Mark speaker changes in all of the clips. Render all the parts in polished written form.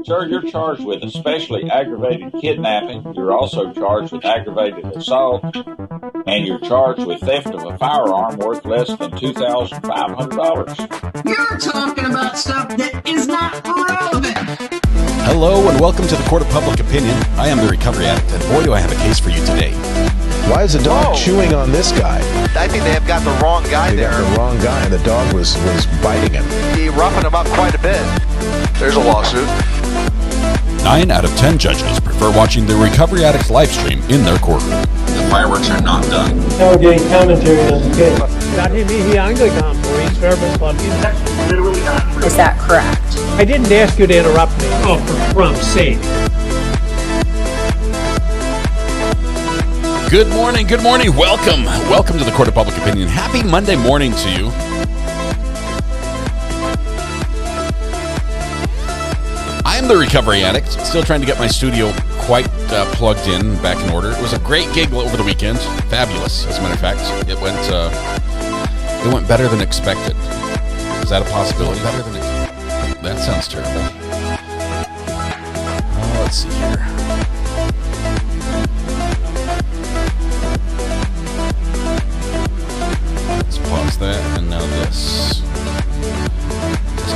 Speaker 1: Sir, you're charged with especially aggravated kidnapping. You're also charged with aggravated assault, and you're charged with theft of a firearm worth less than $2,500.
Speaker 2: You're talking about stuff that is not relevant.
Speaker 3: Hello and welcome to the Court of Public Opinion. I am the Recovery Addict, and boy, do I have a case for you today.
Speaker 4: Why is the dog chewing on this guy?
Speaker 5: I think they have got the wrong guy there.
Speaker 4: Got the wrong guy, and the dog was biting him.
Speaker 5: He roughened him up quite a bit. There's a lawsuit.
Speaker 3: 9 out of 10 judges prefer watching the Recovery Addict live stream in their courtroom.
Speaker 1: The fireworks are not done.
Speaker 6: Now we're getting commentary on the case.
Speaker 7: Is that correct?
Speaker 6: I didn't ask you to interrupt me. Oh, for crumb's sake.
Speaker 3: Good morning, welcome. Welcome to the Court of Public Opinion. Happy Monday morning to you. I am the Recovery Addict, still trying to get my studio quite plugged in, back in order. It was a great gig over the weekend. Fabulous, as a matter of fact. It went better than expected. Is that a possibility? Better than expected? That sounds terrible. Let's see here. Let's pause that, and now this.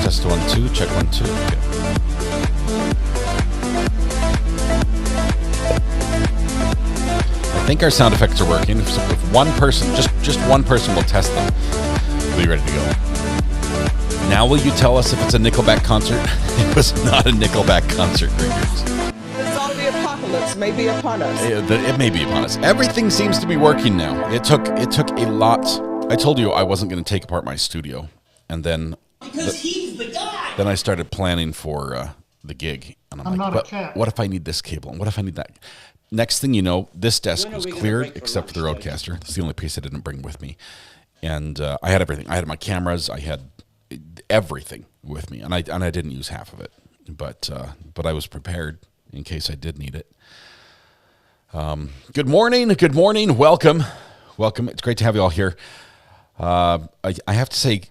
Speaker 3: Test 1, 2, check 1, 2. Okay. I think our sound effects are working. If one person, just one person will test them, we'll be ready to go. Now will you tell us if it's a Nickelback concert? It was not a Nickelback concert, Gringers.
Speaker 8: The zombie apocalypse may be upon us.
Speaker 3: It may be upon us. Everything seems to be working now. It took a lot. I told you I wasn't going to take apart my studio, and then
Speaker 2: Because he's the guy.
Speaker 3: then I started planning for the gig, and I'm like, but what if I need this cable, and what if I need that? Next thing you know, this desk was cleared except for the Roadcaster. That's the only piece I didn't bring with me, and I had everything. I had my cameras. I had everything with me, and I didn't use half of it, but I was prepared in case I did need it. Good morning, welcome. It's great to have you all here. I have to say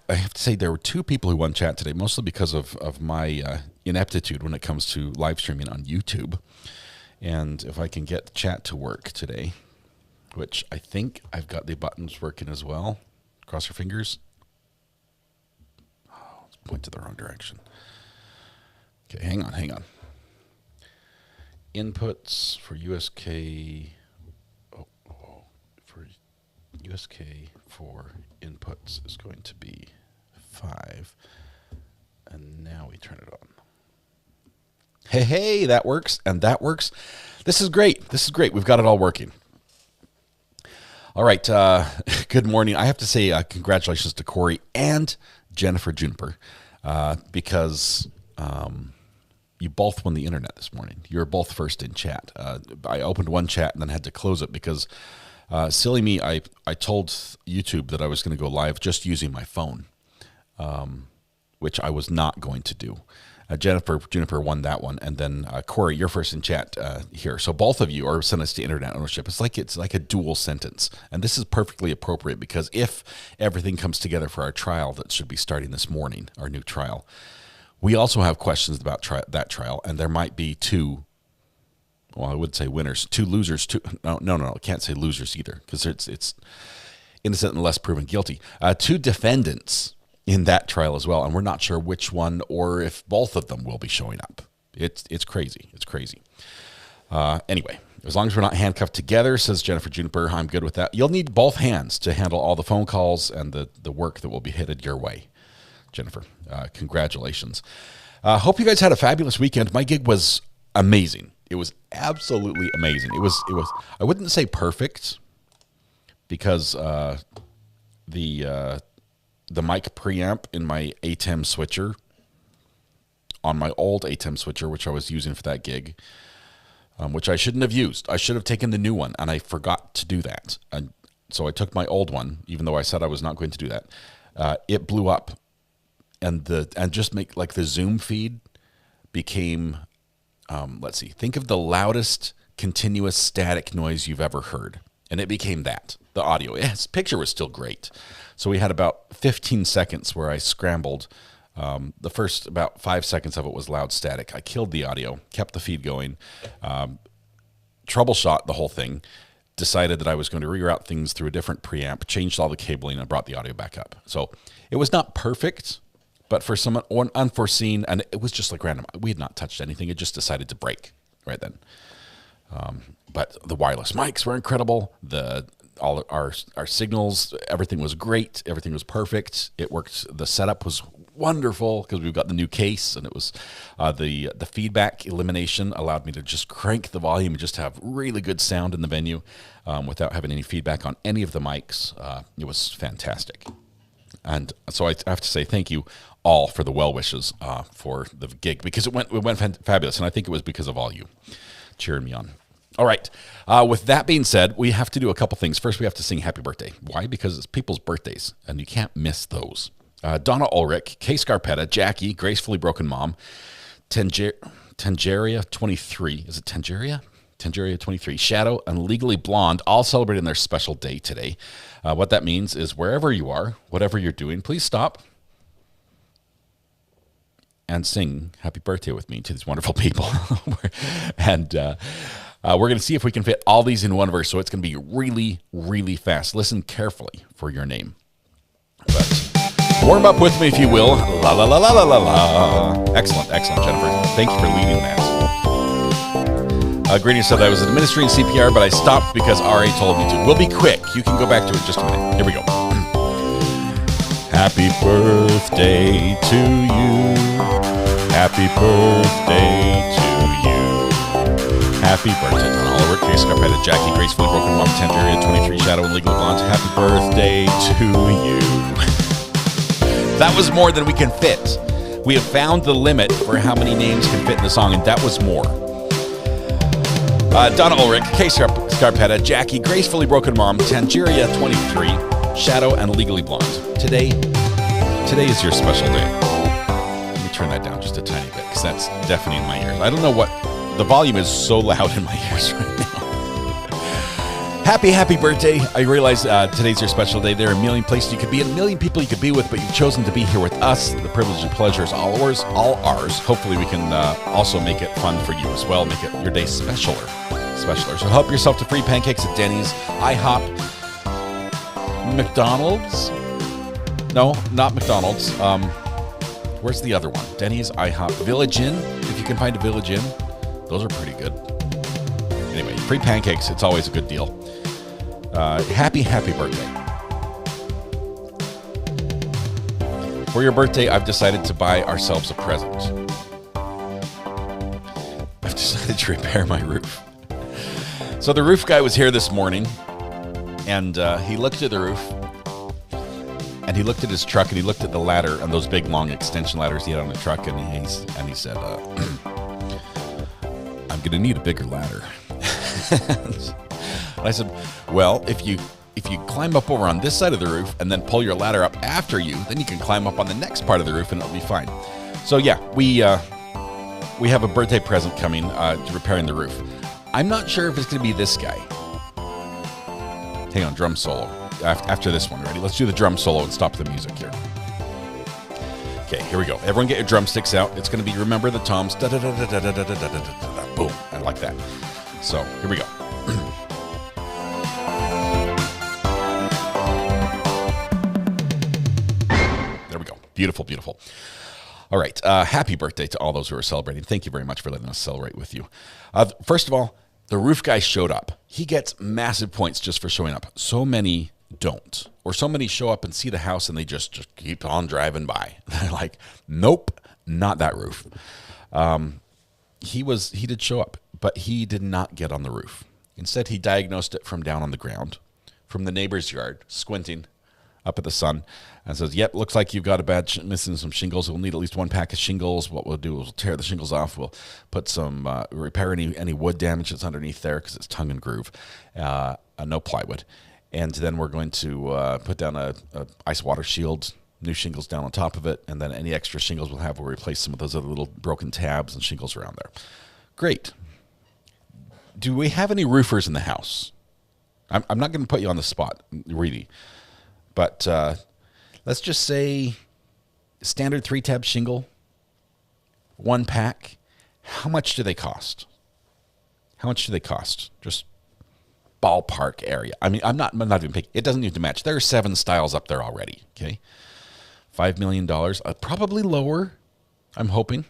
Speaker 3: there were 2 people who won chat today, mostly because of my ineptitude when it comes to live streaming on YouTube. And if I can get chat to work today, which I think I've got the buttons working as well. Cross your fingers. Oh, let's point to the wrong direction. Okay, hang on. Inputs for USK. For USK for inputs is going to be 5. And now we turn it on. Hey, that works, and that works. This is great. We've got it all working. All right, good morning. I have to say congratulations to Corey and Jennifer Juniper because you both won the internet this morning. You were both first in chat. I opened one chat and then had to close it because, silly me, I told YouTube that I was going to go live just using my phone, which I was not going to do. Juniper won that one, and then Corey, you're first in chat here. So both of you are sentenced to internet ownership. It's like a dual sentence, and this is perfectly appropriate because if everything comes together for our trial that should be starting this morning, our new trial, we also have questions about that trial, and there might be 2. Well, I would say winners, 2 losers. No, I can't say losers either because it's innocent unless proven guilty. 2 defendants in that trial as well, and we're not sure which one or if both of them will be showing up. It's crazy. Anyway, as long as we're not handcuffed together, says Jennifer Juniper, I'm good with that. You'll need both hands to handle all the phone calls and the work that will be headed your way. Jennifer, congratulations. Hope you guys had a fabulous weekend. My gig was amazing. It was absolutely amazing. It was. I wouldn't say perfect because the mic preamp in my ATEM switcher, on my old ATEM switcher, which I was using for that gig, which I shouldn't have used. I should have taken the new one, and I forgot to do that. And so I took my old one, even though I said I was not going to do that. It blew up, and just make like the Zoom feed became, let's see, think of the loudest continuous static noise you've ever heard. And it became that, the audio. Yes, picture was still great. So we had about 15 seconds where I scrambled The first about 5 seconds of it was loud static. I killed the audio, kept the feed going, troubleshot the whole thing, decided that I was going to reroute things through a different preamp, changed all the cabling, and brought the audio back up. So it was not perfect, but for some unforeseen, and it was just like random. We had not touched anything. It just decided to break right then. But the wireless mics were incredible. All our signals, everything was great. Everything was perfect. It worked. The setup was wonderful because we've got the new case, and it was the feedback elimination allowed me to just crank the volume and just have really good sound in the venue without having any feedback on any of the mics. It was fantastic. And so I have to say thank you all for the well wishes for the gig, because it went fabulous, and I think it was because of all you cheering me on. All right. With that being said, we have to do a couple things. First, we have to sing happy birthday. Why? Because it's people's birthdays, and you can't miss those. Donna Ulrich, Kay Scarpetta, Jackie, Gracefully Broken Mom, Tangeria 23. Is it Tangeria? Tangeria 23, Shadow, and Legally Blonde, all celebrating their special day today. What that means is wherever you are, whatever you're doing, please stop and sing happy birthday with me to these wonderful people. And we're going to see if we can fit all these in one verse, so it's going to be really, really fast. Listen carefully for your name. But warm up with me, if you will. La, la, la, la, la, la, la. Excellent, Jennifer. Thank you for leading that. Greetings said I was administering CPR, but I stopped because RA told me to. We'll be quick. You can go back to it in just a minute. Here we go. Happy birthday to you. Happy birthday to you. Happy birthday to all over Kay Scarpetta, Jackie, Gracefully Broken Mom, Tangeria 23, Shadow, and Legally Blonde. Happy birthday to you. That was more than we can fit. We have found the limit for how many names can fit in the song, and that was more. Donna Ulrich, Kay Scarpetta, Jackie, Gracefully Broken Mom, Tangeria 23, Shadow, and Legally Blonde. Today is your special day. Let me turn that down just a tiny bit, because that's deafening in my ears. I don't know what, the volume is so loud in my ears right now. Happy birthday. I realize today's your special day. There are a million places you could be, a million people you could be with, but you've chosen to be here with us. The privilege and pleasure is all ours. Hopefully we can also make it fun for you as well, make it your day specialer. So help yourself to free pancakes at Denny's, IHOP, McDonald's. No, not McDonald's. Where's the other one? Denny's, IHOP, Village Inn. If you can find a Village Inn, those are pretty good. Anyway, free pancakes, it's always a good deal. Happy birthday. For your birthday, I've decided to buy ourselves a present. I've decided to repair my roof. So the roof guy was here this morning, and he looked at the roof, and he looked at his truck, and he looked at the ladder, and those big, long extension ladders he had on the truck, and he said, I'm going to need a bigger ladder. And I said, well, if you climb up over on this side of the roof and then pull your ladder up after you, then you can climb up on the next part of the roof and it'll be fine. So yeah, we have a birthday present coming to repairing the roof. I'm not sure if it's going to be this guy. Hang on, drum solo. After this one, ready? Let's do the drum solo and stop the music here. Okay, here we go. Everyone get your drumsticks out. It's going to be Remember the Toms. Da-da-da-da-da-da-da-da-da-da-da. Boom. I like that. So, here we go. There we go. Beautiful, beautiful. All right. Happy birthday to all those who are celebrating. Thank you very much for letting us celebrate with you. First of all, the roof guy showed up. He gets massive points just for showing up. So many don't. Or so many show up and see the house and they just keep on driving by. They're like, nope, not that roof. He did show up, but he did not get on the roof. Instead, he diagnosed it from down on the ground, from the neighbor's yard, squinting up at the sun, and says, yep, looks like you've got a bad missing some shingles. We'll need at least one pack of shingles. What we'll do is we'll tear the shingles off. We'll put some, repair any wood damage that's underneath there because it's tongue and groove, no plywood. And then we're going to put down a ice water shield, new shingles down on top of it, and then any extra shingles we'll have, we'll replace some of those other little broken tabs and shingles around there. Great. Do we have any roofers in the house? I'm not going to put you on the spot, really. But let's just say Standard 3-tab shingle, 1 pack. How much do they cost? How much do they cost? Just ballpark area. I mean, I'm not even picking. It doesn't need to match. There are 7 styles up there already. Okay, $5 million, probably lower. I'm hoping.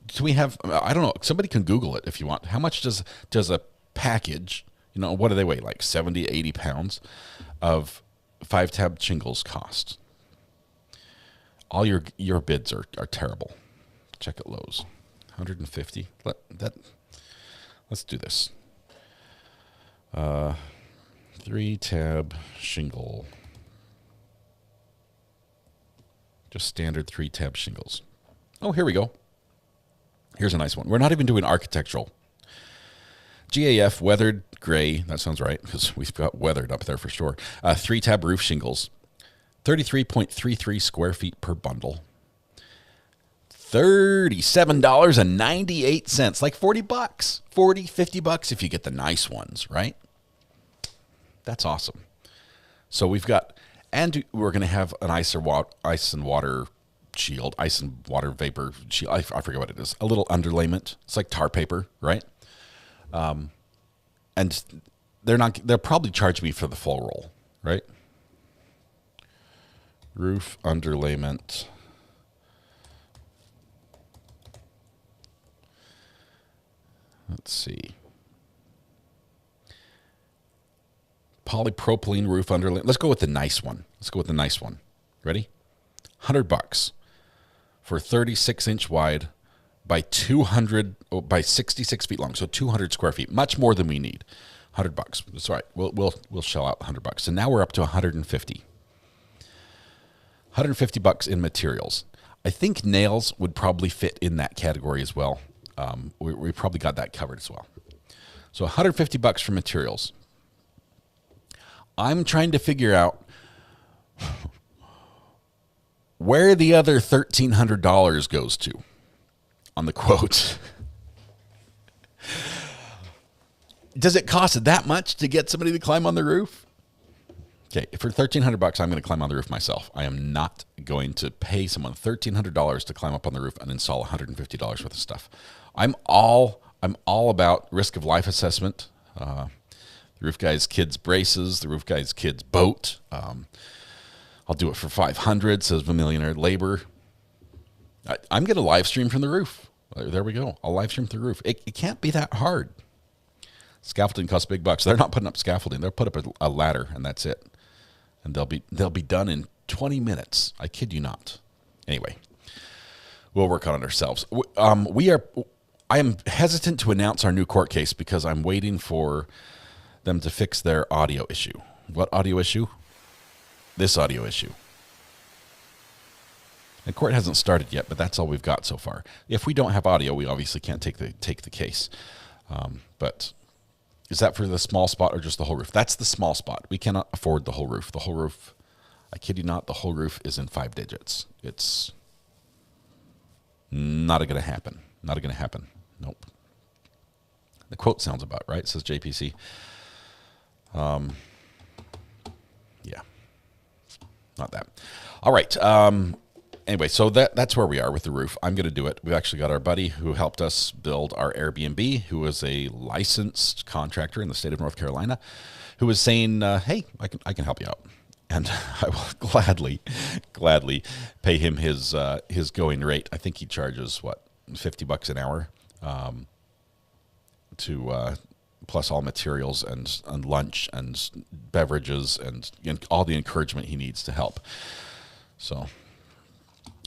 Speaker 3: Do we have? I don't know. Somebody can Google it if you want. How much does a package? What do they weigh? Like 70, 80 pounds of 5-tab shingles cost? All your bids are terrible. Check at Lowe's. 150. Let's do this. 3-tab shingle. Just standard 3-tab shingles. Oh, here we go. Here's a nice one. We're not even doing architectural. GAF weathered gray. That sounds right because we've got weathered up there for sure. 3-tab roof shingles. 33.33 square feet per bundle. $37.98. Like $40. $50 if you get the nice ones, right? That's awesome. So we've got, and we're going to have an ice and water shield, ice and water vapor shield. I forget what it is. A little underlayment. It's like tar paper, right? And they'll probably charge me for the full roll, right? Roof underlayment. Let's see. Polypropylene roof underlayment. Let's go with the nice one. Ready? $100 for 36-inch wide by 66 feet long, so 200 square feet, much more than we need. $100. That's right. We'll shell out $100. And now we're up to $150. $150 in materials. I think nails would probably fit in that category as well. We probably got that covered as well. So $150 for materials. I'm trying to figure out where the other $1,300 goes to on the quote. Does it cost that much to get somebody to climb on the roof? Okay, for $1,300, I'm going to climb on the roof myself. I am not going to pay someone $1,300 to climb up on the roof and install $150 worth of stuff. I'm all about risk of life assessment. The roof guy's kids' braces, the roof guy's kids' boat. I'll do it for $500, says the millionaire labor. I'm going to live stream from the roof. There we go. I'll live stream from the roof. It can't be that hard. Scaffolding costs big bucks. They're not putting up scaffolding. They'll put up a ladder, and that's it. And they'll be done in 20 minutes. I kid you not. Anyway, we'll work on it ourselves. I am hesitant to announce our new court case because I'm waiting for them to fix their audio issue. What audio issue? This audio issue. The court hasn't started yet, but that's all we've got so far. If we don't have audio, we obviously can't take the case. But is that for the small spot or just the whole roof? That's the small spot. We cannot afford the whole roof. The whole roof, I kid you not, the whole roof is in 5 digits. It's not going to happen. Not going to happen. Nope. The quote sounds about right, says JPC. Yeah. Not that. All right. Anyway, so that's where we are with the roof. I'm going to do it. We've actually got our buddy who helped us build our Airbnb, who is a licensed contractor in the state of North Carolina, who was saying, hey, I can help you out. And I will gladly pay him his going rate. I think he charges, $50 an hour to plus all materials and lunch and beverages and all the encouragement he needs to help. So...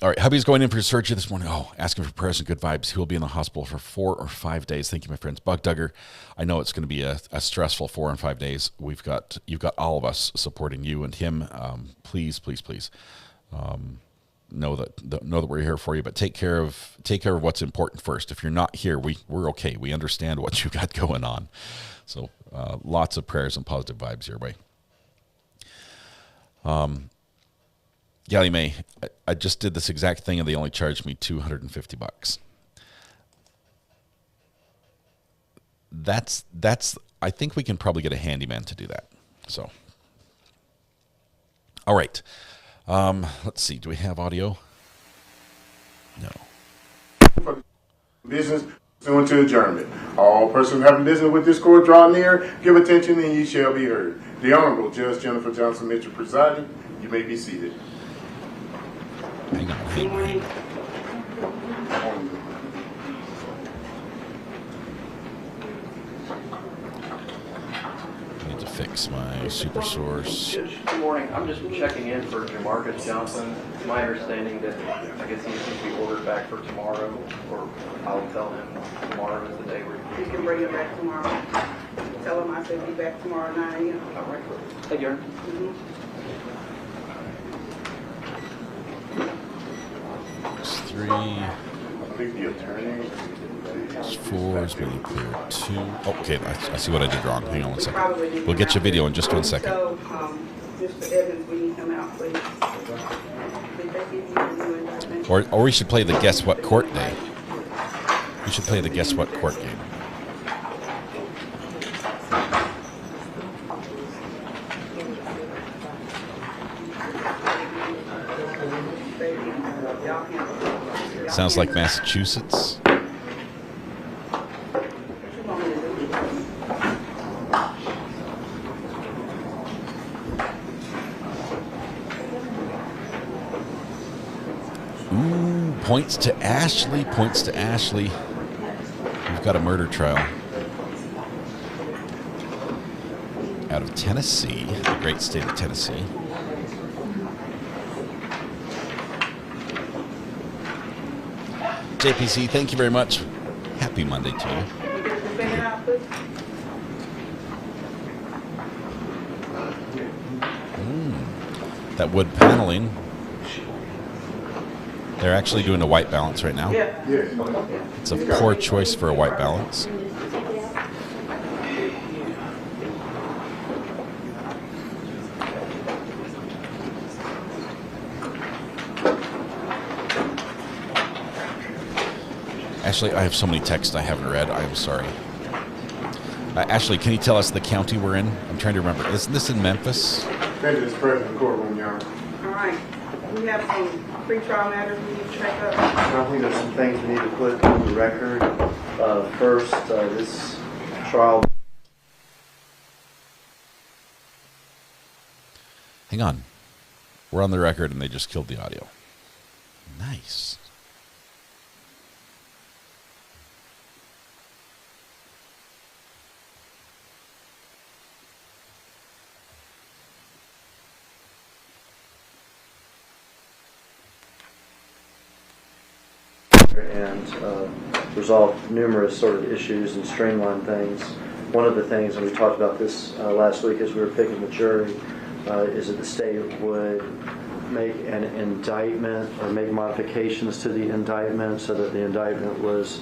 Speaker 3: all right, hubby's going in for surgery this morning. Oh, asking for prayers and good vibes. He will be in the hospital for 4 or 5 days. Thank you, my friends. Bug Duggar, I know it's going to be a stressful 4 and 5 days. You've got all of us supporting you and him. Please know that we're here for you. But take care of what's important first. If you're not here, we're okay. We understand what you got going on. So lots of prayers and positive vibes your way. Gally May, I just did this exact thing and they only charged me $250. That's. I think we can probably get a handyman to do that. So, all right. Let's see. Do we have audio? No.
Speaker 7: Business pursuant to adjournment. All persons having business with this court draw near, give attention, and ye shall be heard. The Honorable Judge Jennifer Johnson Mitchell presiding. You may be seated.
Speaker 3: Hang on. I need to fix my super source.
Speaker 9: Good morning. I'm just checking in for Jamarcus Johnson. It's my understanding that I guess he's going to be ordered back for tomorrow, or I'll tell him tomorrow is the day where
Speaker 10: you can bring him back tomorrow. Tell him I said be back tomorrow at 9 a.m.
Speaker 9: All right. Thank you.
Speaker 3: It's 3.
Speaker 7: I think the attorney.
Speaker 3: It's 4 is really clear. 2. Oh, okay, I see what I did wrong. Hang on one second. We'll get you a video in just 1 second.
Speaker 10: So, Mr. Evans, we need him out, please. Did they give you a new indictment?
Speaker 3: Or we should play the guess what court day. We should play the guess what court game. Sounds like Massachusetts. Ooh, points to Ashley, points to Ashley. We've got a murder trial out of Tennessee, the great state of Tennessee. JPC, thank you very much. Happy Monday to you. That wood paneling. They're actually doing a white balance right now. It's a poor choice for a white balance. Ashley, I have so many texts I haven't read. I'm sorry. Ashley, can you tell us the county we're in? I'm trying to remember. Isn't this in Memphis?
Speaker 7: That is present in the courtroom, Your Honor.
Speaker 10: All right. We have some pre-trial matters we need to check up.
Speaker 9: I think there's some things we need to put on the record. First, this trial.
Speaker 3: Hang on. We're on the record and they just killed the audio. Nice.
Speaker 9: And resolve numerous sort of issues and streamline things. One of the things, and we talked about this last week as we were picking the jury, is that the state would make an indictment or make modifications to the indictment so that the indictment was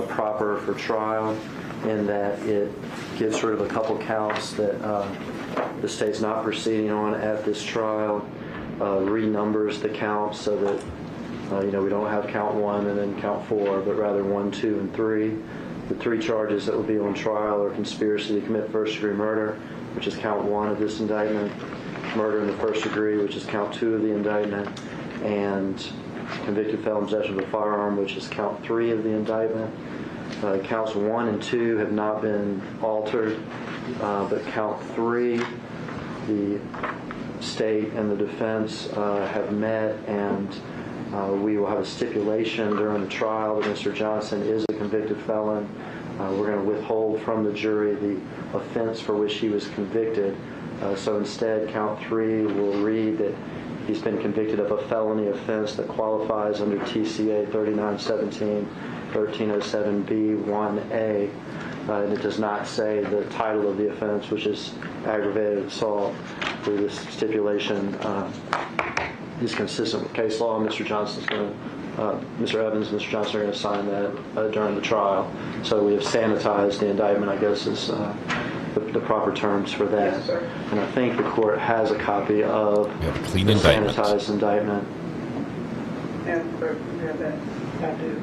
Speaker 9: proper for trial, and that it gives sort of a couple counts that the state's not proceeding on at this trial, renumbers the counts so that we don't have count 1 and then count 4, but rather 1, 2, and 3. The 3 charges that will be on trial are conspiracy to commit first-degree murder, which is count 1 of this indictment, murder in the first degree, which is count 2 of the indictment, and convicted felon possession of a firearm, which is count 3 of the indictment. Counts 1 and 2 have not been altered, but count 3, the state and the defense have met, and we will have a stipulation during the trial that Mr. Johnson is a convicted felon. We're going to withhold from the jury the offense for which he was convicted. So instead, count 3 will read that he's been convicted of a felony offense that qualifies under TCA 3917 1307B1A. And it does not say the title of the offense, which is aggravated assault. Through this stipulation is consistent with case law. Mr. Johnson's going to, Mr. Evans and Mr. Johnson are going to sign that during the trial. So we have sanitized the indictment, I guess, is the proper terms for that.
Speaker 10: Yes, sir.
Speaker 9: And I think the court has a copy of
Speaker 3: We have a clean
Speaker 9: the
Speaker 3: indictment.
Speaker 9: sanitized indictment.
Speaker 10: Yeah, sir, we have that. I do.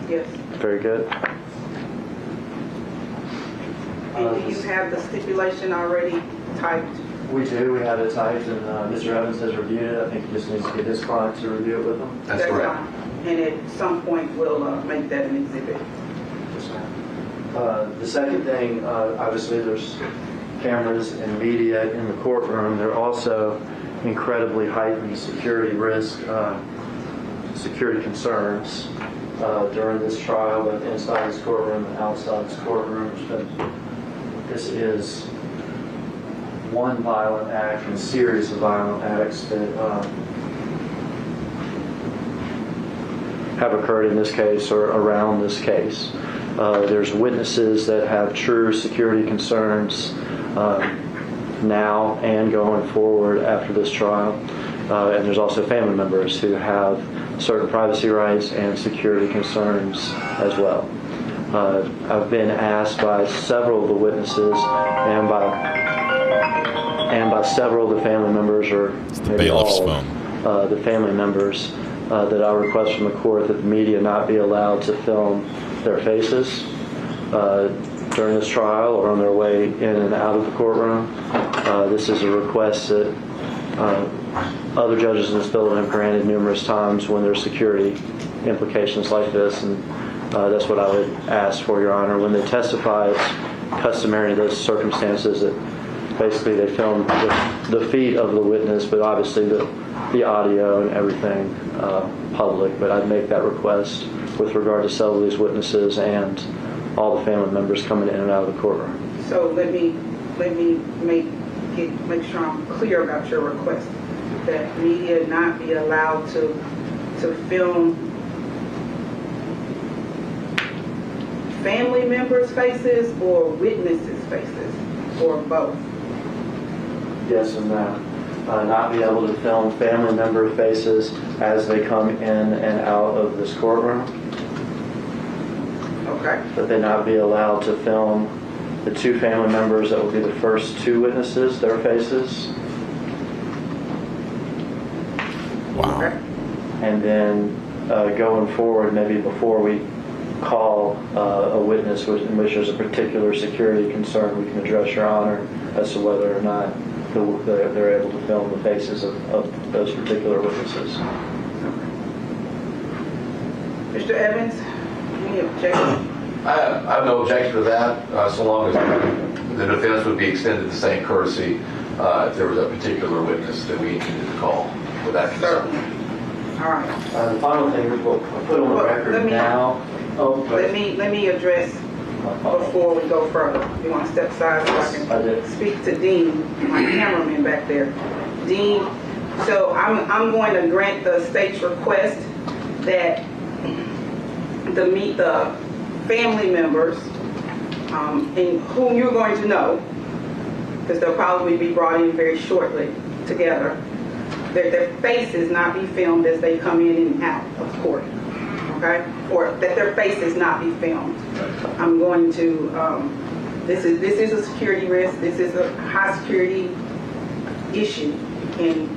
Speaker 10: Yes.
Speaker 9: Very good.
Speaker 10: And do you have the stipulation already typed?
Speaker 9: We do. We have it typed, and Mr. Evans has reviewed it. I think he just needs to get his client to review it with him.
Speaker 10: That's correct. Fine. And at some point, we'll make that an exhibit.
Speaker 9: Yes, ma'am. The second thing, obviously, there's cameras and media in the courtroom. There are also incredibly heightened security risk, security concerns during this trial, both inside this courtroom and outside this courtroom. This is one violent act and a series of violent acts that have occurred in this case or around this case. There's witnesses that have true security concerns now and going forward after this trial. And there's also family members who have certain privacy rights and security concerns as well. I've been asked by several of the witnesses and by several of the family members, or maybe all the family members, that I request from the court that the media not be allowed to film their faces during this trial or on their way in and out of the courtroom. This is a request that other judges in this building have granted numerous times when there's security implications like this, and that's what I would ask for, Your Honor. When they testify, it's customary in those circumstances that basically they film the feet of the witness, but obviously the audio and everything public. But I'd make that request with regard to several of these witnesses and all the family members coming in and out of the courtroom.
Speaker 10: So let me make sure I'm clear about your request, that media not be allowed to film family members' faces or witnesses' faces, or both.
Speaker 9: Yes and no. Not be able to film family member faces as they come in and out of this courtroom.
Speaker 10: Okay.
Speaker 9: But they not be allowed to film the two family members that will be the first two witnesses, their faces.
Speaker 3: Wow.
Speaker 10: Okay.
Speaker 9: And then going forward, maybe before we call a witness in which there's a particular security concern, we can address Your Honor as to whether or not they're able to film the faces of those particular witnesses.
Speaker 10: Mr. Evans, any objection?
Speaker 11: I have no objection to that, so long as the defense would be extended the same courtesy if there was a particular witness that we needed to call with that concern.
Speaker 10: All right.
Speaker 9: The final thing we'll put on the record now.
Speaker 10: Let me address before we go further. You want to step aside so I can speak to Dean, my cameraman back there. Dean, so I'm going to grant the state's request that the family members, and whom you're going to know, because they'll probably be brought in very shortly together, that their faces not be filmed as they come in and out of court. Okay? Or that their faces not be filmed. I'm going to, this is a security risk. This is a high security issue in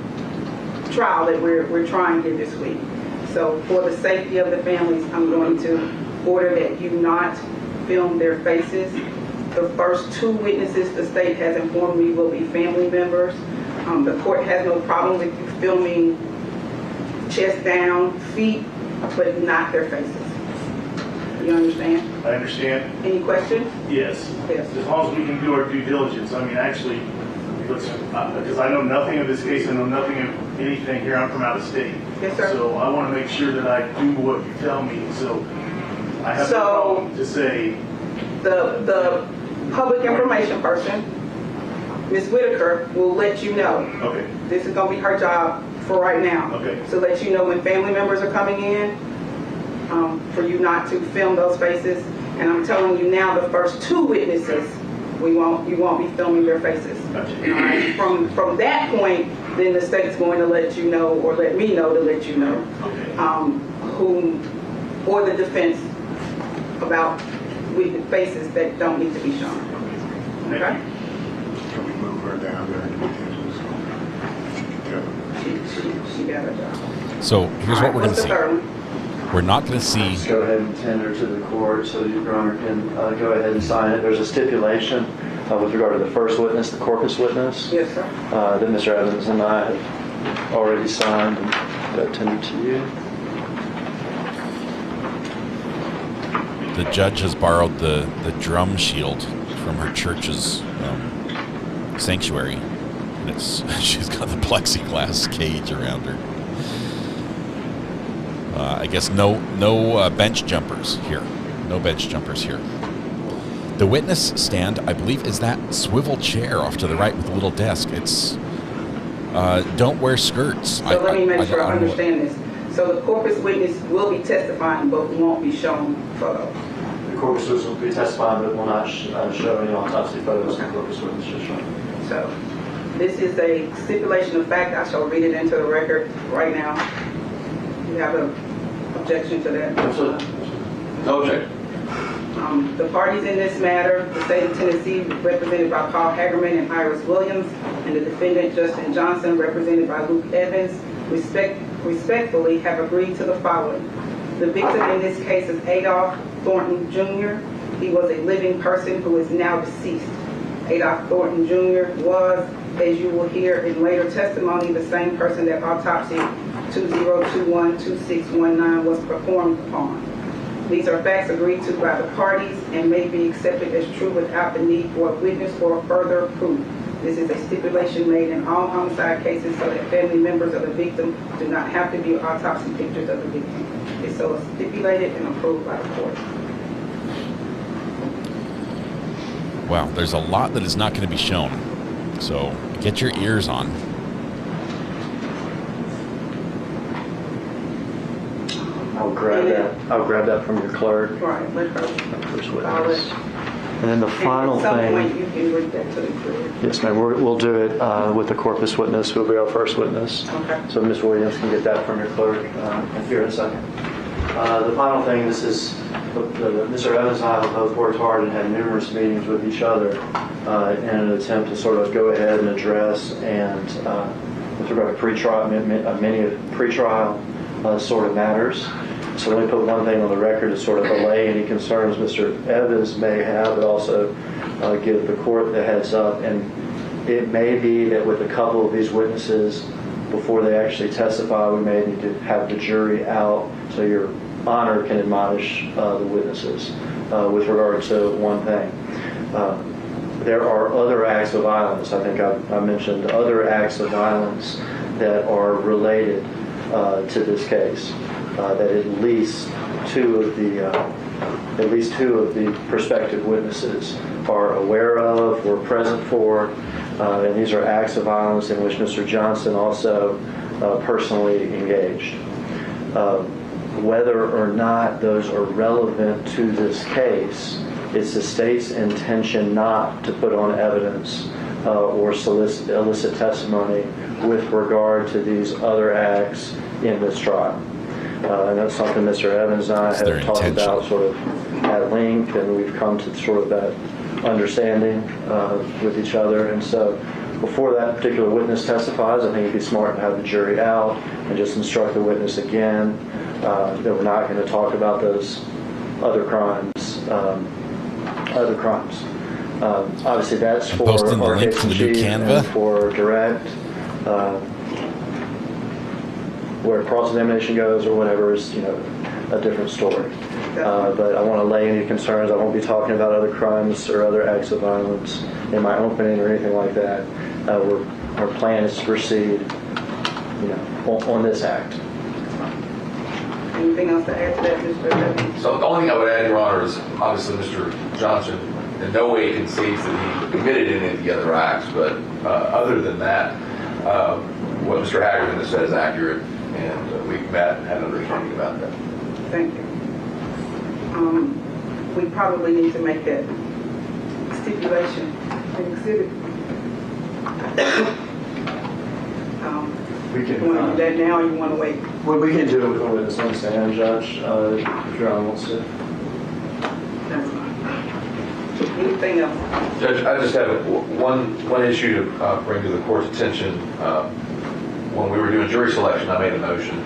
Speaker 10: trial that we're trying here this week. So for the safety of the families, I'm going to order that you not film their faces. The first two witnesses the state has informed me will be family members. The court has no problem with you filming chest down, feet, but not their faces. You understand?
Speaker 12: I understand.
Speaker 10: Any questions?
Speaker 12: Yes.
Speaker 10: Yes.
Speaker 12: As long as we can do our due diligence. I mean, actually, because I know nothing of this case, I know nothing of anything here. I'm from out of state.
Speaker 10: Yes, sir.
Speaker 12: So I want to make sure that I do what you tell me. So I have no problem to say.
Speaker 10: The public information person, Ms. Whitaker, will let you know.
Speaker 12: Okay.
Speaker 10: This is going to be her job for right now.
Speaker 12: Okay.
Speaker 10: So let you know when family members are coming in, for you not to film those faces. And I'm telling you now, the first two witnesses, you won't be filming their faces.
Speaker 12: Gotcha.
Speaker 10: All right. From that point, then the state's going to let you know, or let me know to let you know, whom, or the defense about with the faces that don't need to be shown. Okay?
Speaker 7: Can we move her down there?
Speaker 10: She got a job.
Speaker 3: So here's what we're going to see.
Speaker 10: Third one?
Speaker 3: We're not going to see.
Speaker 9: Let's go ahead and tender to the court so Your Honor can go ahead and sign it. There's a stipulation with regard to the first witness, the corpus witness.
Speaker 10: Yes, sir.
Speaker 9: That Mr. Evans and I have already signed and got tendered to you.
Speaker 3: The judge has borrowed the drum shield from her church's sanctuary, and she's got the plexiglass cage around her. I guess no bench jumpers here. No bench jumpers here. The witness stand, I believe, is that swivel chair off to the right with a little desk. It's don't wear skirts.
Speaker 10: So let me make sure I understand this. So the corpus witness will be testifying, but won't be showing photos.
Speaker 9: The corpus witness will be testifying, but will not show any autopsy photos. The corpus witness just showing.
Speaker 10: So this is a stipulation of fact. I shall read it into the record right now. You have an objection to that?
Speaker 9: Absolutely.
Speaker 11: No objection.
Speaker 10: The parties in this matter, the state of Tennessee, represented by Paul Hagerman and Iris Williams, and the defendant, Justin Johnson, represented by Luke Evans, respectfully have agreed to the following. The victim in this case is Adolph Thornton Jr. He was a living person who is now deceased. Adolph Thornton Jr. was, as you will hear in later testimony, the same person that autopsy 2021-2619 was performed upon. These are facts agreed to by the parties and may be accepted as true without the need for a witness or further proof. This is a stipulation made in all homicide cases so that family members of the victim do not have to view autopsy pictures of the victim. It's so stipulated and approved by the court.
Speaker 3: Wow, there's a lot that is not going to be shown. So get your ears on.
Speaker 9: I'll grab that from your clerk.
Speaker 10: Right, let her
Speaker 9: First
Speaker 10: file
Speaker 9: witness.
Speaker 10: it.
Speaker 9: And then the final
Speaker 10: At some
Speaker 9: thing.
Speaker 10: point, you can read that to the jury.
Speaker 9: Yes, ma'am. We'll do it with the corpus witness, who will be our first witness.
Speaker 10: Okay.
Speaker 9: So Ms. Williams can get that from your clerk here in a second. The final thing, this is, Mr. Evans and I have both worked hard and had numerous meetings with each other in an attempt to sort of go ahead and address and with regard to pre-trial, many of pre-trial sort of matters. So let me put one thing on the record to sort of allay any concerns Mr. Evans may have, but also give the court the heads up. And it may be that with a couple of these witnesses, before they actually testify, we may need to have the jury out so your honor can admonish the witnesses with regard to one thing. There are other acts of violence. I think I mentioned other acts of violence that are related to this case. That at least two of the prospective witnesses are aware of, were present for, and these are acts of violence in which Mr. Johnson also personally engaged. Whether or not those are relevant to this case, it's the state's intention not to put on evidence or solicit illicit testimony with regard to these other acts in this trial. And that's something Mr. Evans and I have talked about sort of at length, and we've come to sort of that understanding with each other. And so before that particular witness testifies, I think it'd be smart to have the jury out and just instruct the witness again that we're not going to talk about those other crimes. Obviously, that's for
Speaker 3: posting the link to the new Canva
Speaker 9: for direct. Where cross-examination goes or whatever is, a different story. But I want to lay any concerns. I won't be talking about other crimes or other acts of violence in my opening or anything like that. Our plan is to proceed, on this act.
Speaker 10: Anything else to add to that, Mr. Evans?
Speaker 11: So the only thing I would add, Your Honor, is obviously Mr. Johnson in no way concedes that he committed any of the other acts, but other than that, what Mr. Hagerman has said is accurate, and we've met and had an understanding about that.
Speaker 10: Thank you. We probably need to make that stipulation an exhibit.
Speaker 9: We can
Speaker 10: you want to do that now, or you want to wait?
Speaker 9: Well, we can do it with a witness on stand, Judge, if Your Honor wants to.
Speaker 10: That's fine. Anything else?
Speaker 11: Judge, I just have one issue to bring to the court's attention. When we were doing jury selection, I made a motion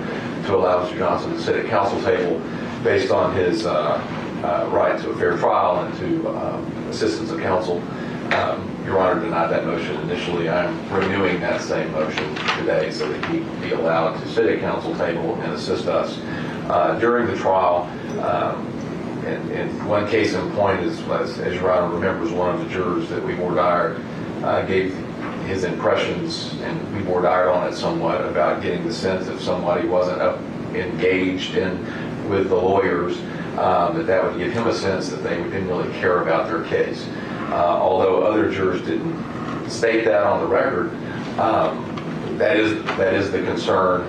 Speaker 11: to allow Mr. Johnson to sit at counsel table based on his right to a fair trial and to assistance of counsel. Your Honor denied that motion initially. I'm renewing that same motion today so that he be allowed to sit at counsel table and assist us during the trial. And one case in point is, as Your Honor remembers, one of the jurors that we voir dire gave his impressions, and we voir dire on it somewhat, about getting the sense if somebody wasn't engaged with the lawyers, that would give him a sense that they didn't really care about their case. Although other jurors didn't state that on the record, that is the concern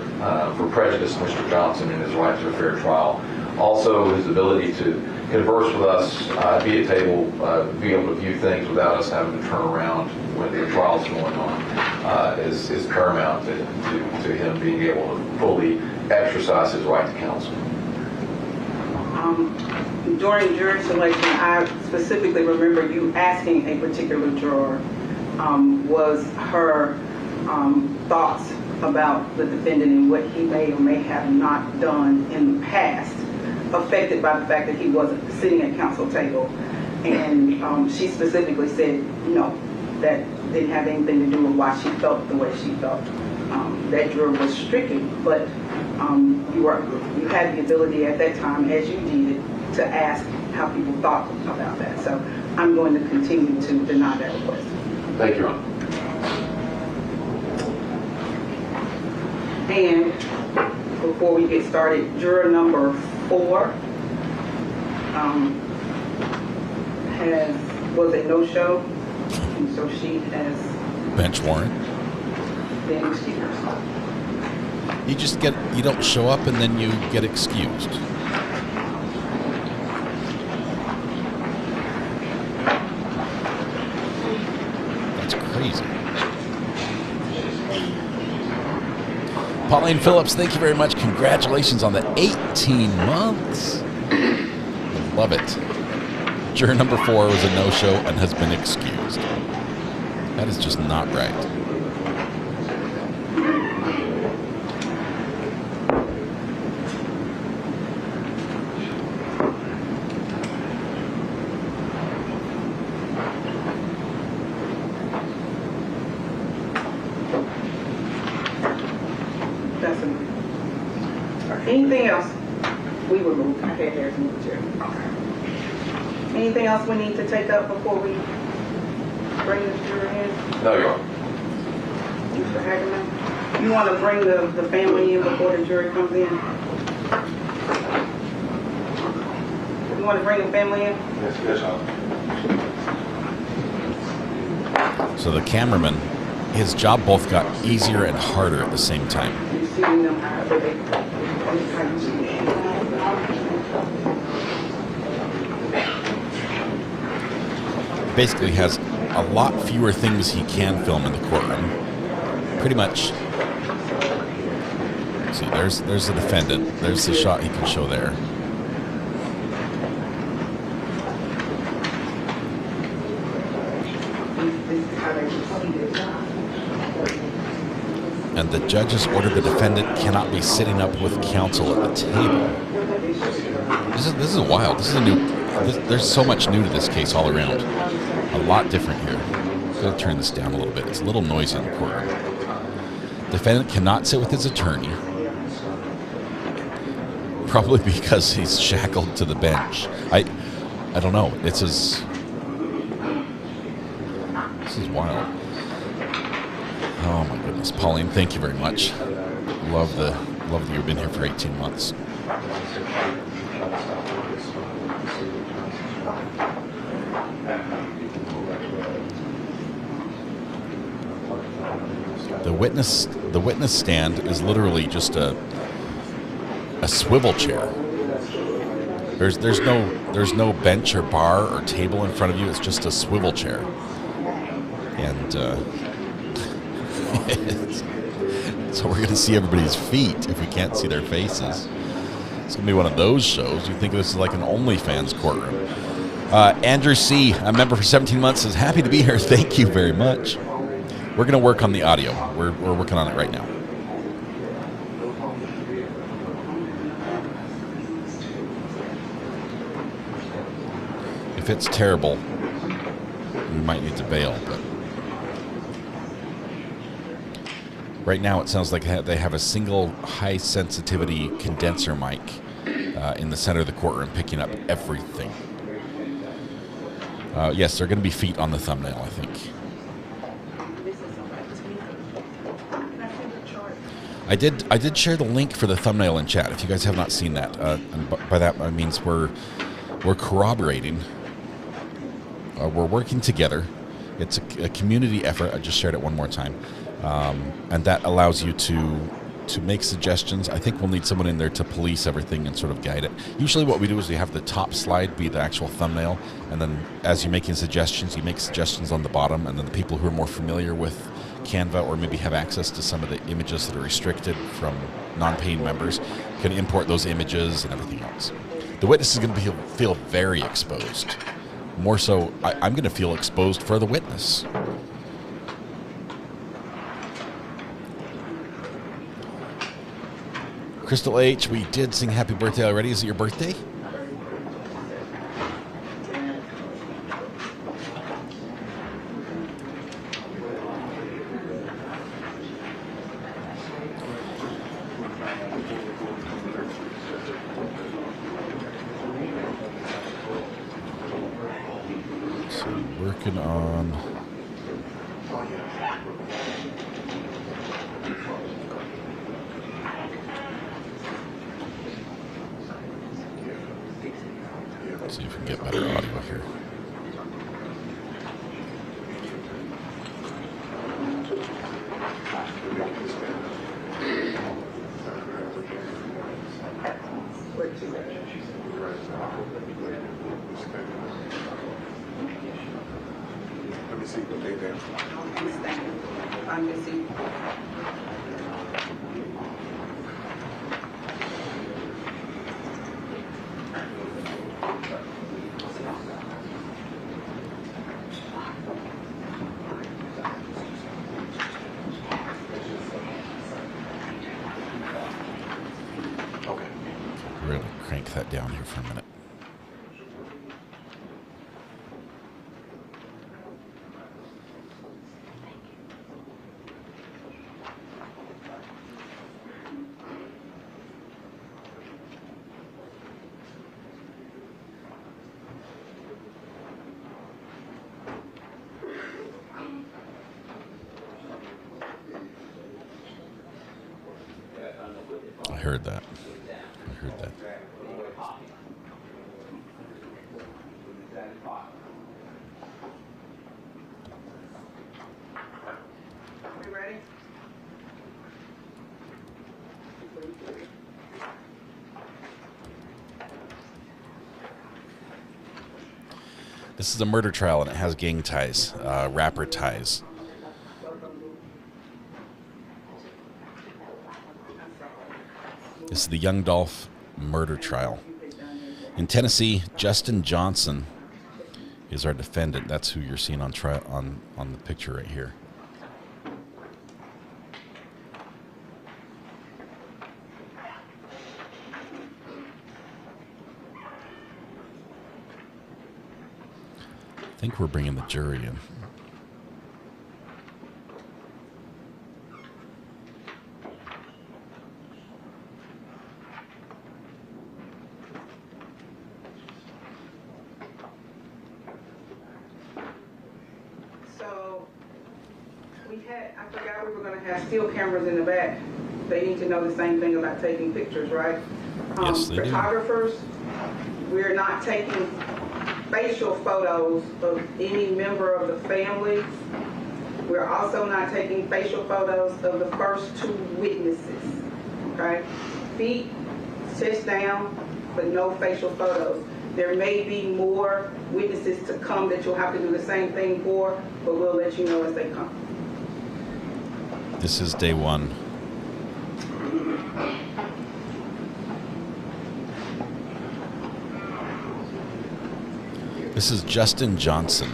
Speaker 11: for prejudice Mr. Johnson and his right to a fair trial. Also, his ability to converse with us, be at table, be able to view things without us having to turn around when the trial's going on, is paramount to him being able to fully exercise his right to counsel.
Speaker 10: During jury selection, I specifically remember you asking a particular juror, was her thoughts about the defendant and what he may or may have not done in the past affected by the fact that he wasn't sitting at counsel table. And she specifically said no, that didn't have anything to do with why she felt the way she felt. That juror was stricken, but you had the ability at that time, as you did, to ask how people thought about that. So I'm going to continue to deny that request.
Speaker 11: Thank you, Your Honor.
Speaker 10: And before we get started, juror number 4 was a no-show, and so she has
Speaker 3: bench warrant.
Speaker 10: been excused.
Speaker 3: You don't show up and then you get excused. That's crazy. Pauline Phillips, thank you very much. Congratulations on the 18 months. Love it. Juror number 4 was a no-show and has been excused. That is just not right.
Speaker 10: Anything else? We will move. Okay, there's no chair. Anything else we need to take up before we bring this juror in?
Speaker 11: No, Your Honor.
Speaker 10: Mr. Hagerman, you want to bring the family in before the jury comes in? You want to bring the family in?
Speaker 11: Yes, Your Honor.
Speaker 3: So the cameraman, his job both got easier and harder at the same time.
Speaker 10: Receiving them,
Speaker 3: Basically has a lot fewer things he can film in the courtroom. Pretty much. See, there's the defendant. There's the shot he can show there. And the judge has ordered the defendant cannot be sitting up with counsel at the table. This is wild. This is a new. There's so much new to this case all around. A lot different here. I'm going to turn this down a little bit. It's a little noisy in the courtroom. Defendant cannot sit with his attorney, probably because he's shackled to the bench. I don't know. This is wild. Oh my goodness, Pauline, thank you very much. Love that you've been here for 18 months. The witness stand is literally just a swivel chair. There's no bench or bar or table in front of you. It's just a swivel chair. And so we're going to see everybody's feet if we can't see their faces. It's going to be one of those shows. You think this is like an OnlyFans courtroom. Andrew C., a member for 17 months, is happy to be here. Thank you very much. We're going to work on the audio. We're working on it right now. If it's terrible, we might need to bail. But right now, it sounds like they have a single high-sensitivity condenser mic in the center of the courtroom, picking up everything. Yes, there are going to be feet on the thumbnail, I think. I did share the link for the thumbnail in chat. If you guys have not seen that, and by that I means we're corroborating. We're working together. It's a community effort. I just shared it one more time, and that allows you to make suggestions. I think we'll need someone in there to police everything and sort of guide it. Usually what we do is we have the top slide be the actual thumbnail, and then as you're making suggestions, you make suggestions on the bottom, and then the people who are more familiar with Canva or maybe have access to some of the images that are restricted from non-paying members can import those images and everything else. The witness is going to feel very exposed. More so, I'm going to feel exposed for the witness. Crystal H, we did sing happy birthday already. Is it your birthday? So working on... Let's see if we can get better audio here.
Speaker 7: Let me see what they did.
Speaker 10: I'm missing.
Speaker 3: We're going to crank that down here for a minute. I heard that. I heard that.
Speaker 10: We ready?
Speaker 3: This is a murder trial, and it has gang ties, rapper ties. This is the Young Dolph murder trial. In Tennessee, Justin Johnson is our defendant. That's who you're seeing on trial on the picture right here. I think we're bringing the jury in.
Speaker 10: So I forgot we were going to have still cameras in the back. They need to know the same thing about taking pictures, right?
Speaker 3: Yes, they do.
Speaker 10: Photographers, we're not taking facial photos of any member of the family. We're also not taking facial photos of the first two witnesses, okay? Feet, chest down, but no facial photos. There may be more witnesses to come that you'll have to do the same thing for, but we'll let you know as they come.
Speaker 3: This is day one. This is Justin Johnson.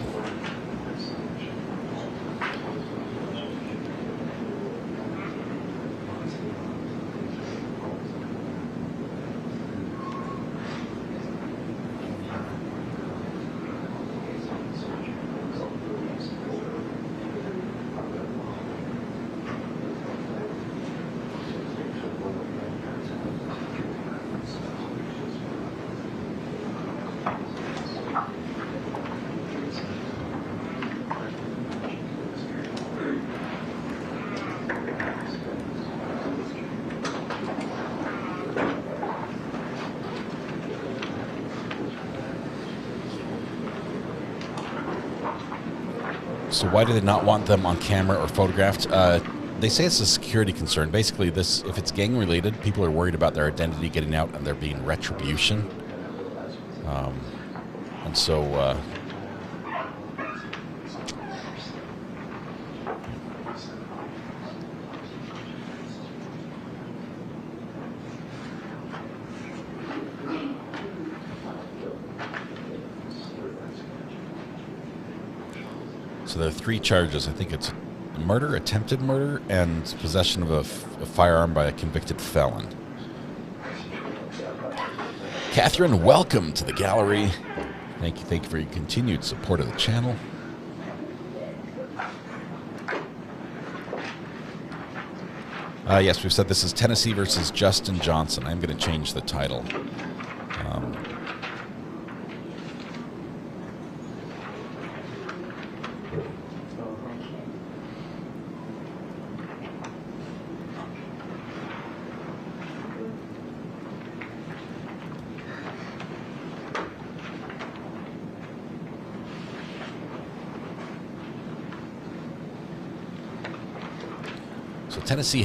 Speaker 3: So why do they not want them on camera or photographed? They say it's a security concern. Basically, if it's gang related, people are worried about their identity getting out and there being retribution. And so there are 3 charges. I think it's murder, attempted murder, and possession of a firearm by a convicted felon. Catherine, welcome to the gallery. Thank you for your continued support of the channel. Yes, we've said this is Tennessee versus Justin Johnson. I'm going to change the title. Tennessee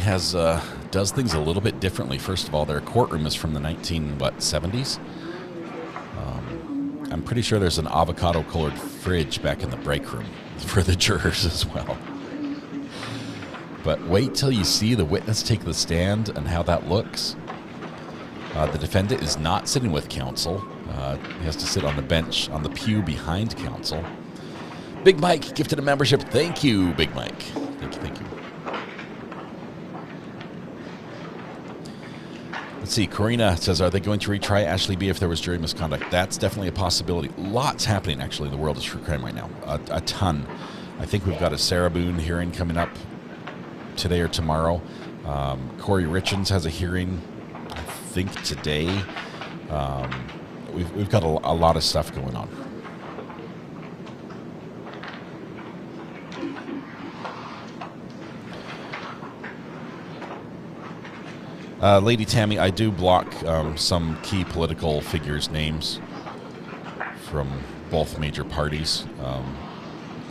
Speaker 3: does things a little bit differently. First of all, their courtroom is from the 70s. I'm pretty sure there's an avocado-colored fridge back in the break room for the jurors as well. But wait till you see the witness take the stand and how that looks. The defendant is not sitting with counsel. He has to sit on the bench, on the pew behind counsel. Big Mike gifted a membership. Thank you, Big Mike. Thank you. Let's see, Corina says, are they going to retry Ashley B if there was jury misconduct? That's definitely a possibility. Lots happening, actually, in the world of true crime right now. A ton. I think we've got a Sarah Boone hearing coming up today or tomorrow. Corey Richens has a hearing, I think, today. We've got a lot of stuff going on. Lady Tammy, I do block some key political figures' names from both major parties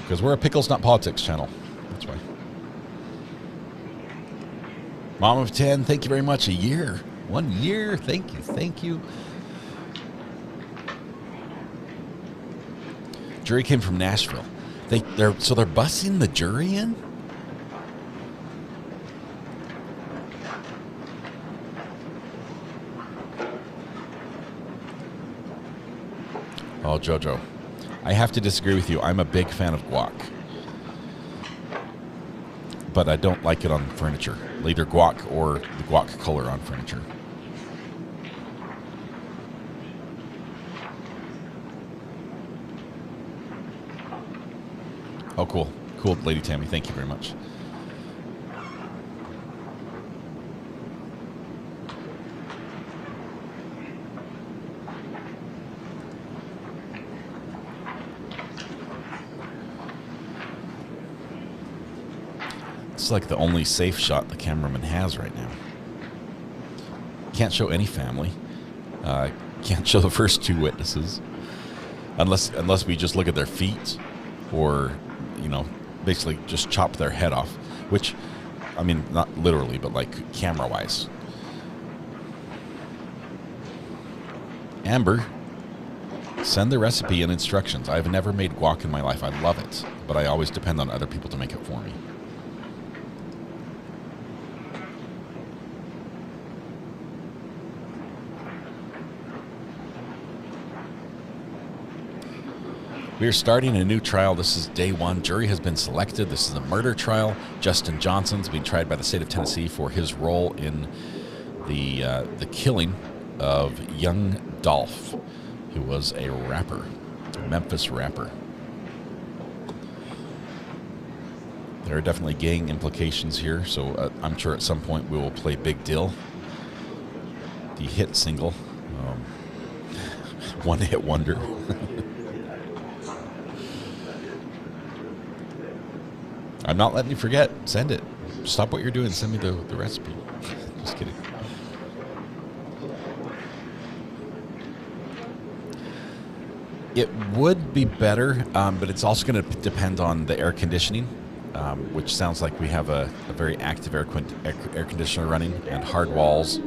Speaker 3: because we're a Pickles, not Politics channel. That's why. Mom of 10, thank you very much. A year. 1 year. Thank you. Jury came from Nashville. They're busing the jury in? Oh, Jojo, I have to disagree with you. I'm a big fan of guac, but I don't like it on furniture. Either guac or the guac color on furniture. Oh, cool, Lady Tammy. Thank you very much. It's like the only safe shot the cameraman has right now. Can't show any family. Can't show the first 2 witnesses, unless we just look at their feet, or basically just chop their head off. Which, I mean, not literally, but like camera-wise. Amber, send the recipe and instructions. I've never made guac in my life. I love it, but I always depend on other people to make it for me. We are starting a new trial. This is day 1. Jury has been selected. This is a murder trial. Justin Johnson's being tried by the state of Tennessee for his role in the killing of young Dolph, who was a rapper, a Memphis rapper. There are definitely gang implications here, so I'm sure at some point we will play Big Deal, the hit single, one-hit wonder. I'm not letting you forget. Send it. Stop what you're doing. Send me the recipe. Just kidding. It would be better, but it's also going to depend on the air conditioning, which sounds like we have a very active air conditioner running and hard walls.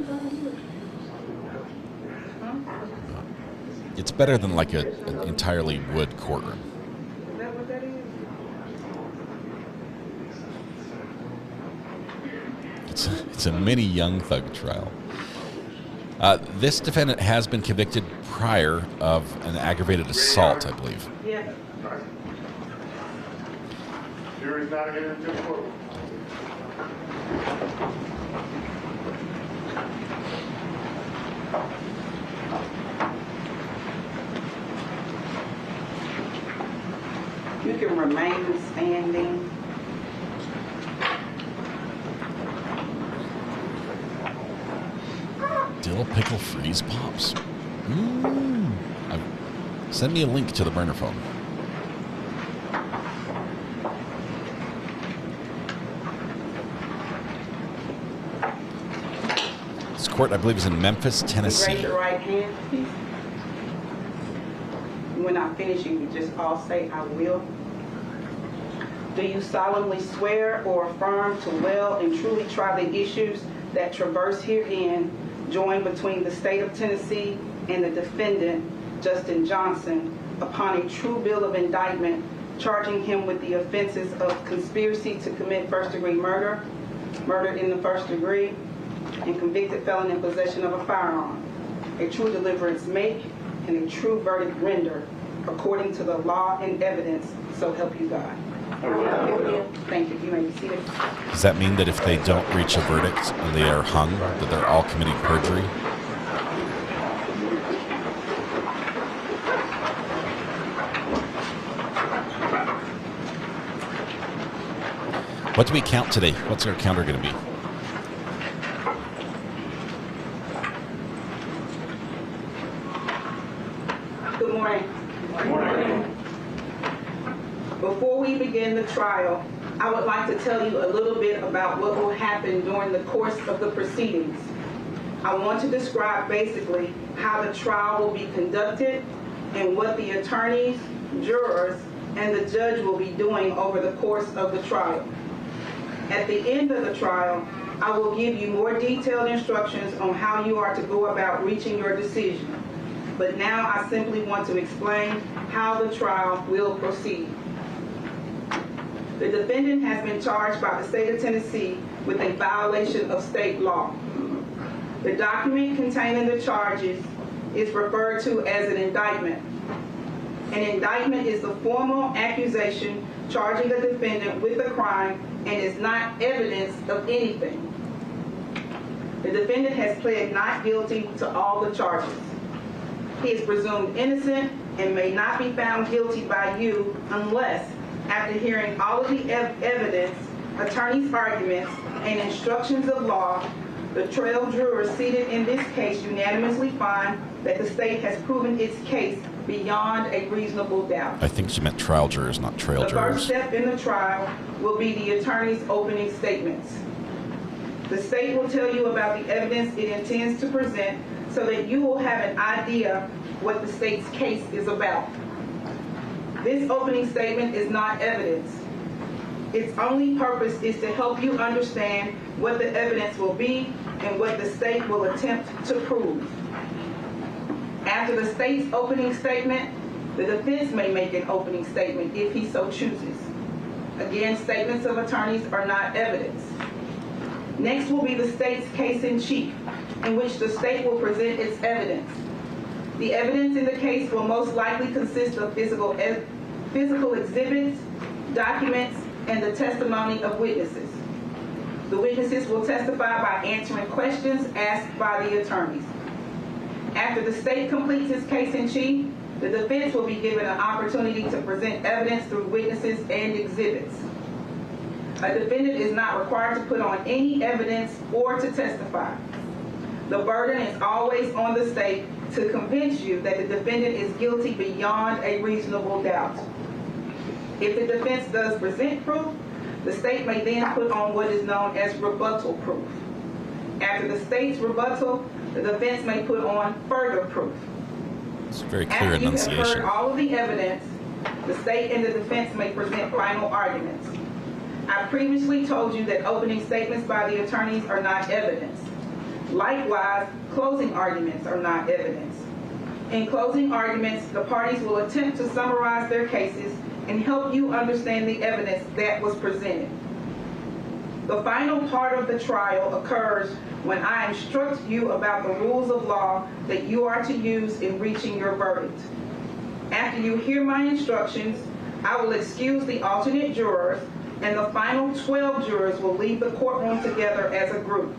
Speaker 3: It's better than like an entirely wood courtroom.
Speaker 10: Is that what that is?
Speaker 3: It's a mini Young Thug trial. This defendant has been convicted prior of an aggravated assault, I believe.
Speaker 10: Yeah.
Speaker 7: Jury's not here until the court.
Speaker 10: You can remain standing.
Speaker 3: Dill pickle freeze pops. Send me a link to the burner phone. This court, I believe, is in Memphis, Tennessee.
Speaker 10: Raise your right hand, please. When I finish, you can just all say, I will. Do you solemnly swear or affirm to well and truly try the issues that traverse herein, joined between the state of Tennessee and the defendant, Justin Johnson, upon a true bill of indictment, charging him with the offenses of conspiracy to commit first-degree murder, murder in the first degree, and convicted felon in possession of a firearm, a true deliverance make, and a true verdict render, according to the law and evidence, so help you God. Thank you. You may be seated.
Speaker 3: Does that mean that if they don't reach a verdict and they are hung, that they're all committing perjury? What do we count today? What's our counter going to be?
Speaker 10: Good morning. Good morning. Before we begin the trial, I would like to tell you a little bit about what will happen during the course of the proceedings. I want to describe basically how the trial will be conducted and what the attorneys, jurors, and the judge will be doing over the course of the trial. At the end of the trial, I will give you more detailed instructions on how you are to go about reaching your decision. But now I simply want to explain how the trial will proceed. The defendant has been charged by the state of Tennessee with a violation of state law. The document containing the charges is referred to as an indictment. An indictment is the formal accusation charging the defendant with a crime and is not evidence of anything. The defendant has pled not guilty to all the charges. He is presumed innocent and may not be found guilty by you unless, after hearing all of the evidence, attorney's arguments, and instructions of law, the trial jurors seated in this case unanimously find that the state has proven its case beyond a reasonable doubt.
Speaker 3: I think she meant trial jurors, not trail
Speaker 10: The
Speaker 3: jurors.
Speaker 10: first step in the trial will be the attorney's opening statements. The state will tell you about the evidence it intends to present so that you will have an idea what the state's case is about. This opening statement is not evidence. Its only purpose is to help you understand what the evidence will be and what the state will attempt to prove. After the state's opening statement, the defense may make an opening statement if he so chooses. Again, statements of attorneys are not evidence. Next will be the state's case in chief, in which the state will present its evidence. The evidence in the case will most likely consist of physical exhibits, documents, and the testimony of witnesses. The witnesses will testify by answering questions asked by the attorneys. After the state completes its case in chief, the defense will be given an opportunity to present evidence through witnesses and exhibits. A defendant is not required to put on any evidence or to testify. The burden is always on the state to convince you that the defendant is guilty beyond a reasonable doubt. If the defense does present proof, the state may then put on what is known as rebuttal proof. After the state's rebuttal, the defense may put on further proof.
Speaker 3: It's very clear
Speaker 10: After you have
Speaker 3: enunciation.
Speaker 10: heard all of the evidence, the state and the defense may present final arguments. I previously told you that opening statements by the attorneys are not evidence. Likewise, closing arguments are not evidence. In closing arguments, the parties will attempt to summarize their cases and help you understand the evidence that was presented. The final part of the trial occurs when I instruct you about the rules of law that you are to use in reaching your verdict. After you hear my instructions, I will excuse the alternate jurors, and the final 12 jurors will leave the courtroom together as a group.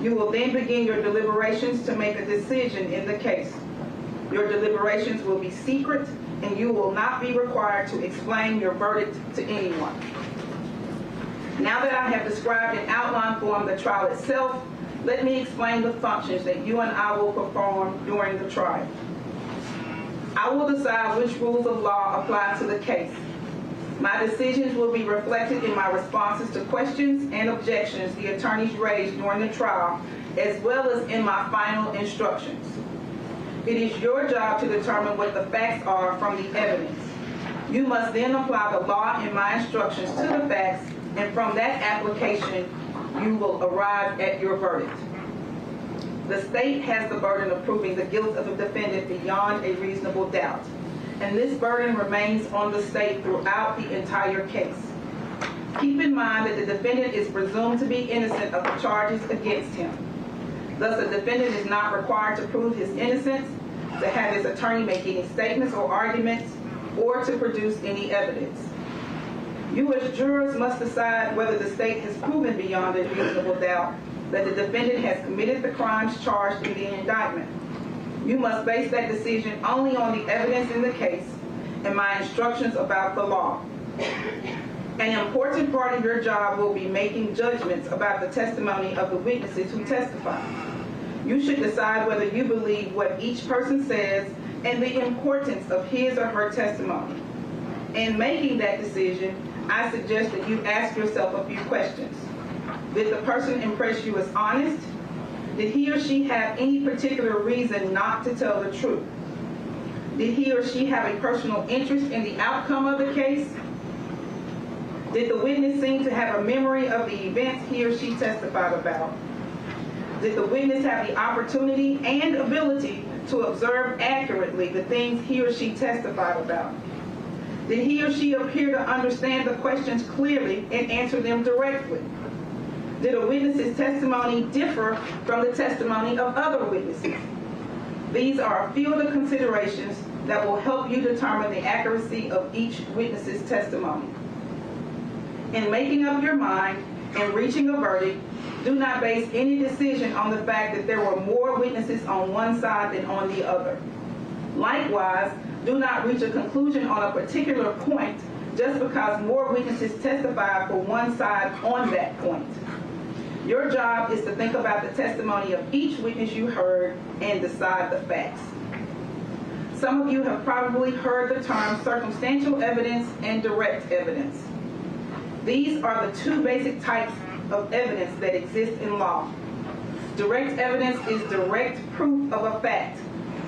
Speaker 10: You will then begin your deliberations to make a decision in the case. Your deliberations will be secret, and you will not be required to explain your verdict to anyone. Now that I have described in outline form the trial itself, let me explain the functions that you and I will perform during the trial. I will decide which rules of law apply to the case. My decisions will be reflected in my responses to questions and objections the attorneys raised during the trial, as well as in my final instructions. It is your job to determine what the facts are from the evidence. You must then apply the law in my instructions to the facts, and from that application, you will arrive at your verdict. The state has the burden of proving the guilt of the defendant beyond a reasonable doubt, and this burden remains on the state throughout the entire case. Keep in mind that the defendant is presumed to be innocent of the charges against him. Thus, the defendant is not required to prove his innocence, to have his attorney make any statements or arguments, or to produce any evidence. You as jurors must decide whether the state has proven beyond a reasonable doubt that the defendant has committed the crimes charged in the indictment. You must base that decision only on the evidence in the case and my instructions about the law. An important part of your job will be making judgments about the testimony of the witnesses who testify. You should decide whether you believe what each person says and the importance of his or her testimony. In making that decision, I suggest that you ask yourself a few questions. Did the person impress you as honest? Did he or she have any particular reason not to tell the truth? Did he or she have a personal interest in the outcome of the case? Did the witness seem to have a memory of the events he or she testified about? Did the witness have the opportunity and ability to observe accurately the things he or she testified about? Did he or she appear to understand the questions clearly and answer them directly? Did a witness's testimony differ from the testimony of other witnesses? These are a few of the considerations that will help you determine the accuracy of each witness's testimony. In making up your mind and reaching a verdict, do not base any decision on the fact that there were more witnesses on one side than on the other. Likewise, do not reach a conclusion on a particular point just because more witnesses testified for one side on that point. Your job is to think about the testimony of each witness you heard and decide the facts. Some of you have probably heard the terms circumstantial evidence and direct evidence. These are the two basic types of evidence that exist in law. Direct evidence is direct proof of a fact,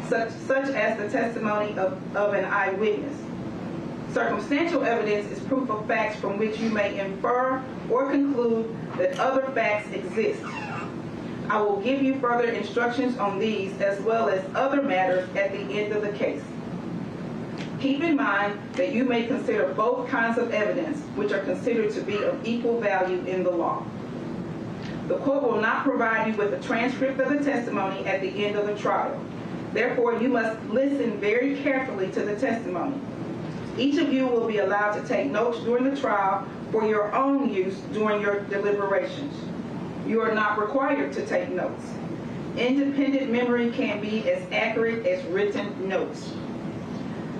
Speaker 10: such as the testimony of an eyewitness. Circumstantial evidence is proof of facts from which you may infer or conclude that other facts exist. I will give you further instructions on these as well as other matters at the end of the case. Keep in mind that you may consider both kinds of evidence, which are considered to be of equal value in the law. The court will not provide you with a transcript of the testimony at the end of the trial. Therefore, you must listen very carefully to the testimony. Each of you will be allowed to take notes during the trial for your own use during your deliberations. You are not required to take notes. Independent memory can be as accurate as written notes.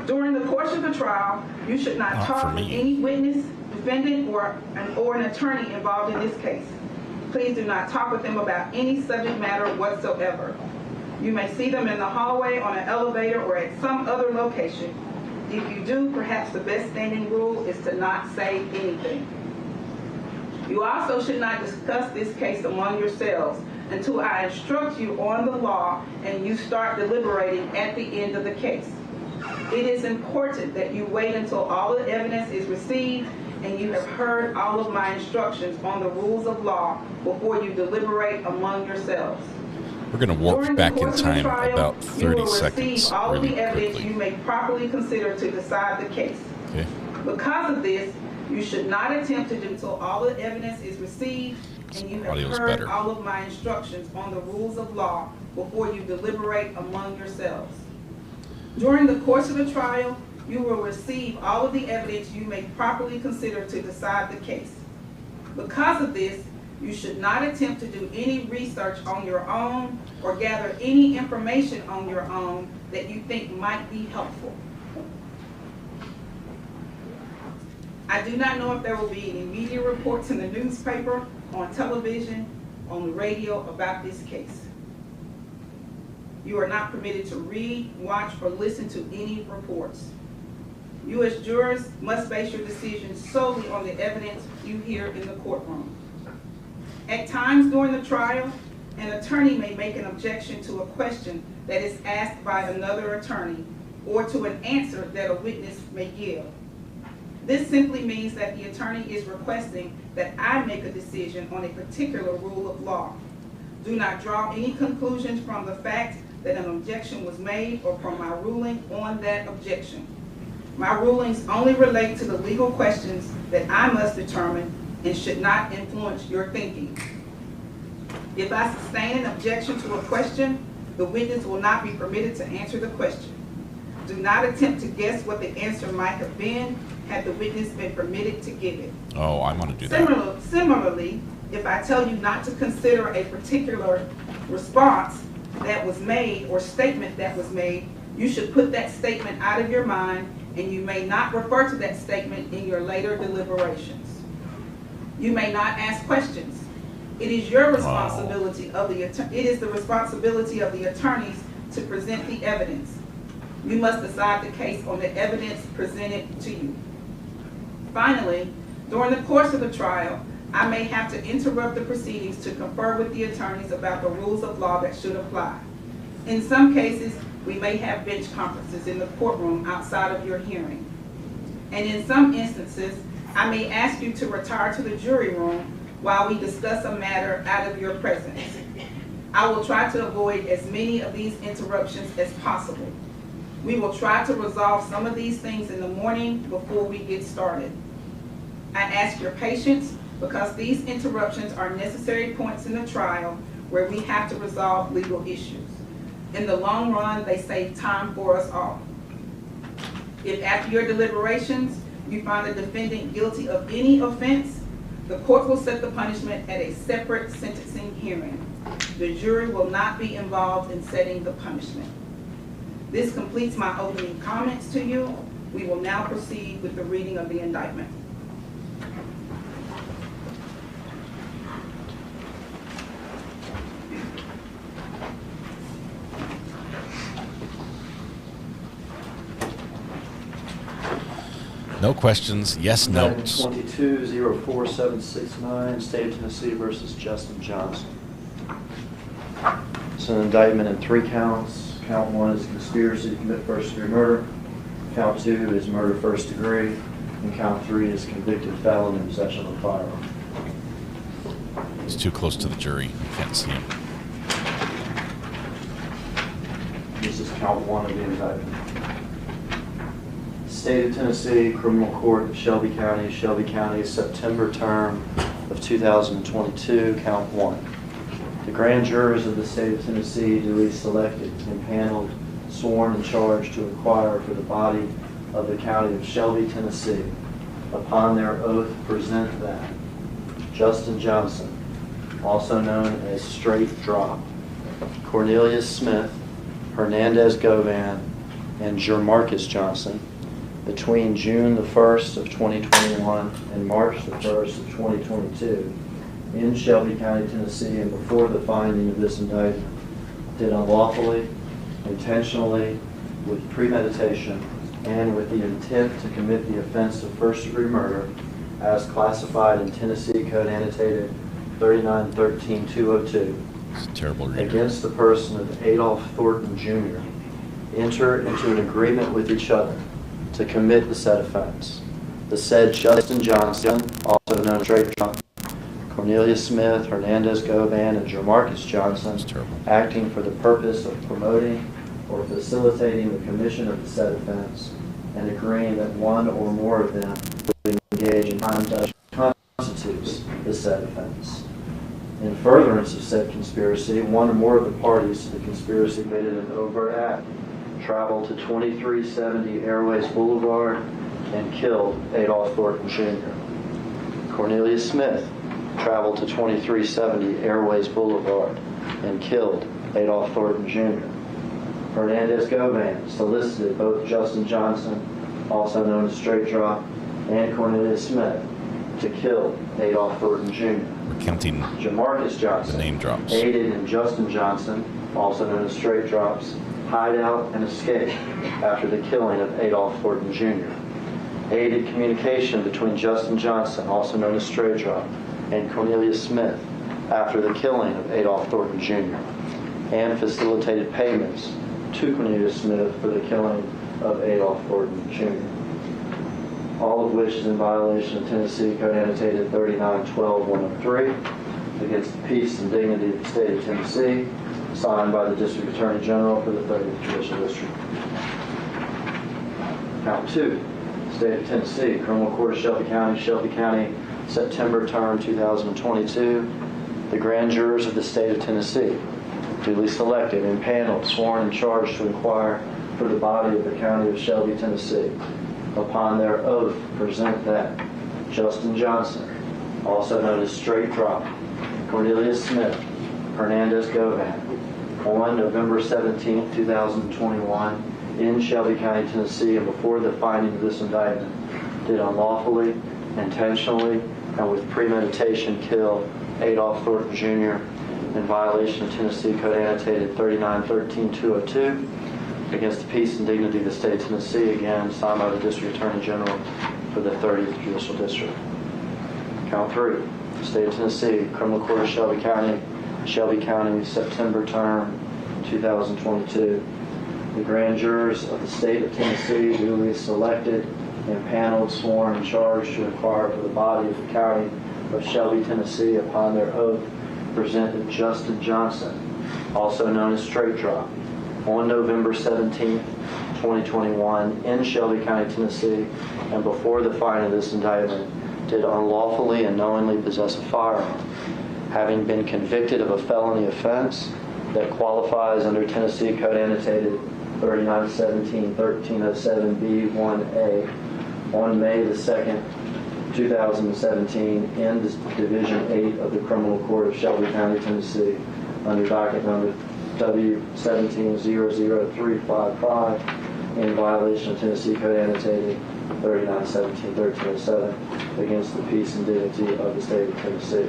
Speaker 10: During the course of the trial, you should not talk with any witness, defendant, or an attorney involved in this case. Please do not talk with them about any subject matter whatsoever. You may see them in the hallway, on an elevator, or at some other location. If you do, perhaps the best standing rule is to not say anything. You also should not discuss this case among yourselves, until I instruct you on the law and you start deliberating at the end of the case. It is important that you wait until all the evidence is received and you have heard all of my instructions on the rules of law before you deliberate among yourselves.
Speaker 3: We're going to warp back in time about 30
Speaker 10: you will
Speaker 3: seconds.
Speaker 10: receive all of
Speaker 3: Really
Speaker 10: the evidence
Speaker 3: quickly.
Speaker 10: you may properly consider to decide the case.
Speaker 3: Okay.
Speaker 10: Because of this, you should not attempt to do until all the evidence is received and you have
Speaker 3: Audio's
Speaker 10: heard
Speaker 3: better.
Speaker 10: all of my instructions on the rules of law before you deliberate among yourselves. During the course of the trial, you will receive all of the evidence you may properly consider to decide the case. Because of this, you should not attempt to do any research on your own or gather any information on your own that you think might be helpful. I do not know if there will be any media reports in the newspaper, on television, on the radio about this case. You are not permitted to read, watch, or listen to any reports. You as jurors must base your decisions solely on the evidence you hear in the courtroom. At times during the trial, an attorney may make an objection to a question that is asked by another attorney or to an answer that a witness may give. This simply means that the attorney is requesting that I make a decision on a particular rule of law. Do not draw any conclusions from the fact that an objection was made or from my ruling on that objection. My rulings only relate to the legal questions that I must determine and should not influence your thinking. If I sustain an objection to a question, the witness will not be permitted to answer the question. Do not attempt to guess what the answer might have been had the witness been permitted to give it.
Speaker 3: Oh, I want to do that.
Speaker 10: Similarly, if I tell you not to consider a particular response that was made or statement that was made, you should put that statement out of your mind and you may not refer to that statement in your later deliberations. You may not ask questions. It is your responsibility it is the responsibility of the attorneys to present the evidence. You must decide the case on the evidence presented to you. Finally, during the course of the trial, I may have to interrupt the proceedings to confer with the attorneys about the rules of law that should apply. In some cases, we may have bench conferences in the courtroom outside of your hearing. And in some instances, I may ask you to retire to the jury room while we discuss a matter out of your presence. I will try to avoid as many of these interruptions as possible. We will try to resolve some of these things in the morning before we get started. I ask your patience because these interruptions are necessary points in the trial where we have to resolve legal issues. In the long run, they save time for us all. If after your deliberations, you find the defendant guilty of any offense, the court will set the punishment at a separate sentencing hearing. The jury will not be involved in setting the punishment. This completes my opening comments to you. We will now proceed with the reading of the indictment.
Speaker 3: No questions. Yes, notes.
Speaker 9: 22-04769, State of Tennessee versus Justin Johnson. It's an indictment in 3 counts. Count 1 is conspiracy to commit first-degree murder. Count 2 is murder first degree. And count 3 is convicted felon in possession of a firearm.
Speaker 3: He's too close to the jury. You can't see him.
Speaker 9: This is count 1 of the indictment. State of Tennessee Criminal Court, Shelby County, September term of 2022, count 1. The grand jurors of the state of Tennessee duly selected, impaneled, sworn, and charged to inquire for the body of the county of Shelby, Tennessee, upon their oath present that Justin Johnson, also known as Straight Drop, Cornelius Smith, Hernandez Govan, and Jermarcus Johnson, between June the 1st of 2021 and March the 1st of 2022 in Shelby County, Tennessee, and before the finding of this indictment, did unlawfully, intentionally, with premeditation, and with the intent to commit the offense of first-degree murder as classified in Tennessee Code Annotated 3913-202,
Speaker 3: It's a terrible reader.
Speaker 9: against the person of Adolph Thornton Jr. enter into an agreement with each other to commit the said offense. The said Justin Johnson, also known as Drake Johnson, Cornelius Smith, Hernandez Govan, and Jamarcus Johnson, acting for the purpose of promoting or facilitating the commission of the said offense, and agreeing that one or more of them will engage in conduct that constitutes the said offense. In furtherance of said conspiracy, one or more of the parties to the conspiracy committed an overt act, traveled to 2370 Airways Boulevard, and killed Adolph Thornton Jr. Cornelius Smith traveled to 2370 Airways Boulevard and killed Adolph Thornton Jr. Hernandez Govan solicited both Justin Johnson, also known as Straight Drop, and Cornelius Smith to kill Adolph Thornton Jr.
Speaker 3: We're counting
Speaker 9: Jamarcus Johnson
Speaker 3: the name drops.
Speaker 9: aided in Justin Johnson, also known as Straight Drop's, hideout and escape after the killing of Adolph Thornton Jr. Aided communication between Justin Johnson, also known as Straight Drop, and Cornelius Smith after the killing of Adolph Thornton Jr. and facilitated payments to Cornelius Smith for the killing of Adolph Thornton Jr. All of which is in violation of Tennessee Code Annotated 39-12-103 against the peace and dignity of the state of Tennessee, signed by the District Attorney General for the 30th Judicial District. Count 2. State of Tennessee, Criminal Court of Shelby County, September term 2022. The grand jurors of the state of Tennessee, duly selected, impaneled, sworn, and charged to inquire for the body of the county of Shelby, Tennessee. Upon their oath, present that Justin Johnson, also known as Straight Drop, Cornelius Smith, Hernandez Govan, on November 17, 2021, in Shelby County, Tennessee, and before the finding of this indictment, did unlawfully, intentionally, and with premeditation kill Adolph Thornton Jr. in violation of Tennessee Code Annotated 39-13-202 against the peace and dignity of the state of Tennessee, again signed by the District Attorney General for the 30th Judicial District. Count 3. State of Tennessee, Criminal Court of Shelby County, September term 2022. The grand jurors of the state of Tennessee, duly selected, impaneled, sworn, and charged to inquire for the body of the county of Shelby, Tennessee, upon their oath, presented Justin Johnson, also known as Straight Drop, on November 17, 2021, in Shelby County, Tennessee, and before the finding of this indictment, did unlawfully and knowingly possess a firearm, having been convicted of a felony offense that qualifies under Tennessee Code Annotated 39-17-1307B1A on May the 2nd, 2017, in Division 8 of the Criminal Court of Shelby County, Tennessee, under docket number W17-00355, in violation of Tennessee Code Annotated 39-17-1307 against the peace and dignity of the state of Tennessee.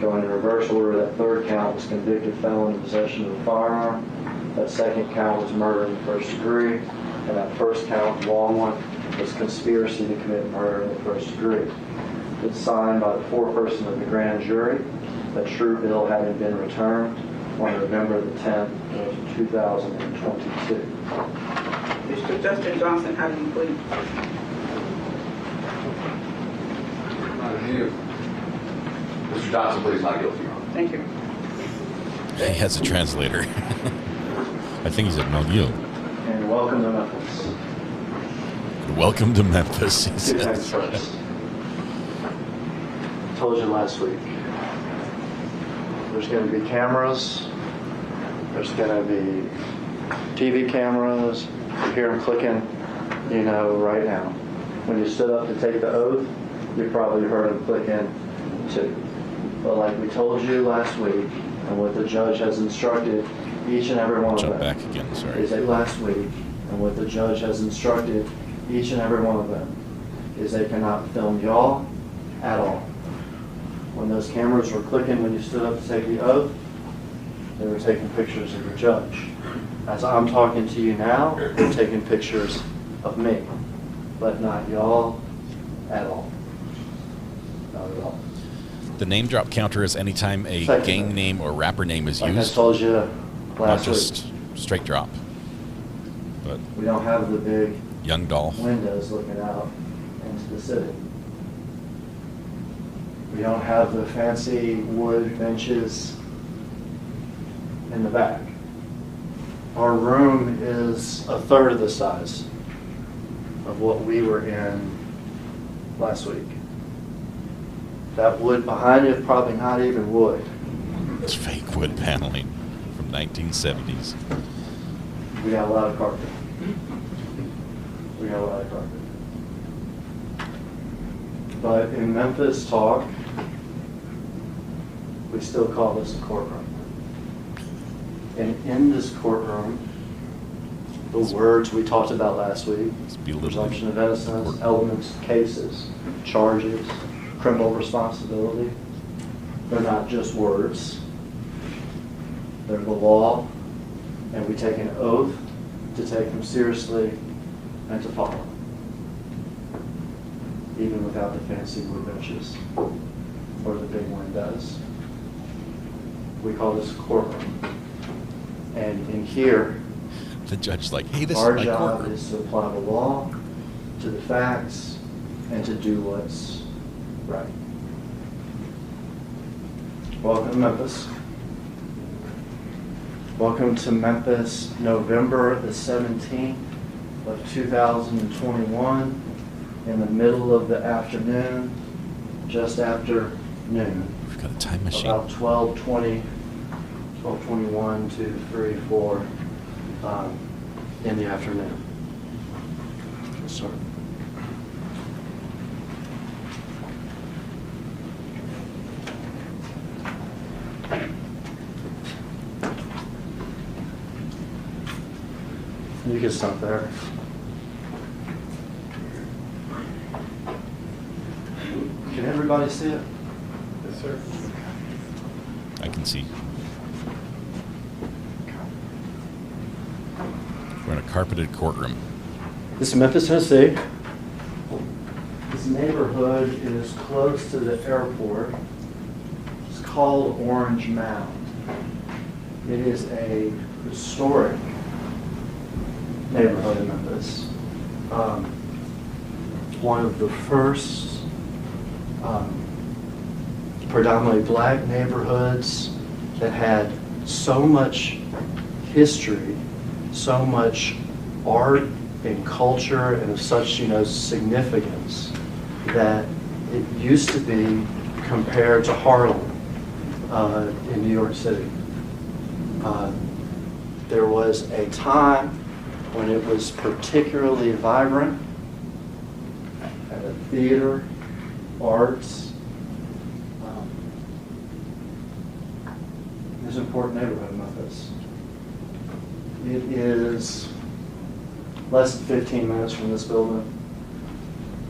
Speaker 9: Going in reverse order, that third count was convicted felon in possession of a firearm. That second count was murder in the first degree. And that first count, long one, was conspiracy to commit murder in the first degree. It's signed by the foreperson of the grand jury, that true bill having been returned on November the 10th of 2022.
Speaker 10: Mr. Justin Johnson, how do you plead?
Speaker 11: Mr. Johnson pleads not guilty, Your Honor.
Speaker 10: Thank you.
Speaker 3: He has a translator. I think he said no guilt.
Speaker 9: And welcome to Memphis.
Speaker 3: Welcome to Memphis, he
Speaker 9: Two
Speaker 3: says.
Speaker 9: things first. I told you last week. There's going to be cameras. There's going to be TV cameras. You hear them clicking, you know, right now. When you stood up to take the oath, you probably heard them clicking too. But like we told you last week, and what the judge has instructed each and every one of them.
Speaker 3: Back again, sorry.
Speaker 9: Is that last week, and what the judge has instructed each and every one of them is they cannot film y'all at all. When those cameras were clicking when you stood up to take the oath, they were taking pictures of your judge. As I'm talking to you now, they're taking pictures of me, but not y'all at all. Not at all.
Speaker 3: The name drop counter is anytime a gang name or rapper name is
Speaker 9: like
Speaker 3: used.
Speaker 9: I told you
Speaker 3: not
Speaker 9: last
Speaker 3: just
Speaker 9: week.
Speaker 3: straight drop. But
Speaker 9: We don't have the big
Speaker 3: Young Dolph.
Speaker 9: windows looking out into the city. We don't have the fancy wood benches in the back. Our room is a third of the size of what we were in last week. That wood behind it, probably not even wood.
Speaker 3: It's fake wood paneling from 1970s.
Speaker 9: We got a lot of carpet. We got a lot of carpet. But in Memphis talk, we still call this a courtroom. And in this courtroom, the words we talked about last week, presumption of innocence, elements, cases, charges, criminal responsibility, they're not just words. They're the law, and we take an oath to take them seriously and to follow them, even without the fancy wood benches or the big windows. We call this a courtroom. And in here,
Speaker 3: the judge's like, hey, this is
Speaker 9: our
Speaker 3: my
Speaker 9: job
Speaker 3: courtroom.
Speaker 9: is to apply the law to the facts and to do what's right. Welcome to Memphis. Welcome to Memphis, November the 17th of 2021, in the middle of the afternoon, just after noon.
Speaker 3: We've got a time machine.
Speaker 9: About 12:20, 12:21, 2, 3, 4 in the afternoon. Sorry. You can stop there. Can everybody see it?
Speaker 12: Yes, sir.
Speaker 3: I can see. We're in a carpeted courtroom.
Speaker 9: This is Memphis, Tennessee. This neighborhood is close to the airport. It's called Orange Mound. It is a historic neighborhood in Memphis. One of the first predominantly black neighborhoods that had so much history, so much art and culture, and of such significance that it used to be compared to Harlem in New York City. There was a time when it was particularly vibrant, had a theater, arts. It's an important neighborhood in Memphis. It is less than 15 minutes from this building.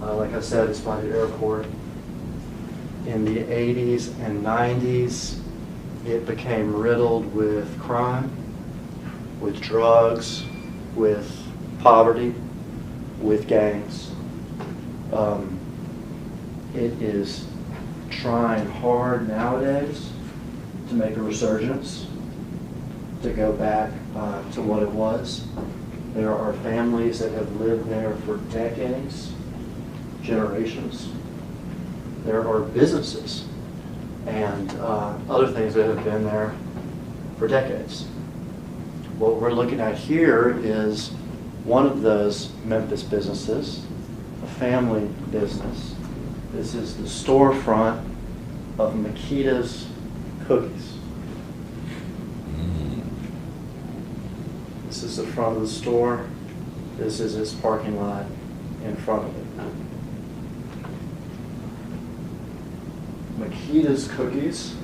Speaker 9: Like I said, it's by the airport. In the 80s and 90s, it became riddled with crime, with drugs, with poverty, with gangs. It is trying hard nowadays to make a resurgence, to go back to what it was. There are families that have lived there for decades, generations. There are businesses and other things that have been there for decades. What we're looking at here is one of those Memphis businesses, a family business. This is the storefront of Makita's Cookies. This is the front of the store. This is its parking lot in front of it. Makita's Cookies,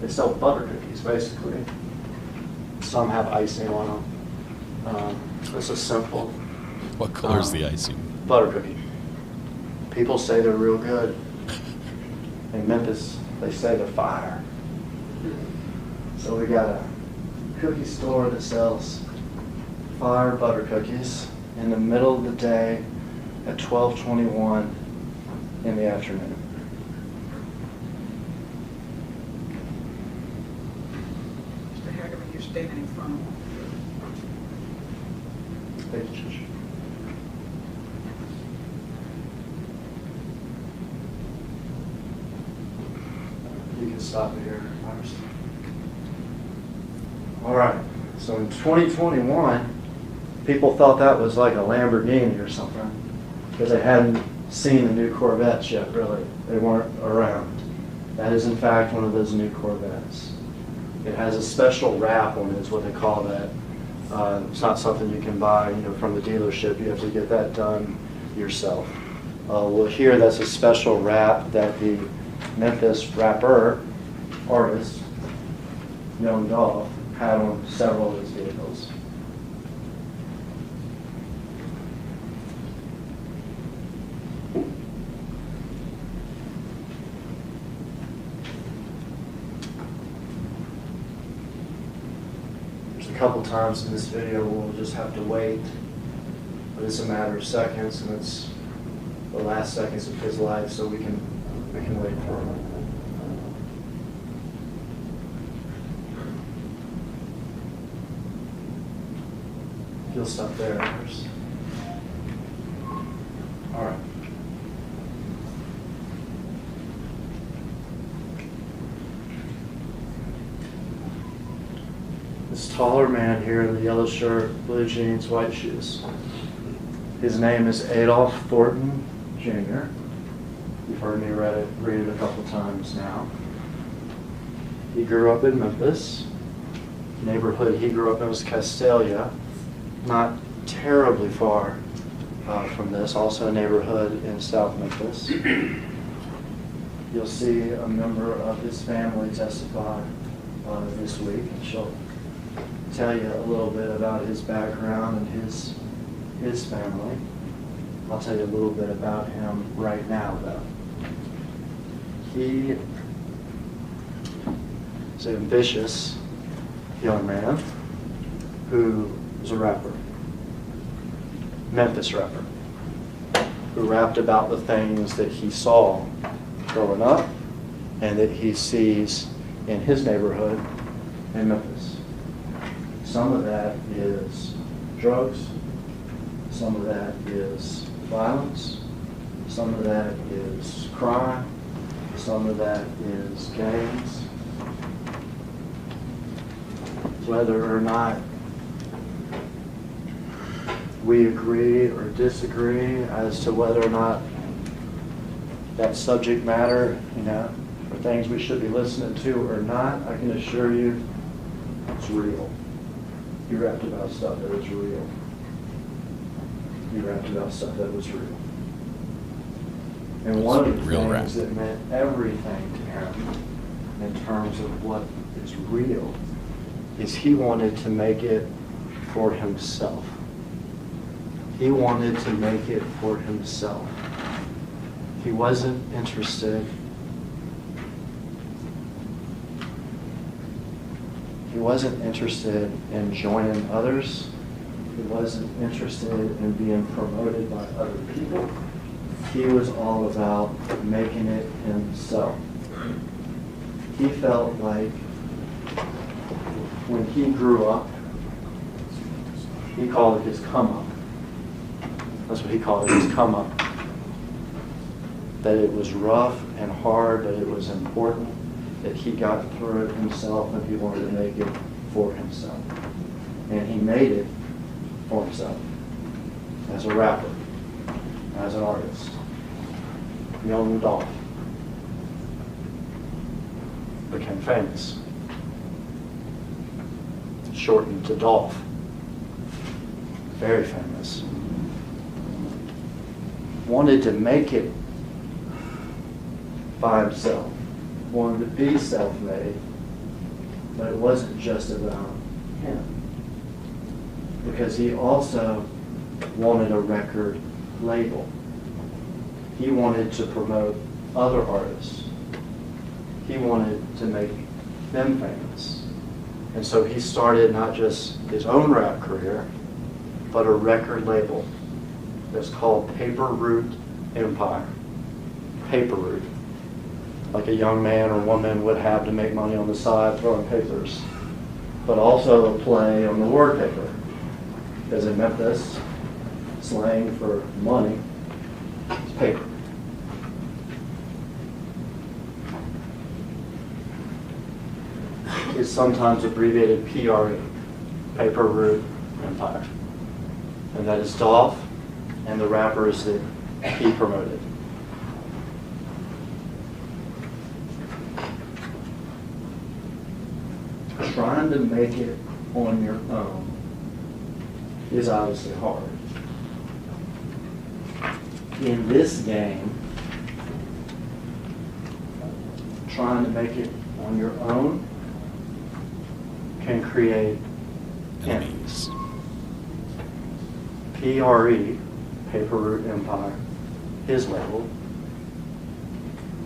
Speaker 9: they sell butter cookies basically. Some have icing on them. It's a simple.
Speaker 3: What color is the icing?
Speaker 9: Butter cookie. People say they're real good. In Memphis, they say they're fire. So we got a cookie store that sells fire butter cookies in the middle of the day at 12:21 in the afternoon.
Speaker 10: you're standing in front of them.
Speaker 9: Thank you, Judge. You can stop it here, Myers. All right, so in 2021, people thought that was like a Lamborghini or something, because they hadn't seen the new Corvettes yet, really. They weren't around. That is, in fact, one of those new Corvettes. It has a special wrap on it, is what they call that. It's not something you can buy, from the dealership. You have to get that done yourself. Well, here, that's a special wrap that the Memphis rapper artist, Young Dolph, had on several of his vehicles. There's a couple times in this video we'll just have to wait, but it's a matter of seconds, and it's the last seconds of his life, so we can wait for him. You'll stop there first. All right. This taller man here in the yellow shirt, blue jeans, white shoes. His name is Adolph Thornton Jr. You've heard me read it a couple times now. He grew up in Memphis. The neighborhood he grew up in was Castalia, not terribly far from this, also a neighborhood in South Memphis. You'll see a member of his family testify this week, and she'll tell you a little bit about his background and his family. I'll tell you a little bit about him right now, though. He is an ambitious young man who is a rapper, Memphis rapper, who rapped about the things that he saw growing up and that he sees in his neighborhood in Memphis. Some of that is drugs, some of that is violence, some of that is crime, some of that is gangs. Whether or not we agree or disagree as to whether or not that subject matter, are things we should be listening to or not, I can assure you it's real. He rapped about stuff that was real. He rapped about stuff that was real. And one of the things that meant everything to him in terms of what is real is he wanted to make it for himself. He wanted to make it for himself. He wasn't interested. He wasn't interested in joining others. He wasn't interested in being promoted by other people. He was all about making it himself. He felt like when he grew up, he called it his come up. That's what he called it, his come up. That it was rough and hard, but it was important that he got through it himself, and he wanted to make it for himself. And he made it for himself as a rapper, as an artist. Young Dolph became famous, shortened to Dolph. Very famous. Wanted to make it by himself. Wanted to be self-made, but it wasn't just about him. Because he also wanted a record label. He wanted to promote other artists. He wanted to make them famous. And so he started not just his own rap career, but a record label that's called Paper Route Empire. Paper Route. Like a young man or woman would have to make money on the side throwing papers. but also a play on the word paper, because in Memphis, slang for money is paper. It's sometimes abbreviated PRE, Paper Route Empire. And that is Dolph and the rappers that he promoted. Trying to make it on your own is obviously hard. In this game, trying to make it on your own can create enemies. PRE, Paper Route Empire, his label,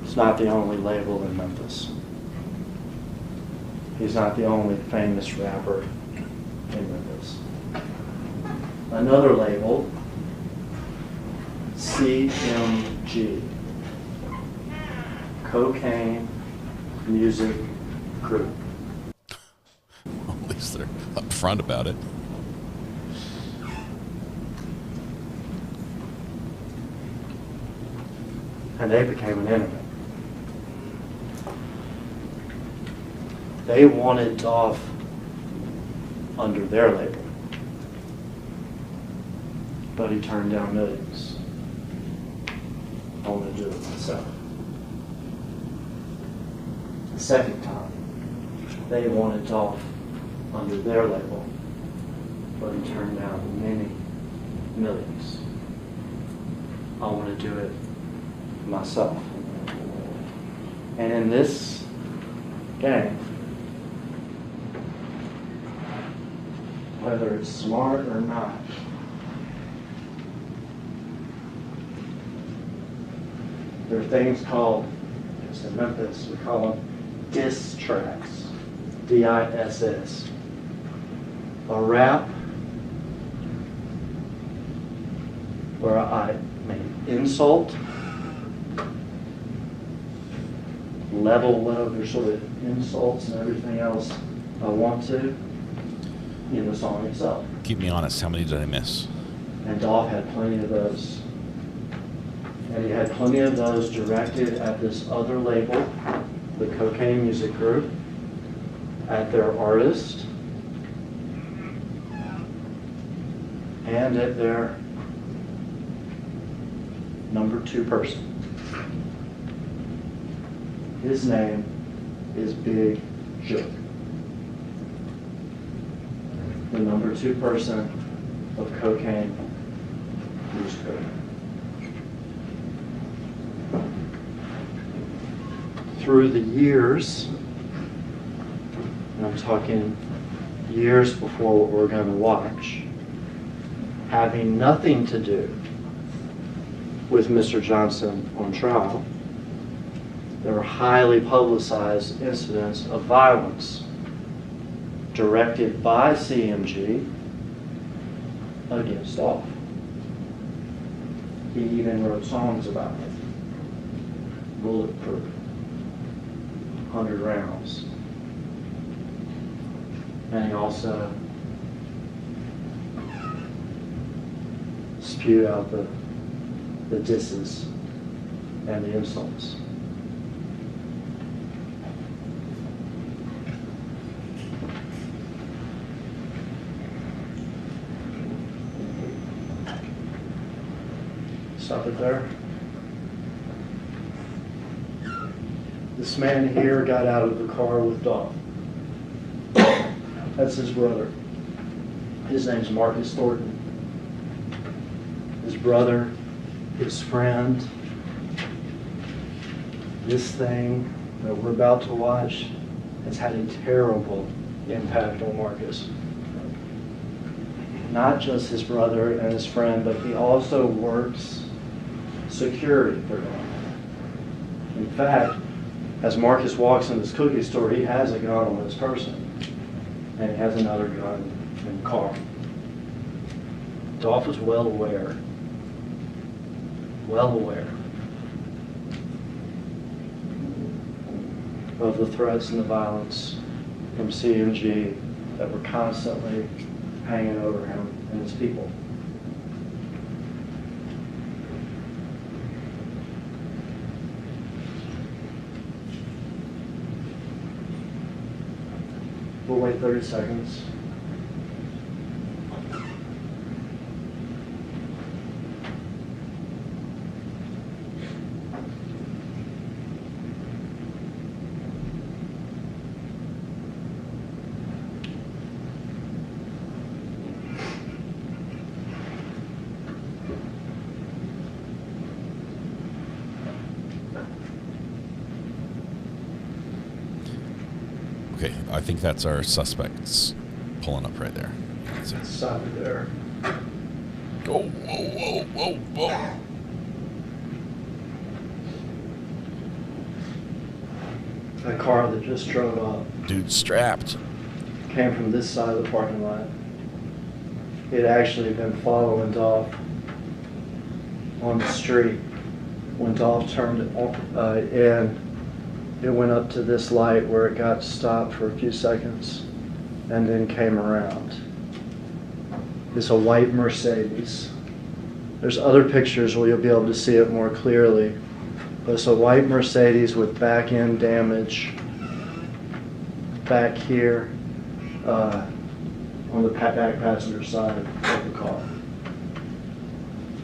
Speaker 9: is not the only label in Memphis. He's not the only famous rapper in Memphis. Another label, CMG, Cocaine Music Group.
Speaker 3: At least they're upfront about it.
Speaker 9: And they became an enemy. They wanted Dolph under their label, but he turned down millions. I want to do it myself. The second time, they wanted Dolph under their label, but he turned down many millions. I want to do it myself. And in this game, whether it's smart or not, there are things called, just in Memphis, we call them diss tracks, D-I-S-S. A rap where I may insult, level whatever sort of insults and everything else I want to in the song itself.
Speaker 3: Keep me honest, how many did I miss?
Speaker 9: And Dolph had plenty of those. And he had plenty of those directed at this other label, the Cocaine Music Group, at their artist, and at their number 2 person. His name is Big Joke, the number 2 person of Cocaine Music Group. Through the years, and I'm talking years before what we're going to watch, having nothing to do with Mr. Johnson on trial, there were highly publicized incidents of violence directed by CMG against Dolph. He even wrote songs about it. Bulletproof, 100 rounds. And he also spewed out the disses and the insults. Stop it there. This man here got out of the car with Dolph. That's his brother. His name's Marcus Thornton. His brother, his friend. This thing that we're about to watch has had a terrible impact on Marcus. Not just his brother and his friend, but he also works security for them. In fact, as Marcus walks in this cookie store, he has a gun on his person, and he has another gun in the car. Dolph is well aware of the threats and the violence from CMG that were constantly hanging over him and his people. We'll wait 30 seconds.
Speaker 3: Okay, I think that's our suspects pulling up right there.
Speaker 9: Stop it there.
Speaker 3: Oh, whoa, whoa, whoa, whoa.
Speaker 9: That car that just drove up
Speaker 3: Dude strapped.
Speaker 9: came from this side of the parking lot. It had actually been following Dolph on the street. When Dolph turned in, it went up to this light where it got stopped for a few seconds and then came around. It's a white Mercedes. There's other pictures where you'll be able to see it more clearly. But it's a white Mercedes with back end damage back here on the back passenger side of the car.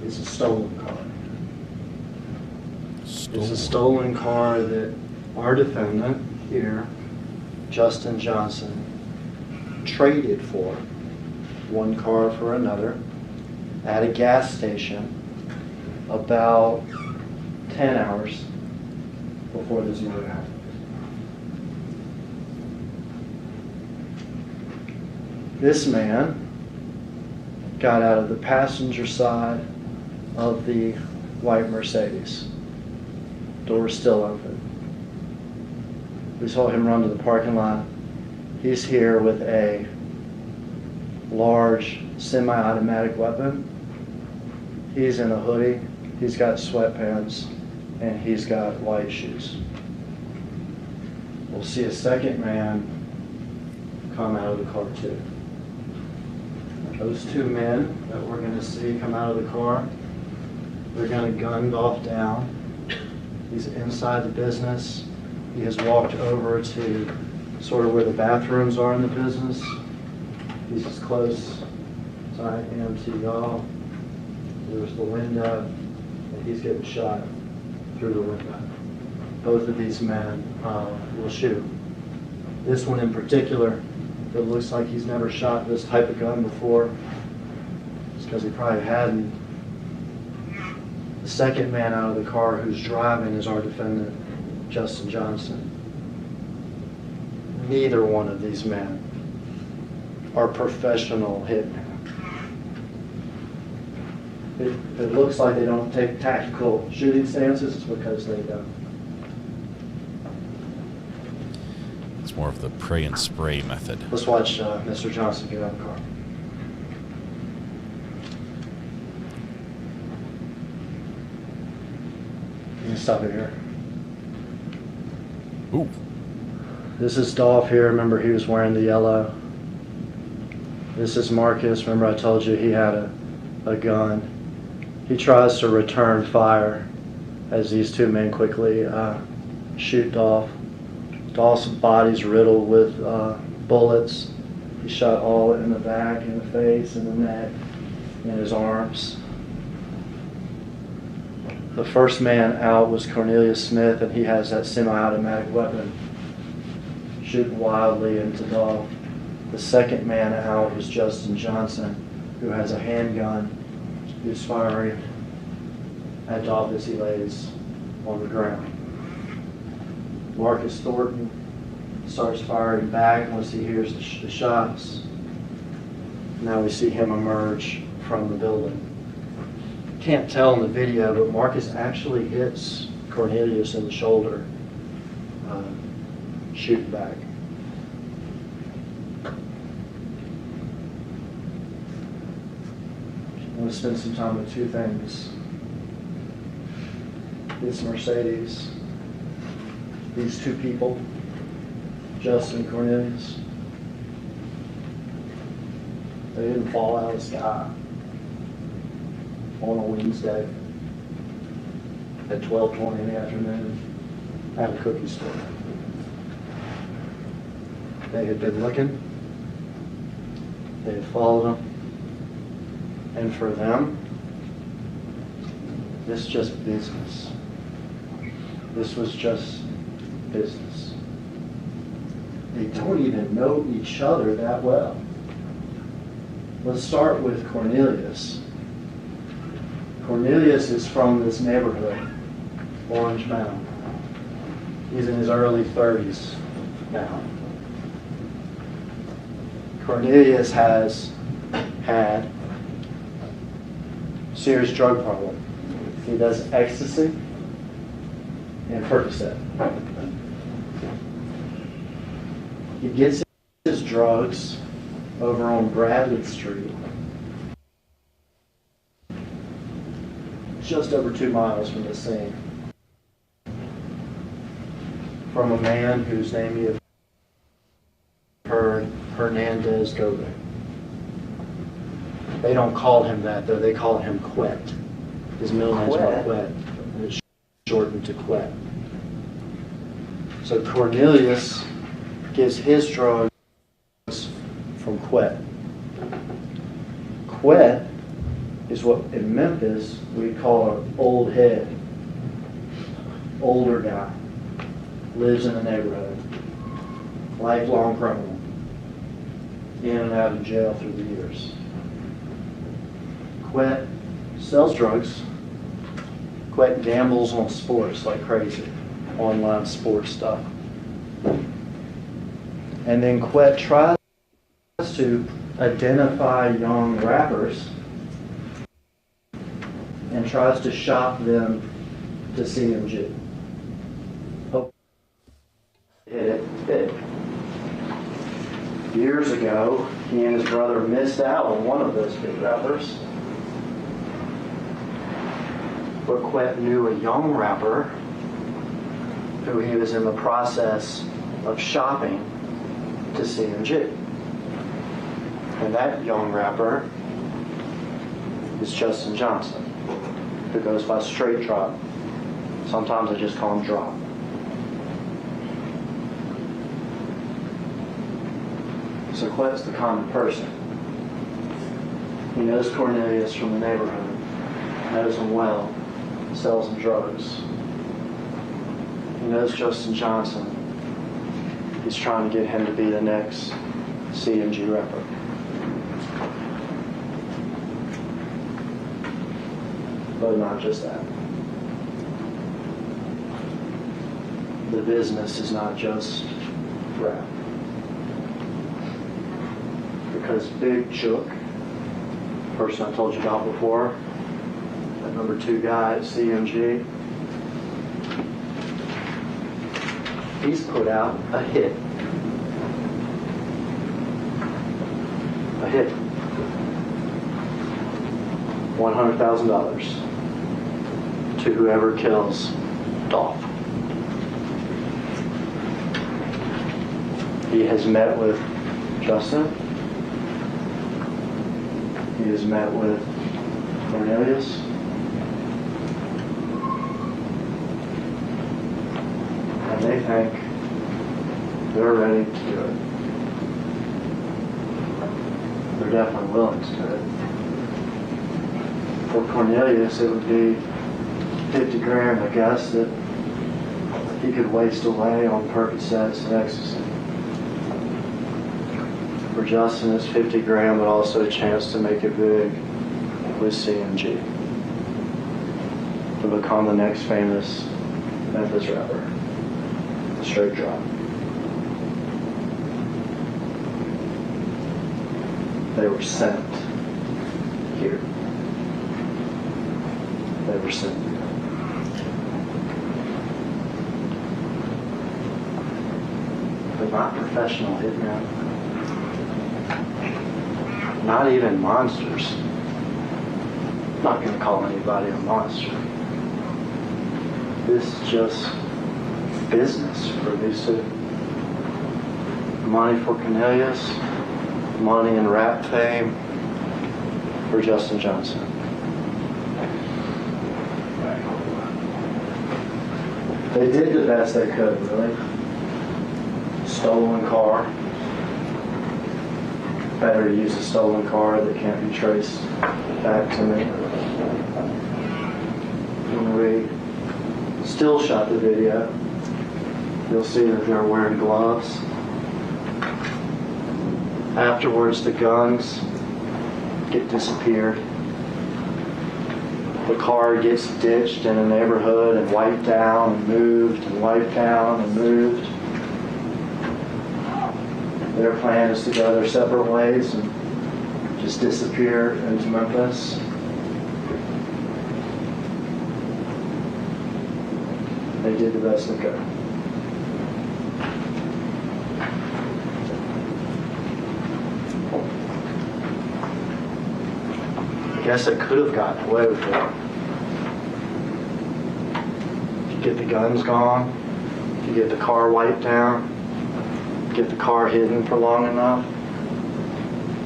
Speaker 9: It's a stolen car. It's a stolen car that our defendant here, Justin Johnson, traded for one car for another at a gas station about 10 hours before this murder happened. This man got out of the passenger side of the white Mercedes. Door's still open. We saw him run to the parking lot. He's here with a large semi-automatic weapon. He's in a hoodie, he's got sweatpants, and he's got white shoes. We'll see a second man come out of the car too. Those two men that we're going to see come out of the car, they're going to gun Dolph down. He's inside the business. He has walked over to sort of where the bathrooms are in the business. He's as close as I am to y'all. There's the window, and he's getting shot through the window. Both of these men will shoot. This one in particular, it looks like he's never shot this type of gun before. It's because he probably hadn't. The second man out of the car who's driving is our defendant, Justin Johnson. Neither one of these men are professional hitmen. If it looks like they don't take tactical shooting stances, it's because they don't.
Speaker 3: It's more of the pray and spray method.
Speaker 9: Let's watch Mr. Johnson get out of the car. You can stop it here.
Speaker 3: Ooh.
Speaker 9: This is Dolph here. Remember, he was wearing the yellow. This is Marcus. Remember, I told you he had a gun. He tries to return fire as these two men quickly shoot Dolph. Dolph's body's riddled with bullets. He shot all in the back, in the face, in the neck, in his arms. The first man out was Cornelius Smith, and he has that semi-automatic weapon shooting wildly into Dolph. The second man out was Justin Johnson, who has a handgun, who's firing at Dolph as he lays on the ground. Marcus Thornton starts firing back once he hears the shots. Now we see him emerge from the building. Can't tell in the video, but Marcus actually hits Cornelius in the shoulder, shooting back. I want to spend some time with two things. This Mercedes, these two people, Justin and Cornelius, They didn't fall out of the sky on a Wednesday at 12:20 in the afternoon at a cookie store. They had been looking. They had followed them. And for them, this is just business. This was just business. They don't even know each other that well. Let's start with Cornelius. Cornelius is from this neighborhood, Orange Mound. He's in his early 30s now. Cornelius has had serious drug problem. He does ecstasy and Percocet. He gets his drugs over on Bradley Street, just over 2 miles from the scene, from a man whose name you have heard, Hernandez Gobe. They don't call him that though, they call him Quet. His middle name's Quet, and it's shortened to Quet. So Cornelius gives his drugs from Quet. Quet is what in Memphis we'd call an old head, older guy, lives in the neighborhood, lifelong criminal, in and out of jail through the years. Quet sells drugs. Quet gambles on sports like crazy, online sports stuff. And then Quet tries to identify young rappers and tries to shop them to CMG. Hope hit it big. Years ago, he and his brother missed out on one of those big rappers. But Quet knew a young rapper who he was in the process of shopping to CMG. And that young rapper is Justin Johnson, who goes by Straight Drop. Sometimes I just call him Drop. So Quet's the common person. He knows Cornelius from the neighborhood, knows him well, sells him drugs. He knows Justin Johnson. He's trying to get him to be the next CMG rapper. But not just that. The business is not just rap. Because Big Chook, person I told you about before, that number 2 guy at CMG, he's put out a hit. A hit. $100,000 to whoever kills Dolph. He has met with Justin. He has met with Cornelius. And they think they're ready to do it. They're definitely willing to do it. For Cornelius, it would be 50 grand, I guess, that he could waste away on Percocets and ecstasy. For Justin, it's 50 grand, but also a chance to make it big with CMG. To become the next famous Memphis rapper. Straight Drop. They were sent here. They were sent here. But not professional hitmen. Not even monsters. I'm not going to call anybody a monster. This is just business for these two. Money for Cornelius, money and rap fame for Justin Johnson. They did the best they could, really. Stolen car. Better to use a stolen car that can't be traced back to me. When we still shot the video, you'll see that they're wearing gloves. Afterwards, the guns get disappeared. The car gets ditched in a neighborhood and wiped down and moved and wiped down and moved. Their plan is to go their separate ways and just disappear into Memphis. They did the best they could. I guess they could have gotten away with it. If you get the guns gone, if you get the car wiped down, get the car hidden for long enough,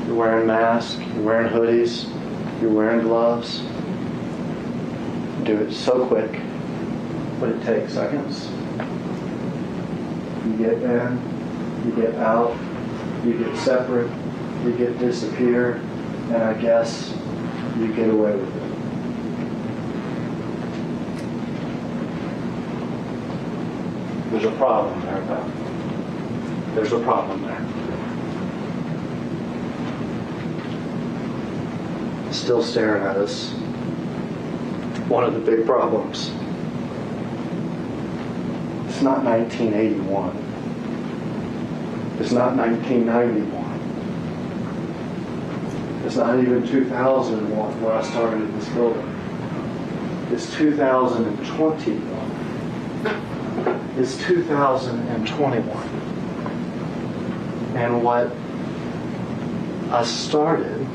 Speaker 9: you're wearing masks, you're wearing hoodies, you're wearing gloves. Do it so quick, but it takes seconds. You get in, you get out, you get separate, you get disappeared, and I guess you get away with it. There's a problem there, though. There's a problem there. Still staring at us. One of the big problems. It's not 1981. It's not 1991. It's not even 2001 when I started in this building. It's 2021. It's 2021. And what I started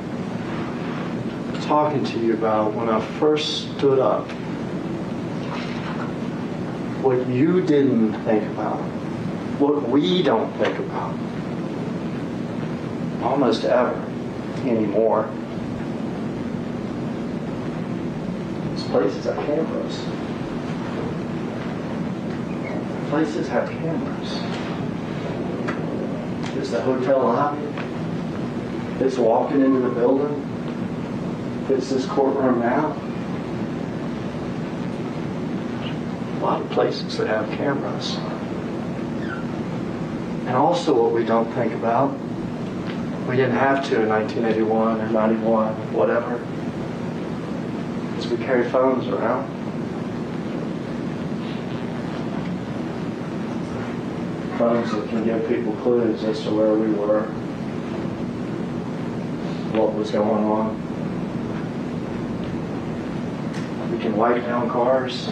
Speaker 9: talking to you about when I first stood up, what you didn't think about, what we don't think about almost ever anymore. These places have cameras. Places have cameras. It's the hotel lobby. It's walking into the building. It's this courtroom now. A lot of places that have cameras. And also what we don't think about, we didn't have to in 1981 or 91, whatever, is we carry phones around. Phones that can give people clues as to where we were, what was going on. We can wipe down cars.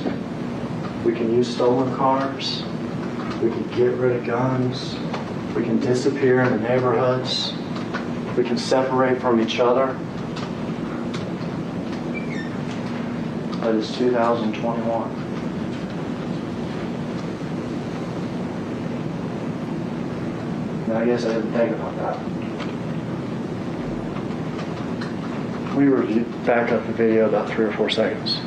Speaker 9: We can use stolen cars. We can get rid of guns. We can disappear in the neighborhoods. We can separate from each other. But it's 2021. And I guess I didn't think about that. We back up the video about 3 or 4 seconds.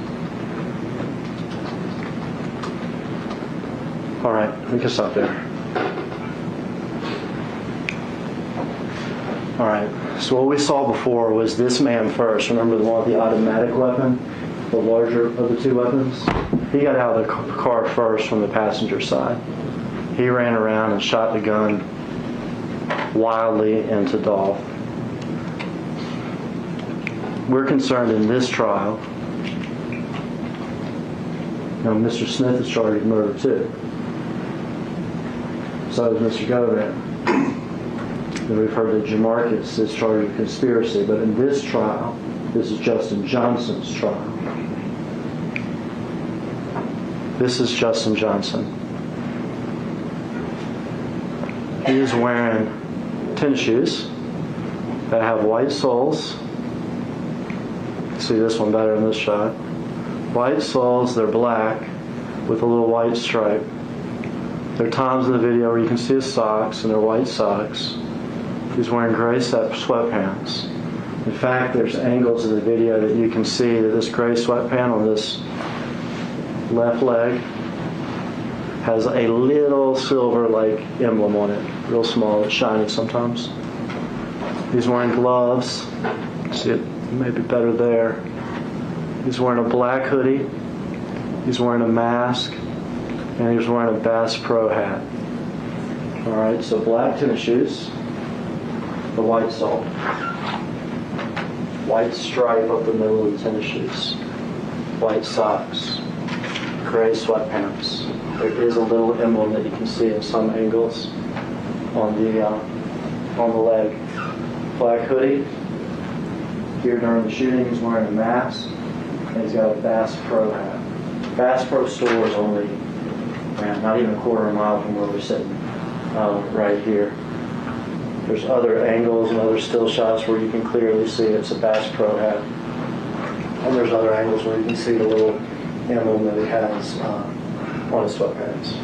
Speaker 9: All right, we can stop there. All right, so what we saw before was this man first. Remember the one with the automatic weapon, the larger of the 2 weapons? He got out of the car first from the passenger side. He ran around and shot the gun wildly into Dolph. We're concerned in this trial. Now, Mr. Smith is charged with murder too. So is Mr. Govan. And we've heard that Jamarcus is charged with conspiracy, but in this trial, this is Justin Johnson's trial. This is Justin Johnson. He is wearing tennis shoes that have white soles. See this one better in this shot. White soles, they're black with a little white stripe. There are times in the video where you can see his socks, and they're white socks. He's wearing gray sweatpants. In fact, there's angles in the video that you can see that this gray sweatpant on this left leg has a little silver-like emblem on it, real small. It's shiny sometimes. He's wearing gloves. See it maybe better there. He's wearing a black hoodie. He's wearing a mask, and he's wearing a Bass Pro hat. All right, so black tennis shoes, the white sole, white stripe up the middle of the tennis shoes, white socks, gray sweatpants. There is a little emblem that you can see in some angles on the leg. Black hoodie. Here during the shooting, he's wearing a mask, and he's got a Bass Pro hat. Bass Pro store is only not even a quarter of a mile from where we're sitting, right here. There's other angles and other still shots where you can clearly see it's a Bass Pro hat. And there's other angles where you can see the little emblem that he has on his sweatpants.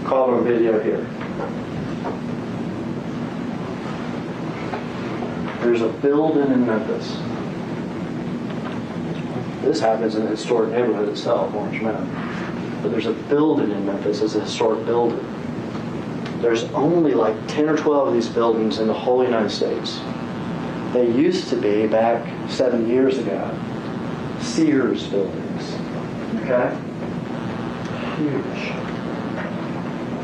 Speaker 9: Courtroom video here. There's a building in Memphis. This happens in the historic neighborhood itself, Orange Mountain. But there's a building in Memphis. It's a historic building. There's only like 10 or 12 of these buildings in the whole United States. They used to be, back 7 years ago, Sears buildings. Okay? Huge.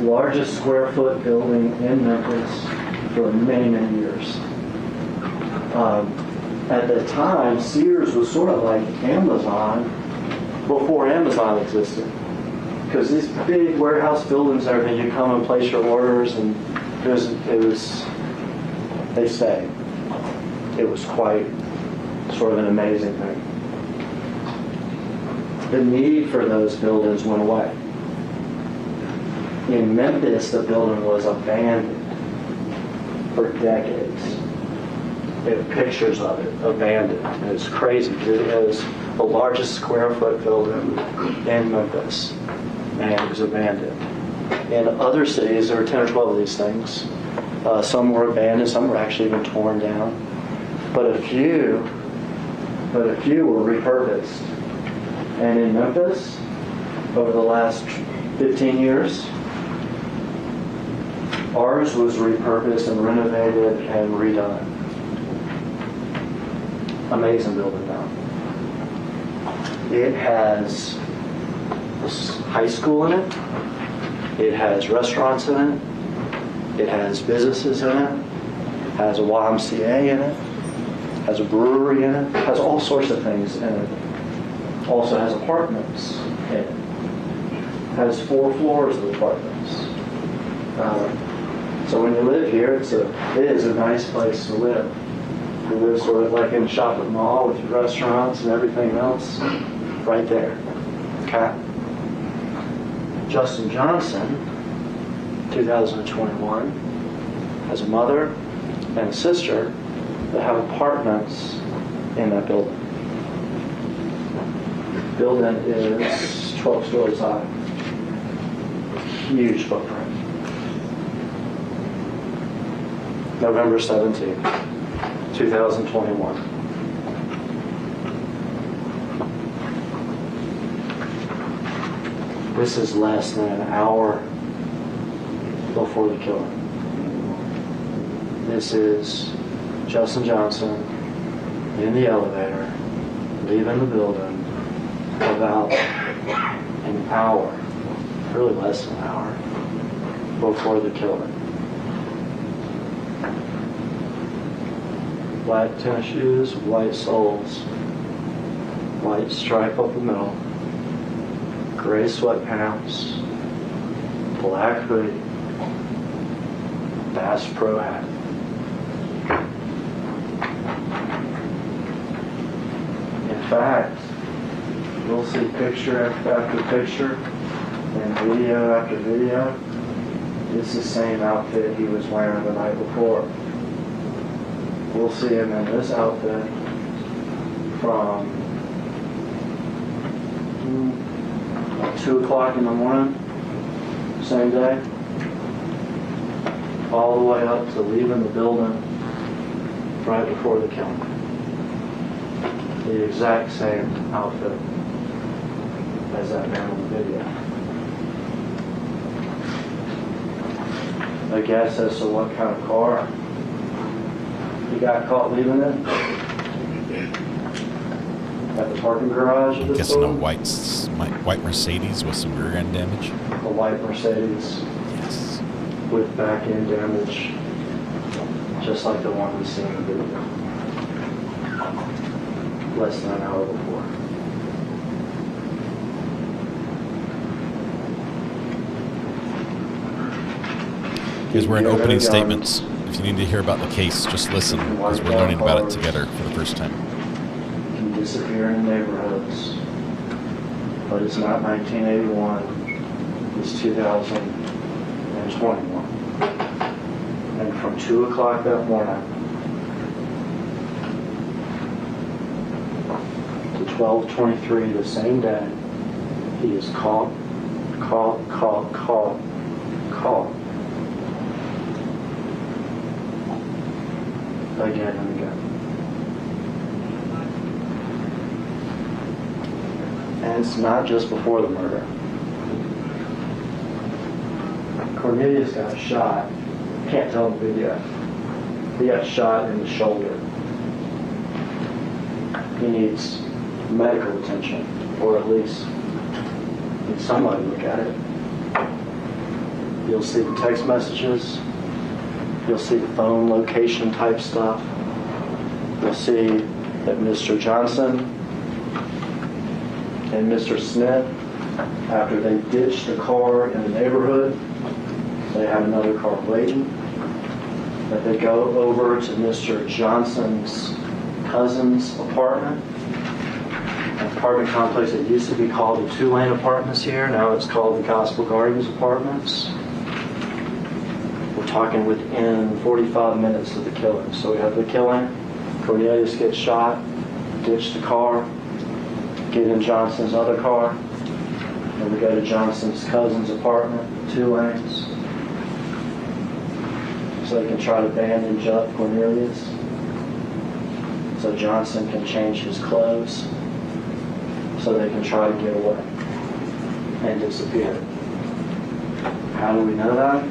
Speaker 9: Largest square foot building in Memphis for many, many years. At the time, Sears was sort of like Amazon before Amazon existed. Because these big warehouse buildings and everything, you come and place your orders, and they stayed. It was quite sort of an amazing thing. The need for those buildings went away. In Memphis, the building was abandoned for decades. They have pictures of it, abandoned. And it's crazy. It was the largest square foot building in Memphis, and it was abandoned. In other cities, there were 10 or 12 of these things. Some were abandoned, some were actually even torn down. But a few were repurposed. And in Memphis, over the last 15 years, ours was repurposed and renovated and redone. Amazing building now. It has high school in it. It has restaurants in it. It has businesses in it. It has a YMCA in it. It has a brewery in it. It has all sorts of things in it. Also has apartments in it. It has 4 floors of apartments. So when you live here, it is a nice place to live. You live sort of like in a shopping mall with your restaurants and everything else right there. Okay. Justin Johnson, 2021, has a mother and a sister that have apartments in that building. The building is 12 stories high. Huge footprint. November 17th, 2021. This is less than an hour before the killing. This is Justin Johnson in the elevator, leaving the building about an hour, really less than an hour, before the killing. Black tennis shoes, white soles, white stripe up the middle, gray sweatpants, black hoodie, Bass Pro hat. In fact, you'll see picture after picture and video after video. It's the same outfit he was wearing the night before. We'll see him in this outfit from At 2 o'clock in the morning, same day, all the way up to leaving the building right before the killing. The exact same outfit as that man on the video. A guess as to what kind of car he got caught leaving it at the parking garage of the
Speaker 3: Guessing a
Speaker 9: store.
Speaker 3: white Mercedes with some rear end damage.
Speaker 9: A white Mercedes.
Speaker 3: Yes.
Speaker 9: With back end damage, just like the one we seen in the video. Less than an hour before.
Speaker 3: Because we're in opening statements. If you need to hear about the case, just listen, because we're learning about it together for the first time.
Speaker 9: Can disappear in neighborhoods, but it's not 1981, it's 2021. And from 2 o'clock that morning to 12:23 the same day, he is caught again and again. And it's not just before the murder. Cornelius got shot. Can't tell in the video. He got shot in the shoulder. He needs medical attention, or at least needs somebody to look at it. You'll see the text messages. You'll see the phone location type stuff. You'll see that Mr. Johnson and Mr. Smith, after they ditched the car in the neighborhood, they had another car waiting. That they go over to Mr. Johnson's cousin's apartment. An apartment complex that used to be called the Two-Lane Apartments here. Now it's called the Gospel Gardens Apartments. We're talking within 45 minutes of the killing. So we have the killing. Cornelius gets shot, ditch the car, get in Johnson's other car, and we go to Johnson's cousin's apartment, 2 lanes. So they can try to bandage up Cornelius. So Johnson can change his clothes. So they can try to get away and disappear. How do we know that?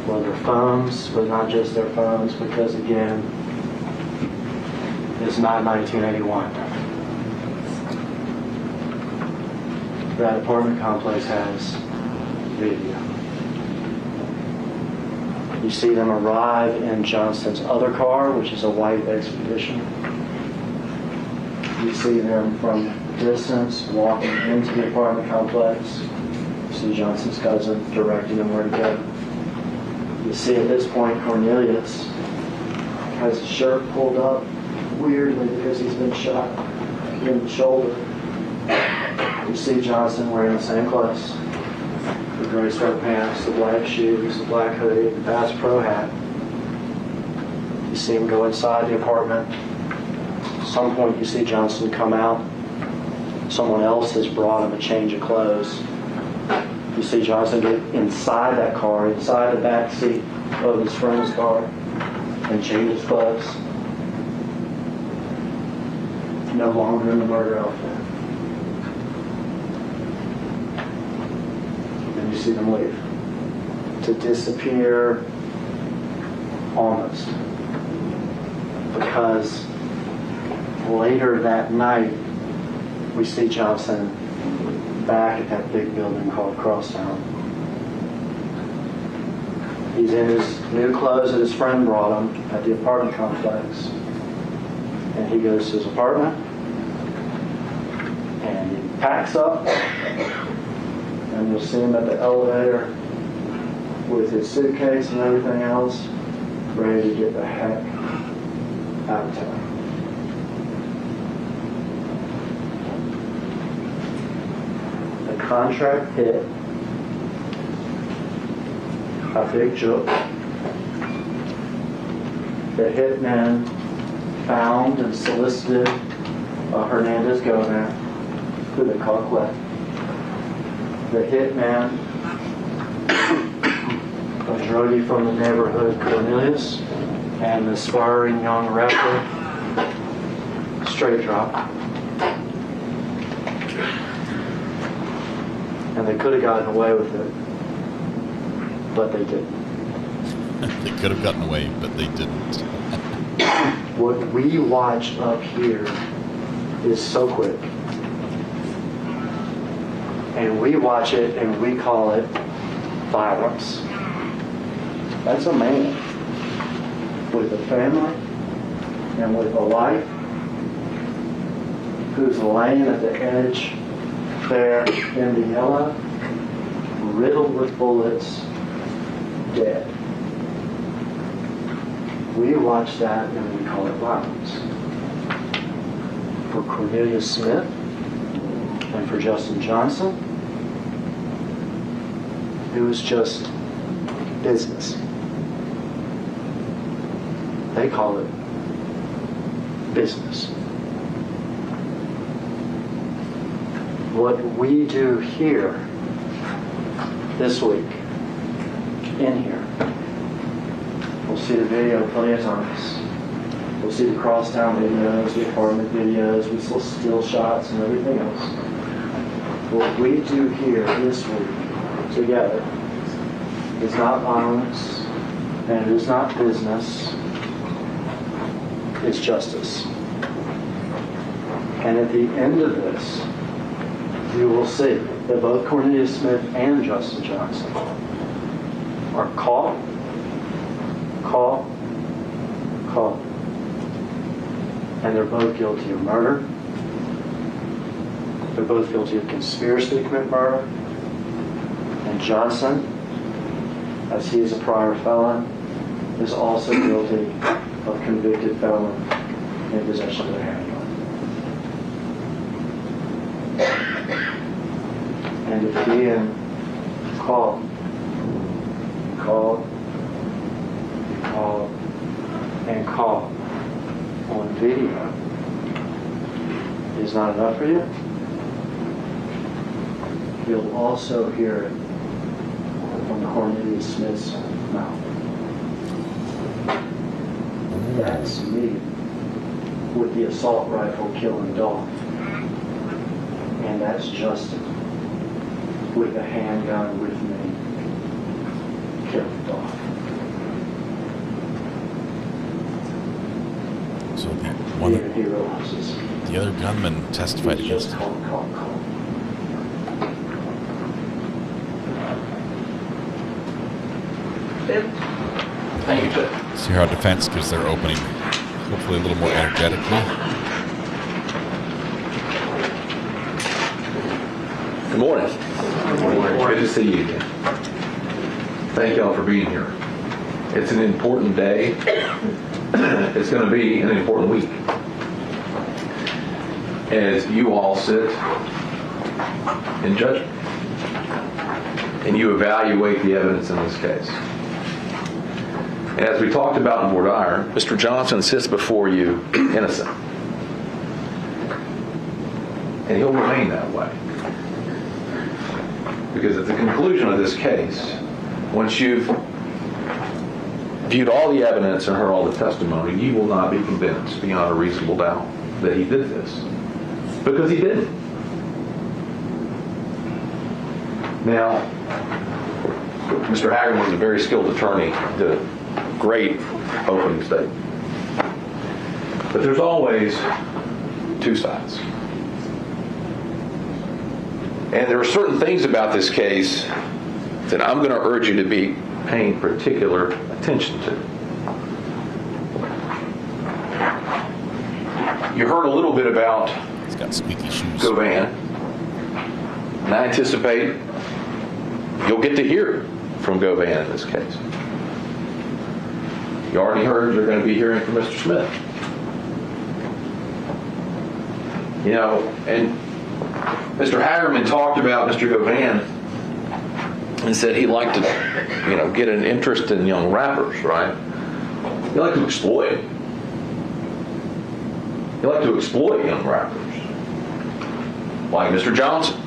Speaker 9: Well, their phones, but not just their phones, because again, it's not 1981. That apartment complex has video. You see them arrive in Johnson's other car, which is a white Expedition. You see them from a distance walking into the apartment complex. You see Johnson's cousin directing them where to go. You see at this point Cornelius has his shirt pulled up weirdly because he's been shot in the shoulder. You see Johnson wearing the same clothes. The gray sweatpants, the black shoes, the black hoodie, the Bass Pro hat. You see him go inside the apartment. At some point you see Johnson come out. Someone else has brought him a change of clothes. You see Johnson get inside that car, inside the back seat of his friend's car, and change his clothes. No longer in the murder outfit. You see them leave to disappear almost, because later that night we see Johnson back at that big building called Crosstown. He's in his new clothes that his friend brought him at the apartment complex, and he goes to his apartment and he packs up. And you'll see him at the elevator with his suitcase and everything else, ready to get the heck out of town. The contract hit a big joke. The hitman found and solicited Hernandez Gomez who they call Quet, the hitman, a druggie from the neighborhood, Cornelius, and the aspiring young rapper, Straight Drop. And they could have gotten away with it, but they didn't.
Speaker 3: They could have gotten away, but they didn't.
Speaker 9: What we watch up here is so quick. And we watch it and we call it violence. That's a man with a family and with a life who's laying at the edge there in the yellow, riddled with bullets, dead. We watch that and we call it violence. For Cornelius Smith and for Justin Johnson, it was just business. They call it business. What we do here this week, in here, we'll see the video plenty of times. We'll see the crosstown videos, the apartment videos, we still still shots and everything else. What we do here this week together is not violence and it is not business, it's justice. And at the end of this, you will see that both Cornelius Smith and Justin Johnson are caught, and they're both guilty of murder. They're both guilty of conspiracy to commit murder. And Johnson, as he is a prior felon, is also guilty of convicted felon in possession of a handgun. And if being called on video is not enough for you, you'll also hear it from Cornelius Smith's mouth. That's me with the assault rifle killing dog. And that's Justin with a handgun with me killing dog.
Speaker 3: So
Speaker 9: he realizes
Speaker 3: the other gunman testified against him.
Speaker 11: Thank you, Judge.
Speaker 3: See how our defense gives their opening, hopefully a little more energetically.
Speaker 11: Good morning. Good morning. Good to see you again. Thank y'all for being here. It's an important day. It's going to be an important week. As you all sit in judgment and you evaluate the evidence in this case. And as we talked about in voir dire, Mr. Johnson sits before you innocent. And he'll remain that way. Because at the conclusion of this case, once you've viewed all the evidence and heard all the testimony, you will not be convinced beyond a reasonable doubt that he did this. Because he didn't. Now, Mr. Haggard was a very skilled attorney, did a great opening statement. But there's always two sides. And there are certain things about this case that I'm going to urge you to be paying particular attention to. You heard a little bit about
Speaker 3: He's got squeaky shoes.
Speaker 11: Govan, and I anticipate you'll get to hear from Govan in this case. You already heard you're going to be hearing from Mr. Smith. You know, and Mr. Hagerman talked about Mr. Govan and said he liked to, get an interest in young rappers, right? He liked to exploit. He liked to exploit young rappers. like Mr. Johnson.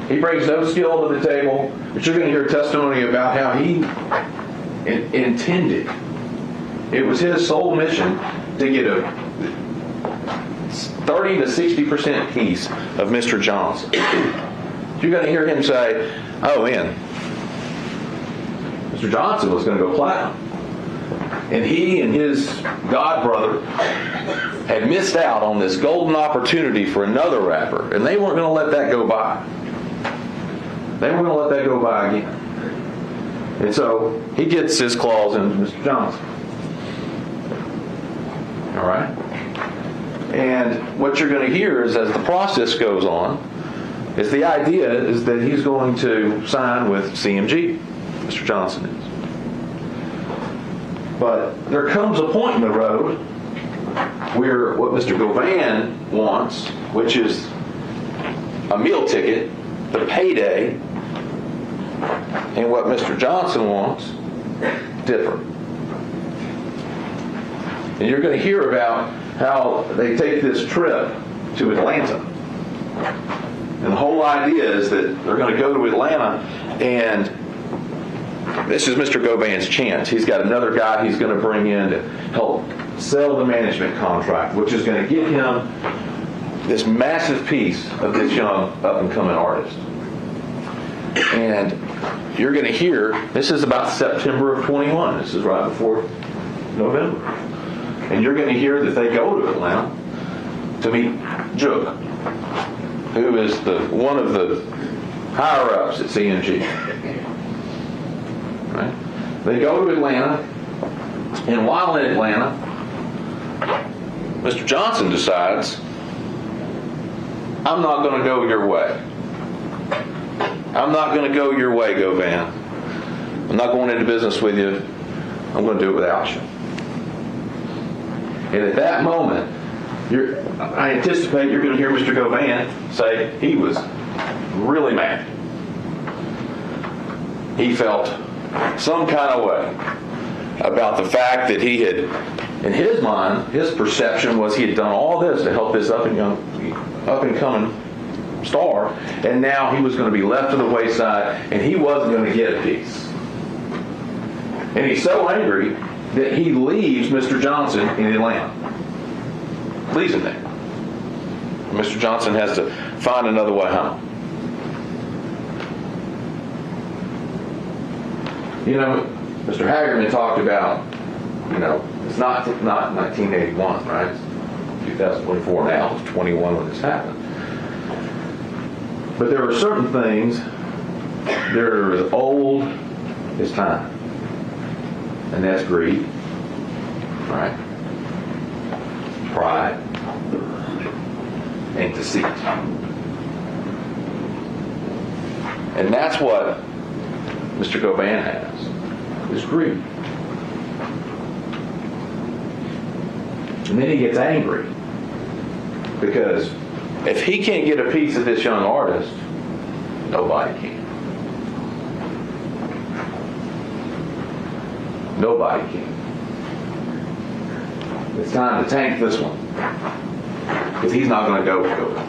Speaker 11: He brings no skill to the table, but you're going to hear testimony about how he intended. It was his sole mission to get a 30 to 60% piece of Mr. Johnson. You're going to hear him say, oh man, Mr. Johnson was going to go platinum. And he and his god brother had missed out on this golden opportunity for another rapper, and they weren't going to let that go by. They weren't going to let that go by again. And so he gets his claws into Mr. Johnson. All right? And what you're going to hear is, as the process goes on, is the idea is that he's going to sign with CMG, Mr. Johnson is. But there comes a point in the road where what Mr. Govan wants, which is a meal ticket, the payday, and what Mr. Johnson wants, differ. And you're going to hear about how they take this trip to Atlanta. And the whole idea is that they're going to go to Atlanta, and this is Mr. Govan's chance. He's got another guy he's going to bring in to help sell the management contract, which is going to give him this massive piece of this young up-and-coming artist. And you're going to hear, this is about September of 21. This is right before November. And you're going to hear that they go to Atlanta to meet Jook, who is one of the higher-ups at CMG. Right? They go to Atlanta, and while in Atlanta, Mr. Johnson decides, I'm not going to go your way. I'm not going to go your way, Govan. I'm not going into business with you. I'm going to do it without you. And at that moment, I anticipate you're going to hear Mr. Govan say he was really mad. He felt some kind of way about the fact that he had, in his mind, his perception was he had done all this to help this up-and-coming star, and now he was going to be left to the wayside, and he wasn't going to get a piece. And he's so angry that he leaves Mr. Johnson in Atlanta. Leaves him there. And Mr. Johnson has to find another way home. You know, Mr. Hagerman talked about, it's not 1981, right? It's 2024 now. It's 21 when this happened. But there are certain things that are as old as time. And that's greed, right? Pride, and deceit. And that's what Mr. Govan has, is greed. And then he gets angry because if he can't get a piece of this young artist, nobody can. Nobody can. It's time to tank this one, because he's not going to go with Govan.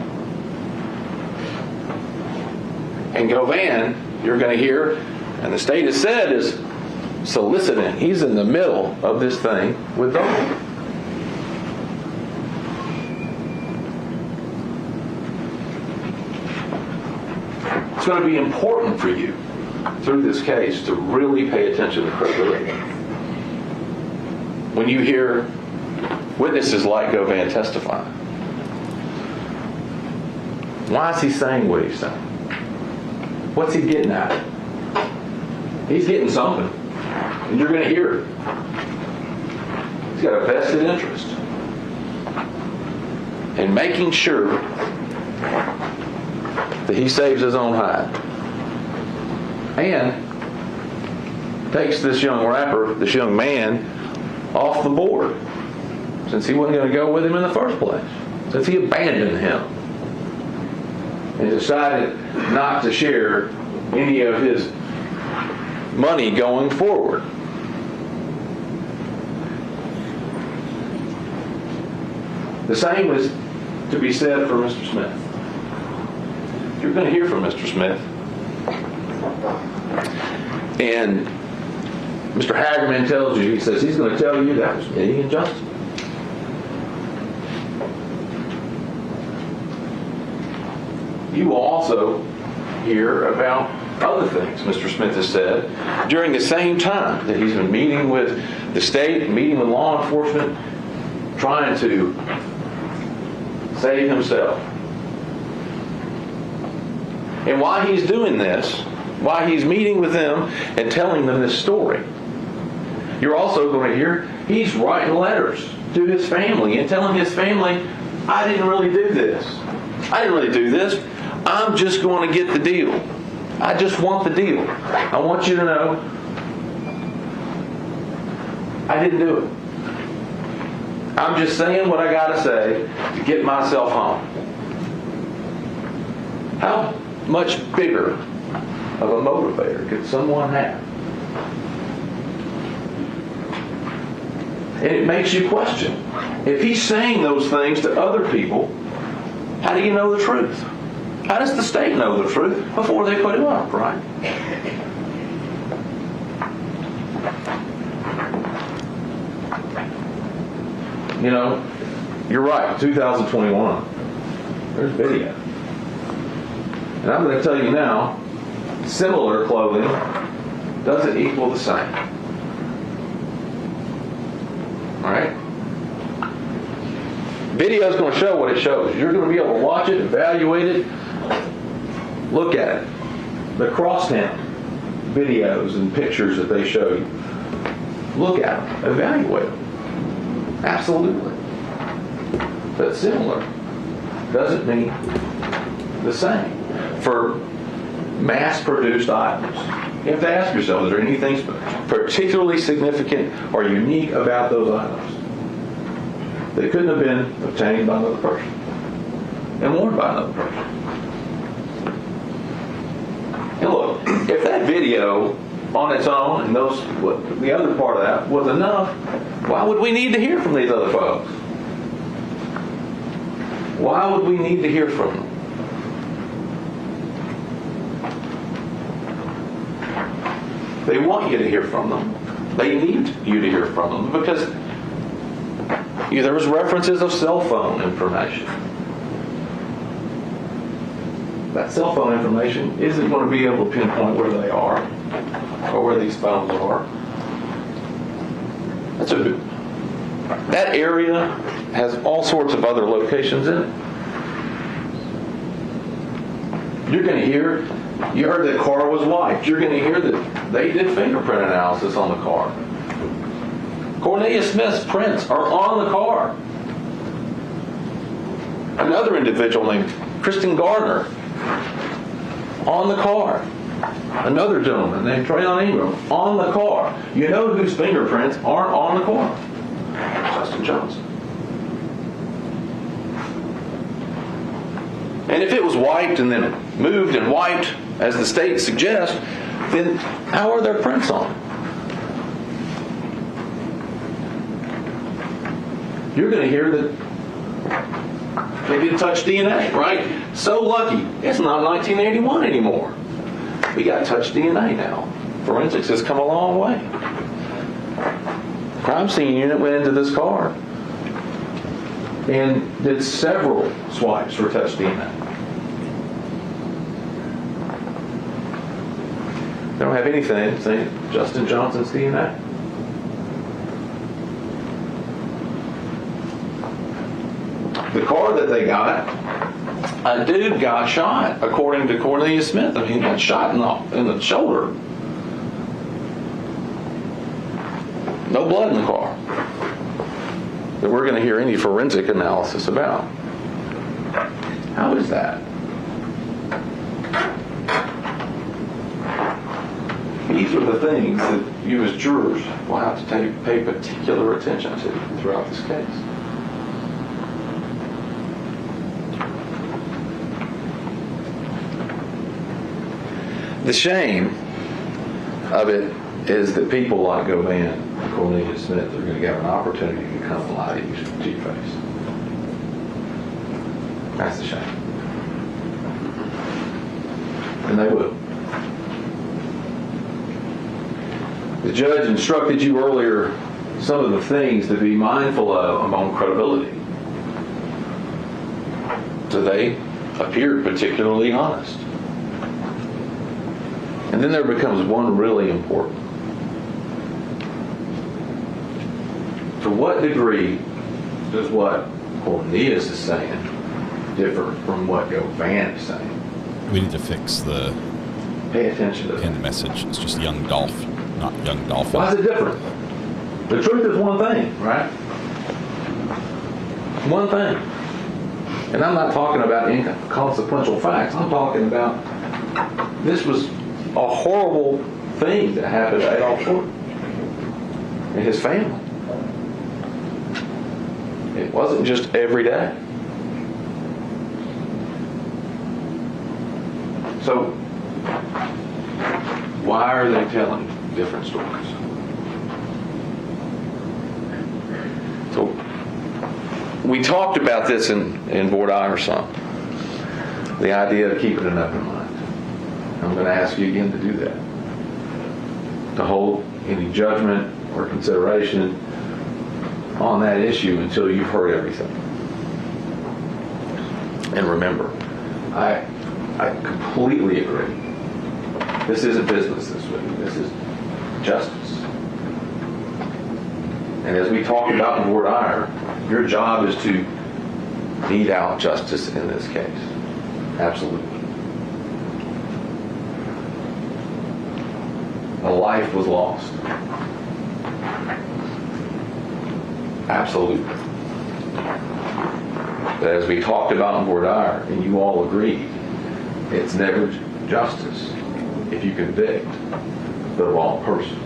Speaker 11: And Govan, you're going to hear, and the state has said, is soliciting. He's in the middle of this thing with Govan. It's going to be important for you through this case to really pay attention to credibility. When you hear witnesses like Govan testify, why is he saying what he's saying? What's he getting at? He's getting something, and you're going to hear it. He's got a vested interest in making sure that he saves his own hide and takes this young rapper, this young man, off the board, since he wasn't going to go with him in the first place, since he abandoned him and decided not to share any of his money going forward. The same was to be said for Mr. Smith. You're going to hear from Mr. Smith. And Mr. Hagerman tells you, he says he's going to tell you that was any injustice. You will also hear about other things Mr. Smith has said during the same time that he's been meeting with the state, meeting with law enforcement, trying to save himself. And while he's doing this, while he's meeting with them and telling them this story, you're also going to hear he's writing letters to his family and telling his family, I didn't really do this. I didn't really do this. I'm just going to get the deal. I just want the deal. I want you to know I didn't do it. I'm just saying what I got to say to get myself home. How much bigger of a motivator could someone have? And it makes you question. If he's saying those things to other people, how do you know the truth? How does the state know the truth before they put him up, right? You know, you're right, 2021, there's video. And I'm going to tell you now, similar clothing doesn't equal the same. Alright? Video is going to show what it shows. You're going to be able to watch it, evaluate it, look at it. The crosstown videos and pictures that they show you, look at them, evaluate them. Absolutely. But similar doesn't mean the same. For mass-produced items, you have to ask yourself, is there anything particularly significant or unique about those items that couldn't have been obtained by another person and worn by another person? And look, if that video on its own and the other part of that was enough, why would we need to hear from these other folks? Why would we need to hear from them? They want you to hear from them. They need you to hear from them because there was references of cell phone information. That cell phone information isn't going to be able to pinpoint where they are or where these phones are. That area has all sorts of other locations in it. You're going to hear, you heard that car was wiped. You're going to hear that they did fingerprint analysis on the car. Cornelia Smith's prints are on the car. Another individual named Kristen Gardner on the car. Another gentleman named Trayon Ingram on the car. You know whose fingerprints aren't on the car? Justin Johnson. And if it was wiped and then moved and wiped, as the state suggests, then how are their prints on it? You're going to hear that they did touch DNA, right? So lucky. It's not 1981 anymore. We got touch DNA now. Forensics has come a long way. Crime scene unit went into this car and did several swipes for touch DNA. They don't have anything saying Justin Johnson's DNA. The car that they got, a dude got shot, according to Cornelia Smith. I mean, he got shot in the shoulder. No blood in the car that we're going to hear any forensic analysis about. How is that? These are the things that you as jurors will have to pay particular attention to throughout this case. The shame of it is that people like Govan and Cornelia Smith are going to get an opportunity to come lie to your face. That's a shame. And they will. The judge instructed you earlier some of the things to be mindful of among credibility. So they appeared particularly honest. And then there becomes one really important. To what degree does what Cornelius is saying differ from what Govan is saying?
Speaker 3: We need to fix the
Speaker 11: Pay attention to
Speaker 3: end
Speaker 11: that.
Speaker 3: message. It's just young Dolph, not young Dolphin.
Speaker 11: Why is it different? The truth is one thing, right? One thing. And I'm not talking about inconsequential facts. I'm talking about this was a horrible thing that happened to Adolf Thornton and his family. It wasn't just every day. So, why are they telling different stories? So, we talked about this in Board Iverson, the idea of keeping an open mind. I'm going to ask you again to do that. To hold any judgment or consideration on that issue until you've heard everything. And remember, I completely agree. This isn't business this week. This is justice. And as we talked about in Board Ire, your job is to mete out justice in this case. Absolutely. A life was lost. Absolutely. But as we talked about in Board Ire, and you all agreed, it's never justice if you convict the wrong person.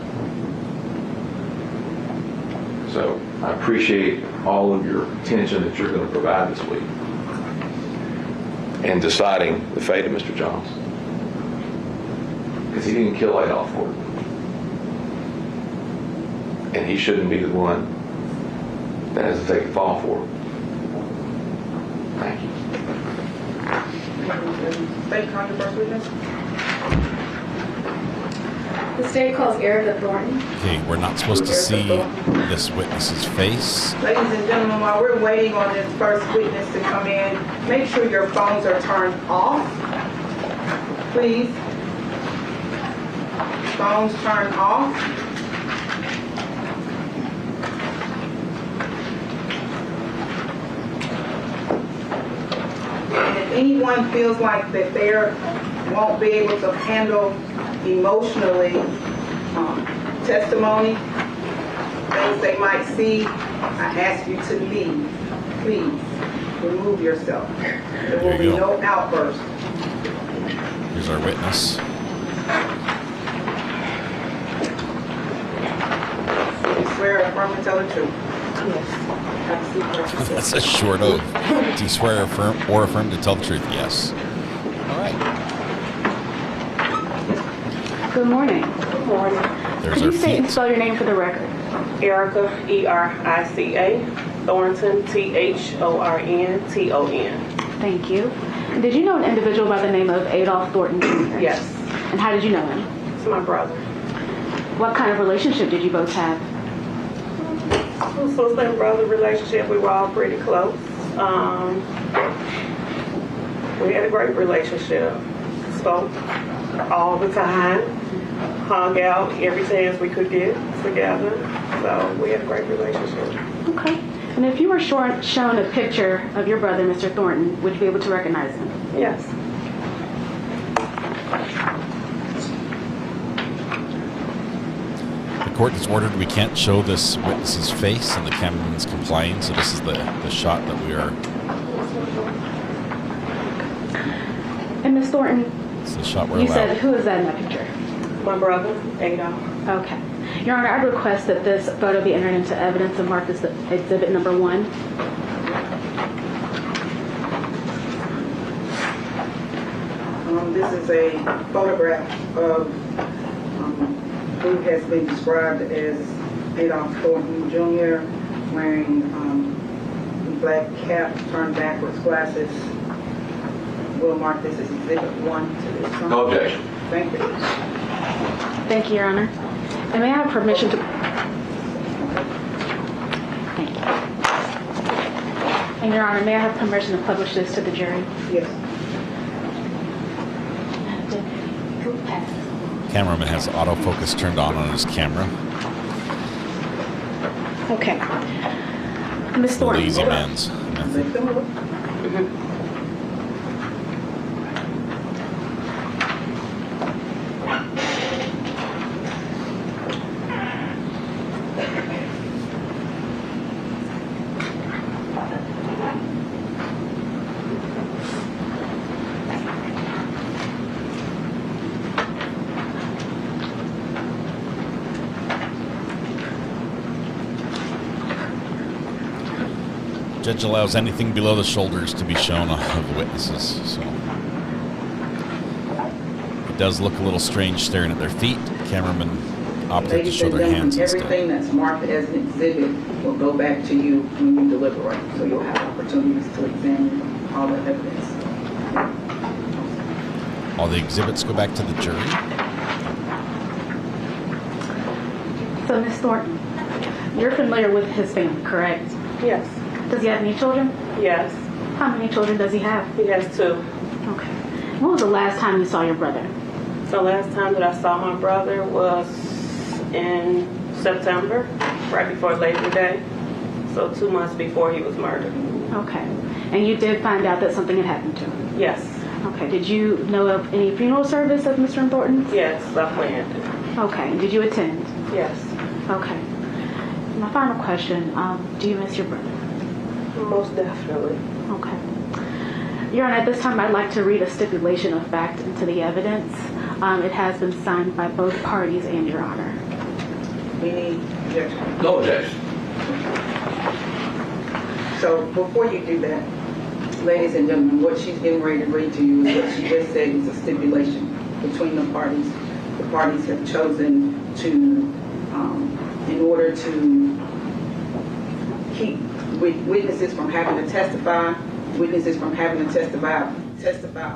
Speaker 11: So I appreciate all of your attention that you're going to provide this week in deciding the fate of Mr. Johns. Because he didn't kill Adolf Thornton. And he shouldn't be the one that has to take the fall for it. Thank you.
Speaker 10: State controversy witness.
Speaker 13: The state calls Erica Thornton.
Speaker 3: Okay, we're not supposed to see this witness's face.
Speaker 10: Ladies and gentlemen, while we're waiting on this first witness to come in, make sure your phones are turned off, please. Phones turned off. And if anyone feels like that they won't be able to handle emotionally testimony, things they might see, I ask you to leave. Please, remove yourself. There will be no outburst.
Speaker 3: Here's our witness.
Speaker 10: You swear or affirm to tell the truth?
Speaker 13: Yes.
Speaker 3: That's a short oath. Do you swear or affirm to tell the truth? Yes. All right.
Speaker 13: Good morning.
Speaker 14: Good morning.
Speaker 3: There's
Speaker 13: Could
Speaker 3: our
Speaker 13: you state and
Speaker 3: feet.
Speaker 13: spell your name for the record?
Speaker 14: Erica, E-R-I-C-A, Thornton, T-H-O-R-N-T-O-N.
Speaker 13: Thank you. And did you know an individual by the name of Adolf Thornton Jr.?
Speaker 14: Yes.
Speaker 13: And how did you know him?
Speaker 14: It's my brother.
Speaker 13: What kind of relationship did you both have?
Speaker 14: Sister-brother relationship. We were all pretty close. We had a great relationship. Spoke all the time. Hung out every chance we could get together. So we had a great relationship.
Speaker 13: Okay. And if you were shown a picture of your brother, Mr. Thornton, would you be able to recognize him?
Speaker 14: Yes.
Speaker 3: The court has ordered we can't show this witness's face, and the cameraman's complying, so this is the shot that we are...
Speaker 13: And Ms. Thornton,
Speaker 3: It's the shot we're
Speaker 13: you
Speaker 3: allowed.
Speaker 13: said, who is that in that picture?
Speaker 14: My brother, Ayden.
Speaker 13: Okay. Your Honor, I request that this photo be entered into evidence and marked as exhibit number 1.
Speaker 10: This is a photograph of who has been described as Adolf Thornton Jr. wearing a black cap, turned backwards glasses, We'll mark this as Exhibit 1 to this.
Speaker 11: No objection.
Speaker 10: Thank you.
Speaker 13: Thank you, Your Honor. And may I have permission to... Thank you. And Your Honor, may I have permission to publish this to the jury?
Speaker 10: Yes.
Speaker 3: Cameraman has autofocus turned on his camera.
Speaker 13: Okay. Ms. Thornton.
Speaker 3: Lazy man's method. Judge allows anything below the shoulders to be shown of the witnesses. So it does look a little strange staring at their feet. Cameraman opted to show their hands instead.
Speaker 10: Everything that's marked as an exhibit will go back to you when you deliberate. So you'll have opportunities to examine all the evidence.
Speaker 3: All the exhibits go back to the jury.
Speaker 13: So, Ms. Thornton, you're familiar with his family, correct?
Speaker 14: Yes.
Speaker 13: Does he have any children?
Speaker 14: Yes.
Speaker 13: How many children does he have?
Speaker 14: He has 2.
Speaker 13: Okay. When was the last time you saw your brother?
Speaker 14: So last time that I saw my brother was in September, right before Labor Day. So 2 months before he was murdered.
Speaker 13: Okay. And you did find out that something had happened to him?
Speaker 14: Yes.
Speaker 13: Okay. Did you know of any funeral service of Mr. Thornton?
Speaker 14: Yes, I planned it.
Speaker 13: Okay. Did you attend?
Speaker 14: Yes.
Speaker 13: Okay. My final question, do you miss your brother?
Speaker 14: Most definitely.
Speaker 13: Okay. Your Honor, at this time I'd like to read a stipulation of fact into the evidence. It has been signed by both parties and Your Honor.
Speaker 10: Any objection?
Speaker 11: No objection.
Speaker 10: So before you do that, ladies and gentlemen, what she's getting ready to read to you is what she just said is a stipulation between the parties. The parties have chosen to, in order to keep witnesses from having to testify, witnesses from having to testify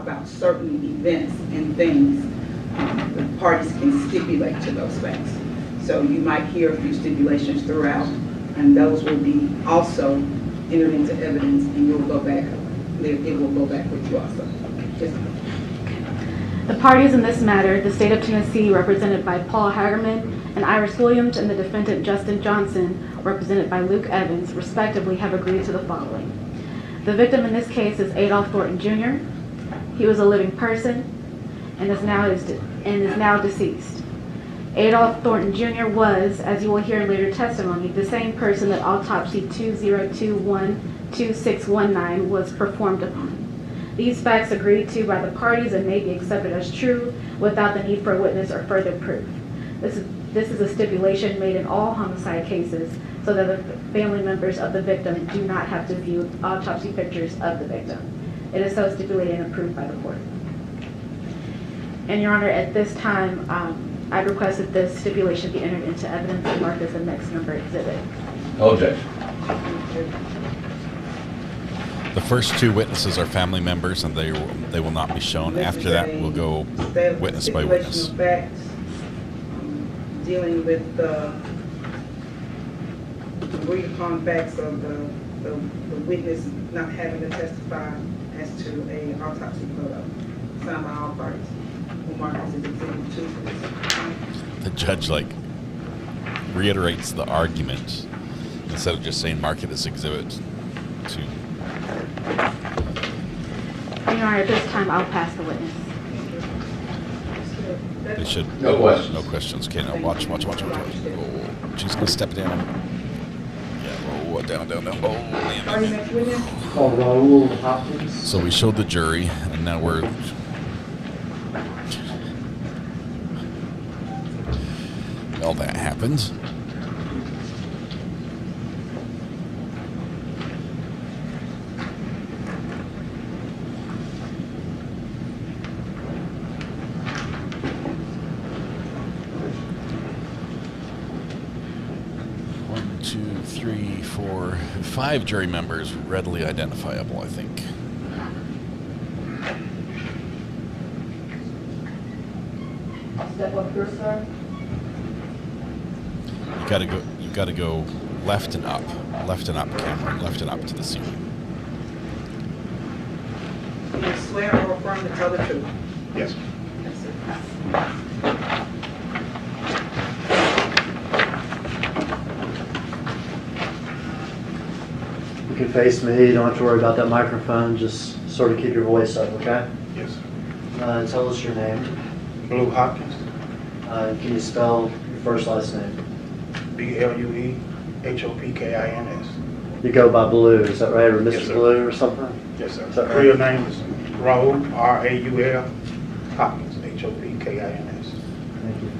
Speaker 10: about certain events and things, the parties can stipulate to those things. So you might hear a few stipulations throughout, and those will be also entered into evidence, and you'll go back. It will go back with you also. Yes.
Speaker 13: The parties in this matter, the state of Tennessee, represented by Paul Hagerman and Iris Williams, and the defendant Justin Johnson, represented by Luke Evans, respectively, have agreed to the following. The victim in this case is Adolph Thornton Jr. He was a living person and is now deceased. Adolph Thornton Jr. was, as you will hear in later testimony, the same person that autopsy 2021-2619 was performed upon. These facts agreed to by the parties and may be accepted as true without the need for a witness or further proof. This is a stipulation made in all homicide cases so that the family members of the victim do not have to view autopsy pictures of the victim. It is so stipulated and approved by the court. And Your Honor, at this time, I request that this stipulation be entered into evidence and marked as the next number exhibit.
Speaker 11: No objection.
Speaker 3: The first 2 witnesses are family members, and they will not be shown. After that, we'll go witness by witness.
Speaker 10: Facts, dealing with the agreed upon facts of the witness not having to testify as to a autopsy photo signed by all parties. We'll mark this as exhibit 2 for this.
Speaker 3: The judge reiterates the argument instead of just saying mark it as exhibit 2.
Speaker 13: Your Honor, at this time, I'll pass the witness.
Speaker 3: They should.
Speaker 11: No questions.
Speaker 3: No questions. Okay, now watch. Oh, she's gonna step down. Yeah, down. Oh, so we showed the jury, and now we're. Well, that happens. Two, three, four, 5 jury members readily identifiable, I think.
Speaker 13: step up here, sir.
Speaker 3: You gotta go left and up, Cameron, left and up to the ceiling.
Speaker 10: Do you swear or affirm to tell the truth?
Speaker 12: Yes.
Speaker 10: Yes, sir.
Speaker 9: You can face me. You don't have to worry about that microphone. Just sort of keep your voice up, okay?
Speaker 12: Yes.
Speaker 9: Tell us your name.
Speaker 12: Blue Hopkins.
Speaker 9: Can you spell your first last name?
Speaker 12: BLUEHOPKINS.
Speaker 9: You go by Blue, is that right? Or Mr.
Speaker 12: Yes, sir.
Speaker 9: Blue or something?
Speaker 12: Yes, sir.
Speaker 9: Is that right?
Speaker 12: Real name is Raul, R-A-U-L, Hopkins, H-O-P-K-I-N-S.
Speaker 9: Thank you.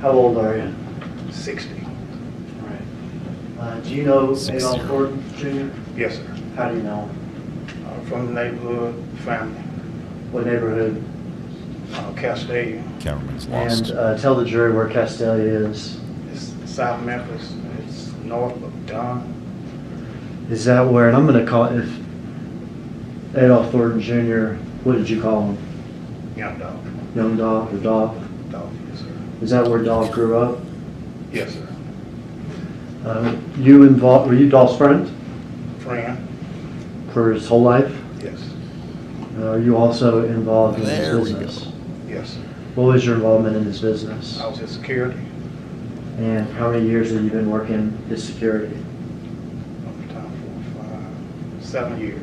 Speaker 9: How old are you?
Speaker 12: 60.
Speaker 9: Do you know Adolph Gordon Jr.?
Speaker 12: Yes, sir.
Speaker 9: How do you know him?
Speaker 12: From the neighborhood, family,
Speaker 9: What neighborhood?
Speaker 12: Castalia.
Speaker 3: Cameron's lost.
Speaker 9: And tell the jury where Castalia is.
Speaker 12: It's South Memphis. It's north of Dunn.
Speaker 9: Is that where, and I'm going to call, if Adolph Thornton Jr., what did you call him?
Speaker 12: Young dog.
Speaker 9: Young Dolph or Dolph?
Speaker 12: Dog, yes, sir.
Speaker 9: Is that where Dolph grew up?
Speaker 12: Yes, sir.
Speaker 9: Were you Dolph's friend
Speaker 12: Friend?
Speaker 9: for his whole life?
Speaker 12: Yes.
Speaker 9: Are you also involved in his business?
Speaker 12: Yes, sir.
Speaker 9: What was your involvement in his business?
Speaker 12: I was his security.
Speaker 9: And how many years have you been working his security?
Speaker 12: 7 years.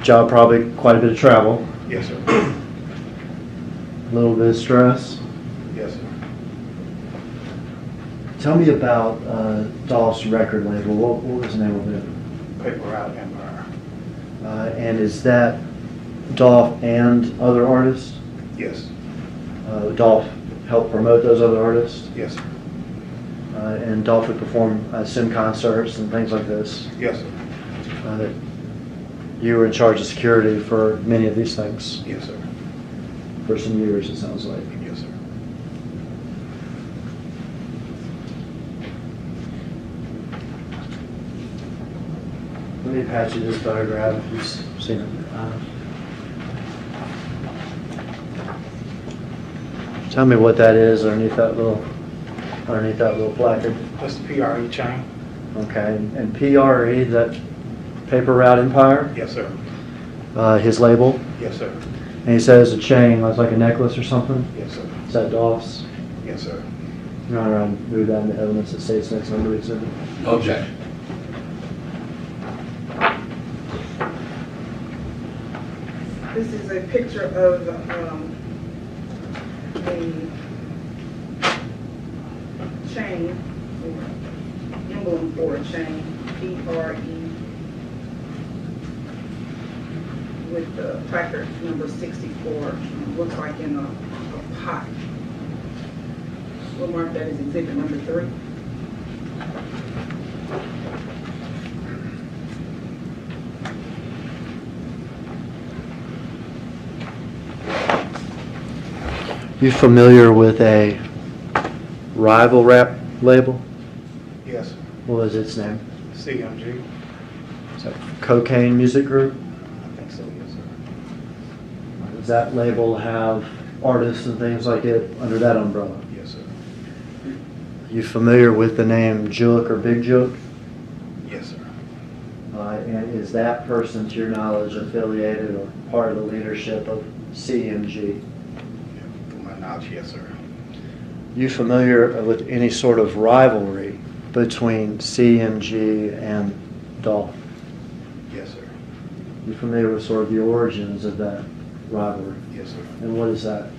Speaker 9: Job probably quite a bit of travel.
Speaker 12: Yes, sir.
Speaker 9: A little bit of stress.
Speaker 12: Yes, sir.
Speaker 9: Tell me about Dolph's record label. What was the name of it?
Speaker 12: Paper Out Empire.
Speaker 9: And is that Dolph and other artists?
Speaker 12: Yes.
Speaker 9: Dolph helped promote those other artists?
Speaker 12: Yes, sir.
Speaker 9: And Dolph would perform sim concerts and things like this?
Speaker 12: Yes, sir.
Speaker 9: You were in charge of security for many of these things?
Speaker 12: Yes, sir.
Speaker 9: For some years, it sounds like.
Speaker 12: Yes, sir.
Speaker 9: Let me pass you this photograph if you've seen it. Tell me what that is underneath that little placard.
Speaker 12: That's the PRE chain.
Speaker 9: Okay, and PRE, that Paper Route Empire?
Speaker 12: Yes, sir.
Speaker 9: His label?
Speaker 12: Yes, sir.
Speaker 9: And he says a chain, like a necklace or something?
Speaker 12: Yes, sir.
Speaker 9: Is that Dolph's?
Speaker 12: Yes, sir.
Speaker 9: You're not around to move that into evidence that states next number exhibit.
Speaker 11: Objection.
Speaker 10: This is a picture of a chain, or emblem for a chain, PRE, with the placard number 64. Looks like in a pot. We'll mark that as exhibit number 3.
Speaker 9: You familiar with a rival rap label?
Speaker 12: Yes, sir.
Speaker 9: What was its name?
Speaker 12: CMG.
Speaker 9: Is that Cocaine Music Group?
Speaker 12: I think so, yes, sir.
Speaker 9: Does that label have artists and things like it under that umbrella?
Speaker 12: Yes, sir.
Speaker 9: You familiar with the name Juke or Big Juke?
Speaker 12: Yes, sir.
Speaker 9: And is that person, to your knowledge, affiliated or part of the leadership of CMG?
Speaker 12: To my knowledge, yes, sir.
Speaker 9: You familiar with any sort of rivalry between CMG and Dolph?
Speaker 12: Yes, sir.
Speaker 9: You familiar with sort of the origins of that rivalry?
Speaker 12: Yes, sir.
Speaker 9: And what is that?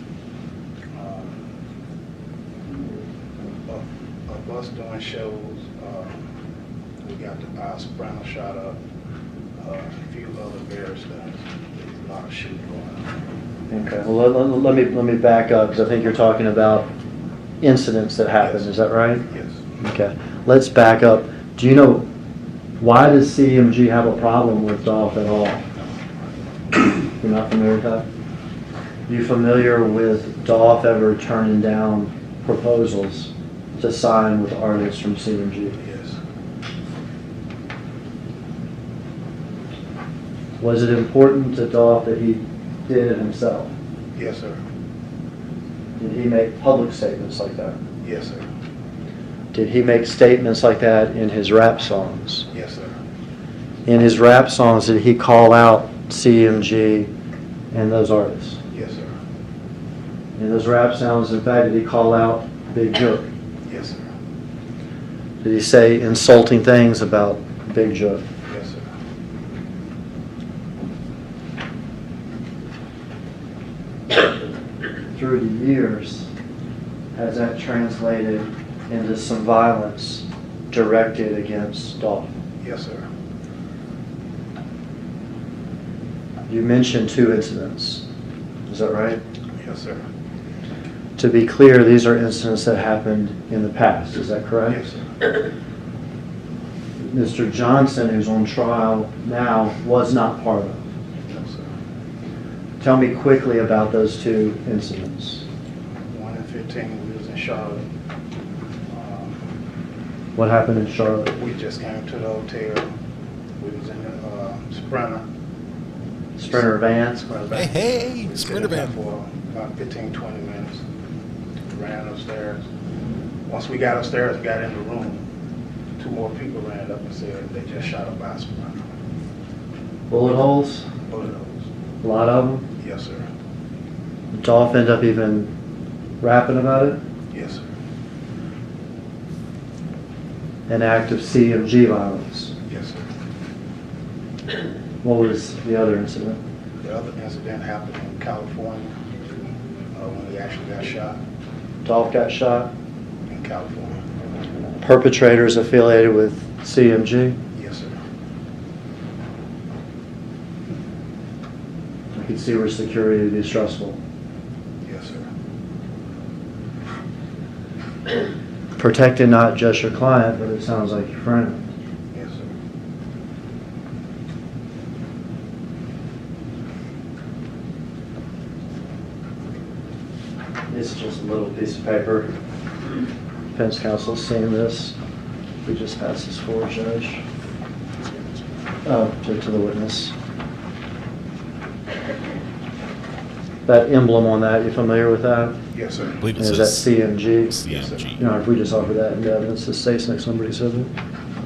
Speaker 12: Us doing shows, we got the soprano shot up, a few other various things. There's a lot of shooting going on.
Speaker 9: Okay. Well, let me back up because I think you're talking about incidents that happened.
Speaker 12: Yes.
Speaker 9: Is that right?
Speaker 12: Yes.
Speaker 9: Okay. Let's back up. Do you know why does CMG have a problem with Dolph at all? You're not familiar with that? You familiar with Dolph ever turning down proposals to sign with artists from CMG?
Speaker 12: Yes.
Speaker 9: Was it important to Dolph that he did it himself?
Speaker 12: Yes, sir.
Speaker 9: Did he make public statements like that?
Speaker 12: Yes, sir.
Speaker 9: Did he make statements like that in his rap songs?
Speaker 12: Yes, sir.
Speaker 9: In his rap songs, did he call out CMG and those artists?
Speaker 12: Yes, sir.
Speaker 9: In those rap songs, in fact, did he call out Big Jerk?
Speaker 12: Yes, sir.
Speaker 9: Did he say insulting things about Big Jerk?
Speaker 12: Yes, sir.
Speaker 9: Through the years, has that translated into some violence directed against Dolph?
Speaker 12: Yes, sir.
Speaker 9: You mentioned 2 incidents. Is that right?
Speaker 12: Yes, sir.
Speaker 9: To be clear, these are incidents that happened in the past. Is that correct?
Speaker 12: Yes, sir.
Speaker 9: Mr. Johnson, who's on trial now, was not part of it.
Speaker 12: No, sir.
Speaker 9: Tell me quickly about those 2 incidents.
Speaker 12: 1 and 15, we was in Charlotte.
Speaker 9: What happened in Charlotte?
Speaker 12: We just came to the hotel. We was in the Sprinter
Speaker 9: van?
Speaker 12: Sprinter van.
Speaker 3: Hey, Sprinter van.
Speaker 12: For about 15, 20 minutes. Ran upstairs. Once we got upstairs, we got in the room. 2 more people ran up and said they just shot up by Sprinter.
Speaker 9: Bullet holes?
Speaker 12: Bullet holes.
Speaker 9: A lot of them?
Speaker 12: Yes, sir.
Speaker 9: Did Dolph end up even rapping about it?
Speaker 12: Yes, sir.
Speaker 9: An act of CMG violence?
Speaker 12: Yes, sir.
Speaker 9: What was the other incident?
Speaker 12: The other incident happened in California when he actually got shot.
Speaker 9: Dolph got shot?
Speaker 12: In California.
Speaker 9: Perpetrators affiliated with CMG?
Speaker 12: Yes, sir.
Speaker 9: I can see where security would be stressful.
Speaker 12: Yes, sir.
Speaker 9: Protecting not just your client, but it sounds like your friend.
Speaker 12: Yes, sir.
Speaker 9: This is just a little piece of paper. Defense counsel seeing this. We just passed this forward, Judge. To the witness. That emblem on that, you familiar with that?
Speaker 12: Yes, sir.
Speaker 3: I believe it
Speaker 9: Is
Speaker 3: says
Speaker 9: that CMG?
Speaker 3: CMG.
Speaker 9: You know, if we just offer that in evidence, the state's next somebody says it.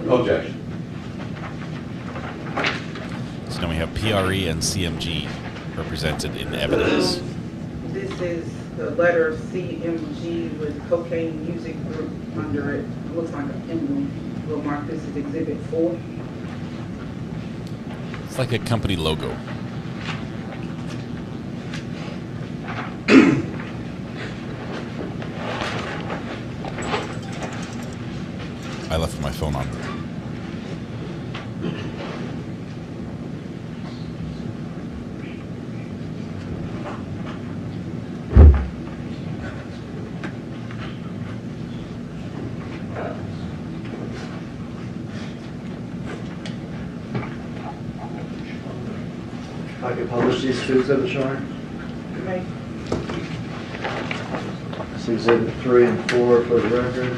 Speaker 11: Objection.
Speaker 3: So now we have PRE and CMG represented in evidence.
Speaker 10: This is the letter CMG with Cocaine Music Group under it. It looks like an emblem. We'll mark this as Exhibit 4.
Speaker 3: It's like a company logo. I left my phone on.
Speaker 9: I could publish these 2 exhibits, Sean.
Speaker 10: Okay.
Speaker 9: It's exhibit 3 and 4 for the record.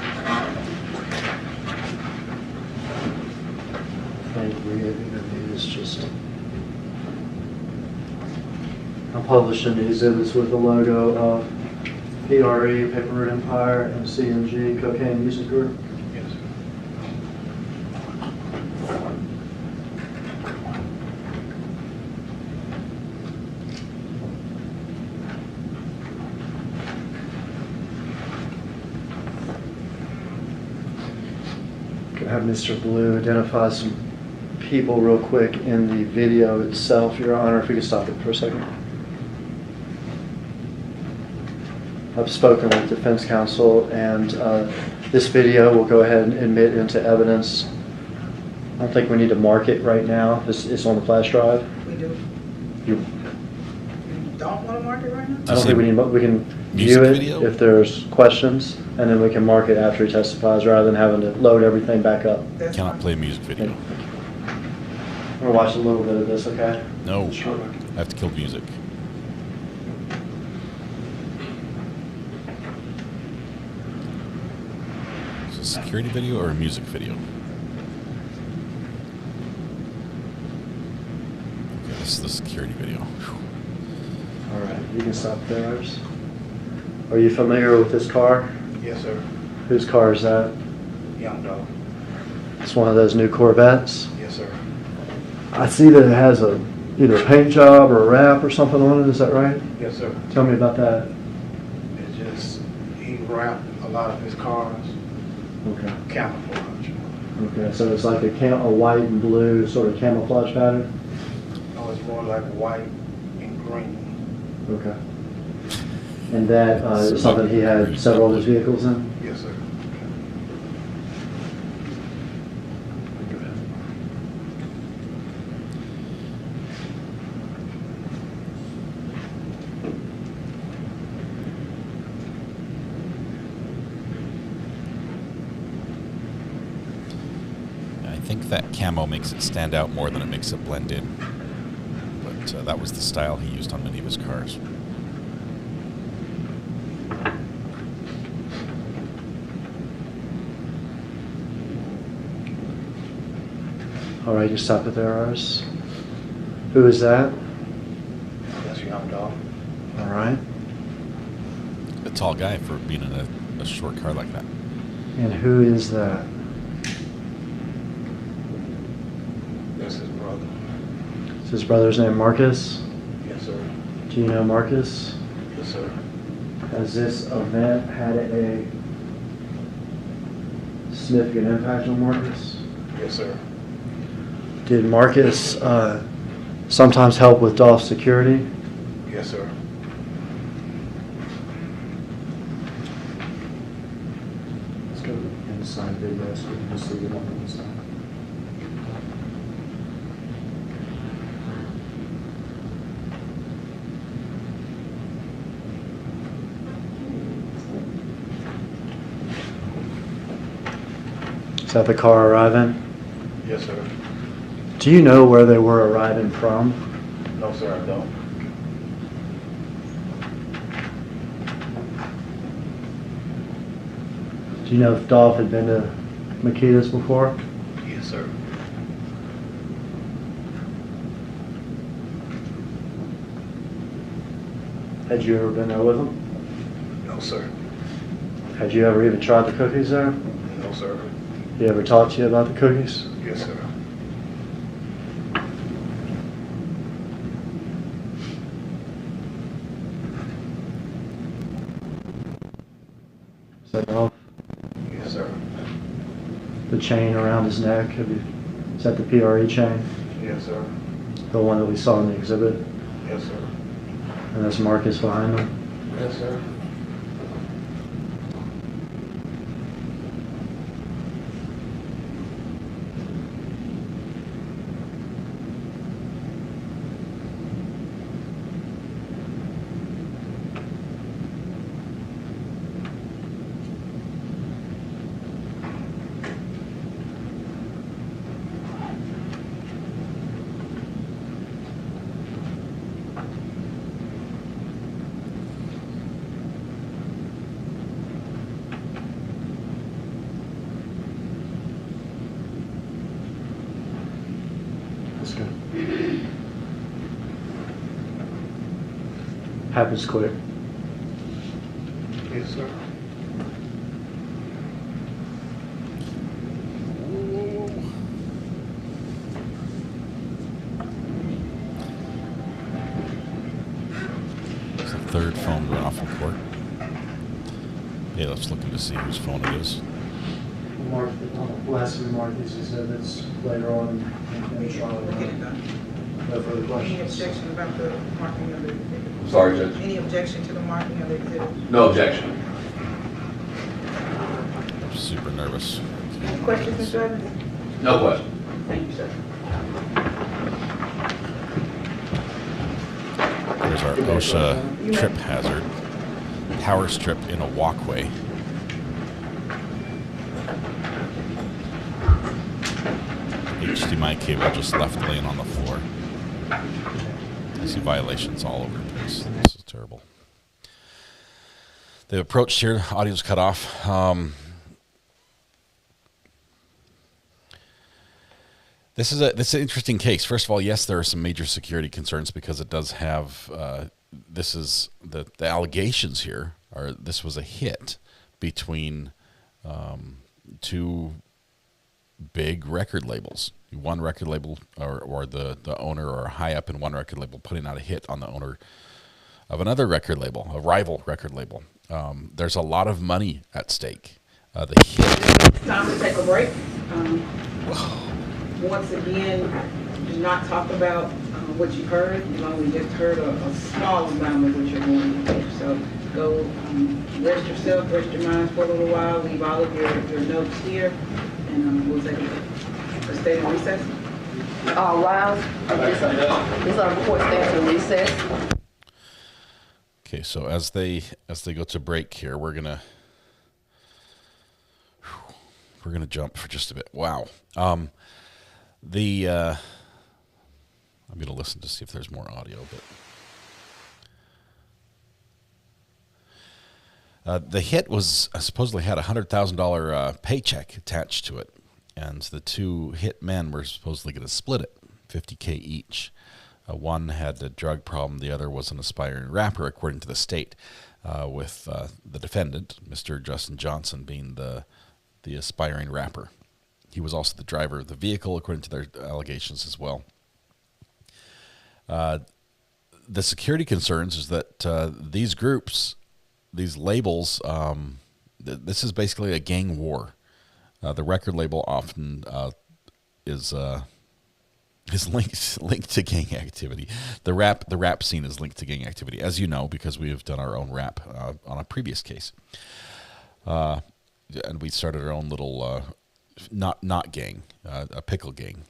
Speaker 9: I'm publishing the exhibits with the logo of PRE, Paper Route Empire, and CMG, Cocaine Music Group.
Speaker 12: Yes, sir.
Speaker 9: Could have Mr. Blue identify some people real quick in the video itself, Your Honor, if we could stop it for a second. I've spoken with defense counsel, and this video will go ahead and admit into evidence. I don't think we need to mark it right now. It's on the flash drive.
Speaker 10: We do.
Speaker 9: You
Speaker 10: Don't want to mark it right now?
Speaker 9: I don't think we need. We can view it if there's questions, and then we can mark it after he testifies, rather than having to load everything back up.
Speaker 3: Cannot play a music video.
Speaker 9: I'm gonna watch a little bit of this, okay?
Speaker 3: No,
Speaker 9: Sure.
Speaker 3: I have to kill music. Is it a security video or a music video? Okay, this is the security video. Whew.
Speaker 9: All right, you can stop there. Are you familiar with this car?
Speaker 12: Yes, sir.
Speaker 9: Whose car is that?
Speaker 12: Young dog.
Speaker 9: It's one of those new Corvettes.
Speaker 12: Yes, sir.
Speaker 9: I see that it has either a paint job or a wrap or something on it. Is that right?
Speaker 12: Yes, sir.
Speaker 9: Tell me about that.
Speaker 12: It's just, he wrapped a lot of his cars
Speaker 9: Okay.
Speaker 12: camouflage.
Speaker 9: Okay, so it's like a white and blue sort of camouflage pattern?
Speaker 12: No, it's more like white and green.
Speaker 9: Okay. And that is something he had several of his vehicles in?
Speaker 12: Yes, sir.
Speaker 3: I think that camo makes it stand out more than it makes it blend in. But that was the style he used on many of his cars.
Speaker 9: All right, you stop it there, Ars. Who is that?
Speaker 12: That's Young Dog.
Speaker 9: All right.
Speaker 3: A tall guy for being in a short car like that.
Speaker 9: And who is that?
Speaker 12: That's his brother.
Speaker 9: Is his brother's name Marcus?
Speaker 12: Yes, sir.
Speaker 9: Do you know Marcus?
Speaker 12: Yes, sir.
Speaker 9: Has this event had a significant impact on Marcus?
Speaker 12: Yes, sir.
Speaker 9: Did Marcus sometimes help with Dolph's security?
Speaker 12: Yes, sir.
Speaker 9: Let's go inside video so we can see it on the inside. Is that the car arriving?
Speaker 12: Yes, sir.
Speaker 9: Do you know where they were arriving from?
Speaker 12: No, sir, I don't.
Speaker 9: Do you know if Dolph had been to Makita's before?
Speaker 12: Yes, sir.
Speaker 9: Had you ever been there with him?
Speaker 12: No, sir.
Speaker 9: Had you ever even tried the cookies there?
Speaker 12: No, sir.
Speaker 9: He ever talked to you about the cookies?
Speaker 12: Yes, sir.
Speaker 9: Is that Dolph?
Speaker 12: Yes, sir.
Speaker 9: The chain around his neck, is that the PRE chain?
Speaker 12: Yes, sir.
Speaker 9: The one that we saw in the exhibit?
Speaker 12: Yes, sir.
Speaker 9: And that's Marcus behind him?
Speaker 12: Yes, sir.
Speaker 9: Let's go. Happens quick.
Speaker 12: Yes, sir.
Speaker 3: It's the third phone going off in court. Yeah, let's look to see whose phone it is.
Speaker 9: Last remark is exhibits later on in the trial. No further
Speaker 10: Any
Speaker 9: questions.
Speaker 10: objection about the marking of the exhibit?
Speaker 11: Sorry, Judge.
Speaker 10: Any objection to the marking of the exhibit?
Speaker 11: No objection.
Speaker 3: I'm super nervous.
Speaker 10: Any questions, Mr. Evans?
Speaker 11: No question.
Speaker 10: Thank you, sir.
Speaker 3: There's our OSHA trip hazard. Power strip in a walkway. HDMI cable just left laying on the floor. I see violations all over the place. This is terrible. They've approached here. Audio's cut off. This is an interesting case. First of all, yes, there are some major security concerns because it does have this is the allegations here are this was a hit between two big record labels. One record label or the owner or high up in one record label putting out a hit on the owner of another record label, a rival record label. There's a lot of money at stake. The hit.
Speaker 10: It's time to take a break. Once again, do not talk about what you heard. You only just heard a small amount of what you're going to hear. So go rest yourself, rest your minds for a little while, leave all of your notes here, and we'll take a state of recess.
Speaker 8: All rise. This court stands in recess.
Speaker 3: Okay, so as they go to break here, we're gonna jump for just a bit. Wow. I'm gonna listen to see if there's more audio, but the hit was supposedly had a $100,000 paycheck attached to it, and the two hit men were supposedly going to split it, $50K each. One had a drug problem, the other was an aspiring rapper, according to the state, with the defendant, Mr. Justin Johnson, being the aspiring rapper. He was also the driver of the vehicle, according to their allegations as well. The security concerns is that these groups, these labels, this is basically a gang war. The record label often is linked to gang activity. The rap scene is linked to gang activity, as you know, because we have done our own rap on a previous case, and we started our own little not gang, a pickle gang.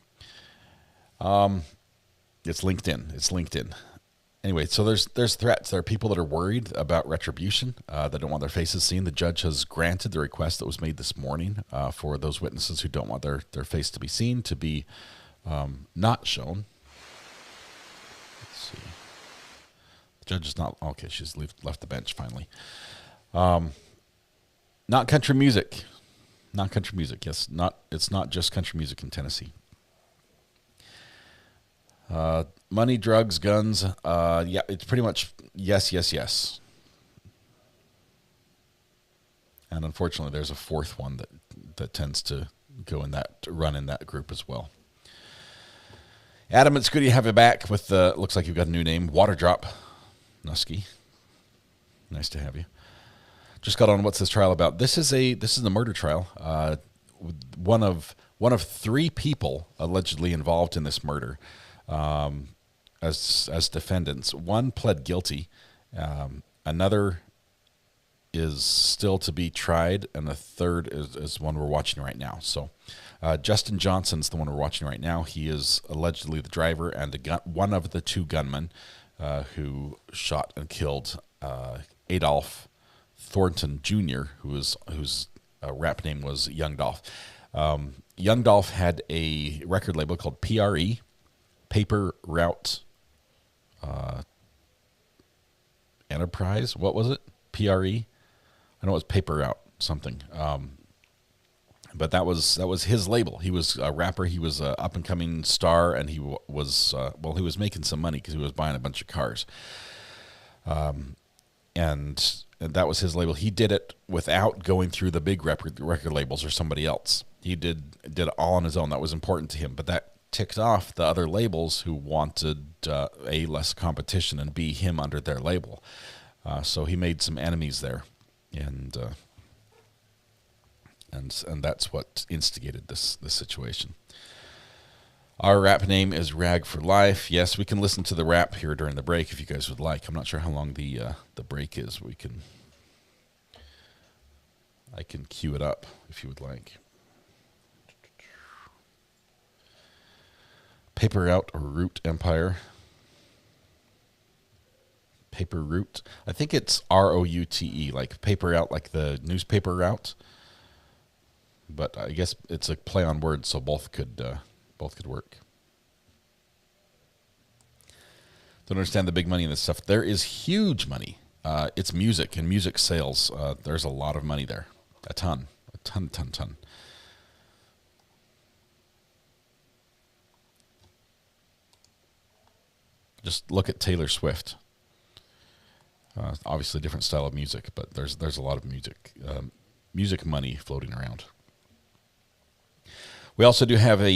Speaker 3: It's linked in. Anyway, so there's threats. There are people that are worried about retribution, that don't want their faces seen. The judge has granted the request that was made this morning for those witnesses who don't want their face to be seen to be not shown. Let's see. The judge is not okay. She's left the bench finally. Not country music. Not country music. Yes, it's not just country music in Tennessee. Money, drugs, guns. Yeah, it's pretty much yes. And unfortunately, there's a fourth one that tends to run in that group as well. Adam, it's good to have you back with looks like you've got a new name, Waterdrop Nusky. Nice to have you. Just got on. What's this trial about? This is the murder trial. One of three people allegedly involved in this murder, as defendants. One pled guilty. Another is still to be tried, and the third is one we're watching right now. So, Justin Johnson's the one we're watching right now. He is allegedly the driver and one of the two gunmen who shot and killed Adolph Thornton Jr., whose rap name was Young Dolph. Young Dolph had a record label called PRE, Paper Route Enterprise. What was it? PRE? I know it was Paper Route something. But that was his label. He was a rapper. He was an up and coming star, and he was he was making some money because he was buying a bunch of cars. And that was his label. He did it without going through the big record labels or somebody else. He did it all on his own. That was important to him. But that ticked off the other labels who wanted A, less competition, and B, him under their label. So he made some enemies there, and that's what instigated this situation. Our rap name is Rag for Life. Yes, we can listen to the rap here during the break if you guys would like. I'm not sure how long the break is. I can cue it up if you would like. Paper Route or Route Empire. Paper Route. I think it's ROUTE, like paper out, like the newspaper route. But I guess it's a play on words, so both could work. Don't understand the big money in this stuff. There is huge money. It's music and music sales. There's a lot of money there. A ton. Just look at Taylor Swift. Obviously, different style of music, but there's a lot of music money floating around. We also do have a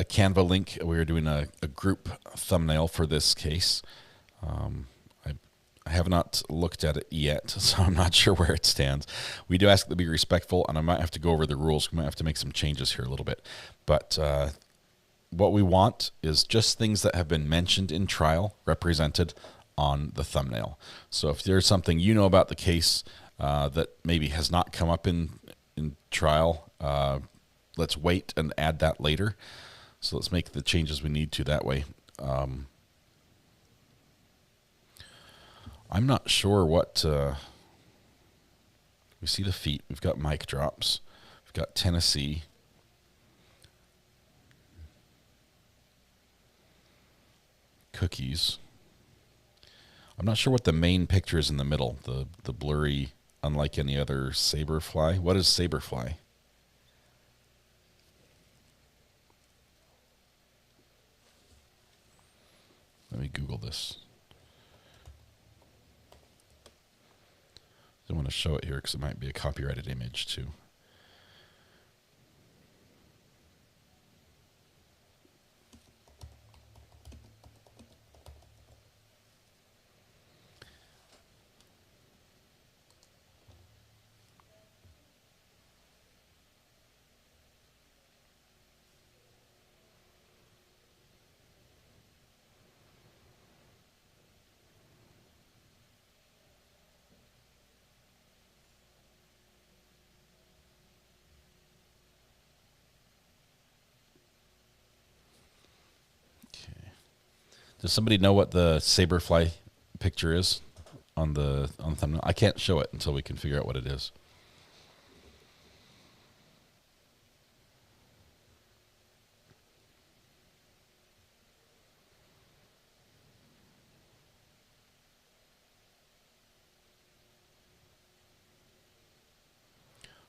Speaker 3: Canva link. We're doing a group thumbnail for this case. I have not looked at it yet, so I'm not sure where it stands. We do ask to be respectful, and I might have to go over the rules. We might have to make some changes here a little bit. But what we want is just things that have been mentioned in trial represented on the thumbnail. So if there's something you know about the case that maybe has not come up in trial, let's wait and add that later. So let's make the changes we need to that way. I'm not sure what... we see the feet. We've got mic drops. We've got Tennessee. Cookies. I'm not sure what the main picture is in the middle. The blurry, unlike any other saberfly. What is saberfly? Let me Google this. Don't want to show it here because it might be a copyrighted image too. Does somebody know what the saberfly picture is on the thumbnail? I can't show it until we can figure out what it is.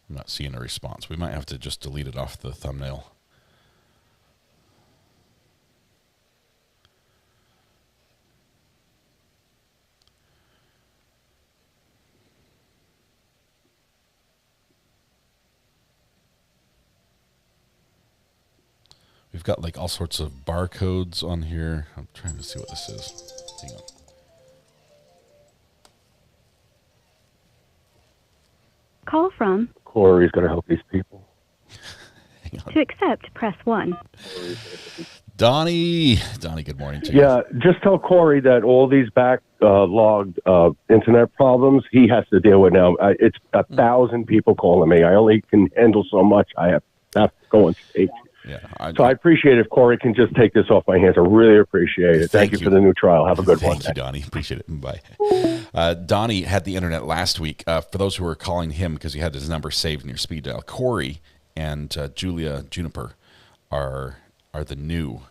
Speaker 3: I'm not seeing a response. We might have to just delete it off the thumbnail. We've got like all sorts of barcodes on here. I'm trying to see what this is. Hang on.
Speaker 15: Call from
Speaker 16: Corey's going to help these people.
Speaker 15: To accept, press 1.
Speaker 3: Donnie, good morning to you.
Speaker 16: Yeah, just tell Corey that all these backlogged internet problems he has to deal with now. It's 1,000 people calling me. I only can handle so much. I have to go on stage.
Speaker 3: Yeah,
Speaker 16: so I appreciate if Corey can just take this off my hands. I really appreciate it. Thank you for the new trial. Have a good one.
Speaker 3: Thank you, Donnie. Appreciate it. Bye. Donnie had the internet last week. For those who are calling him because he had his number saved in your speed dial, Corey and Julia Juniper are the new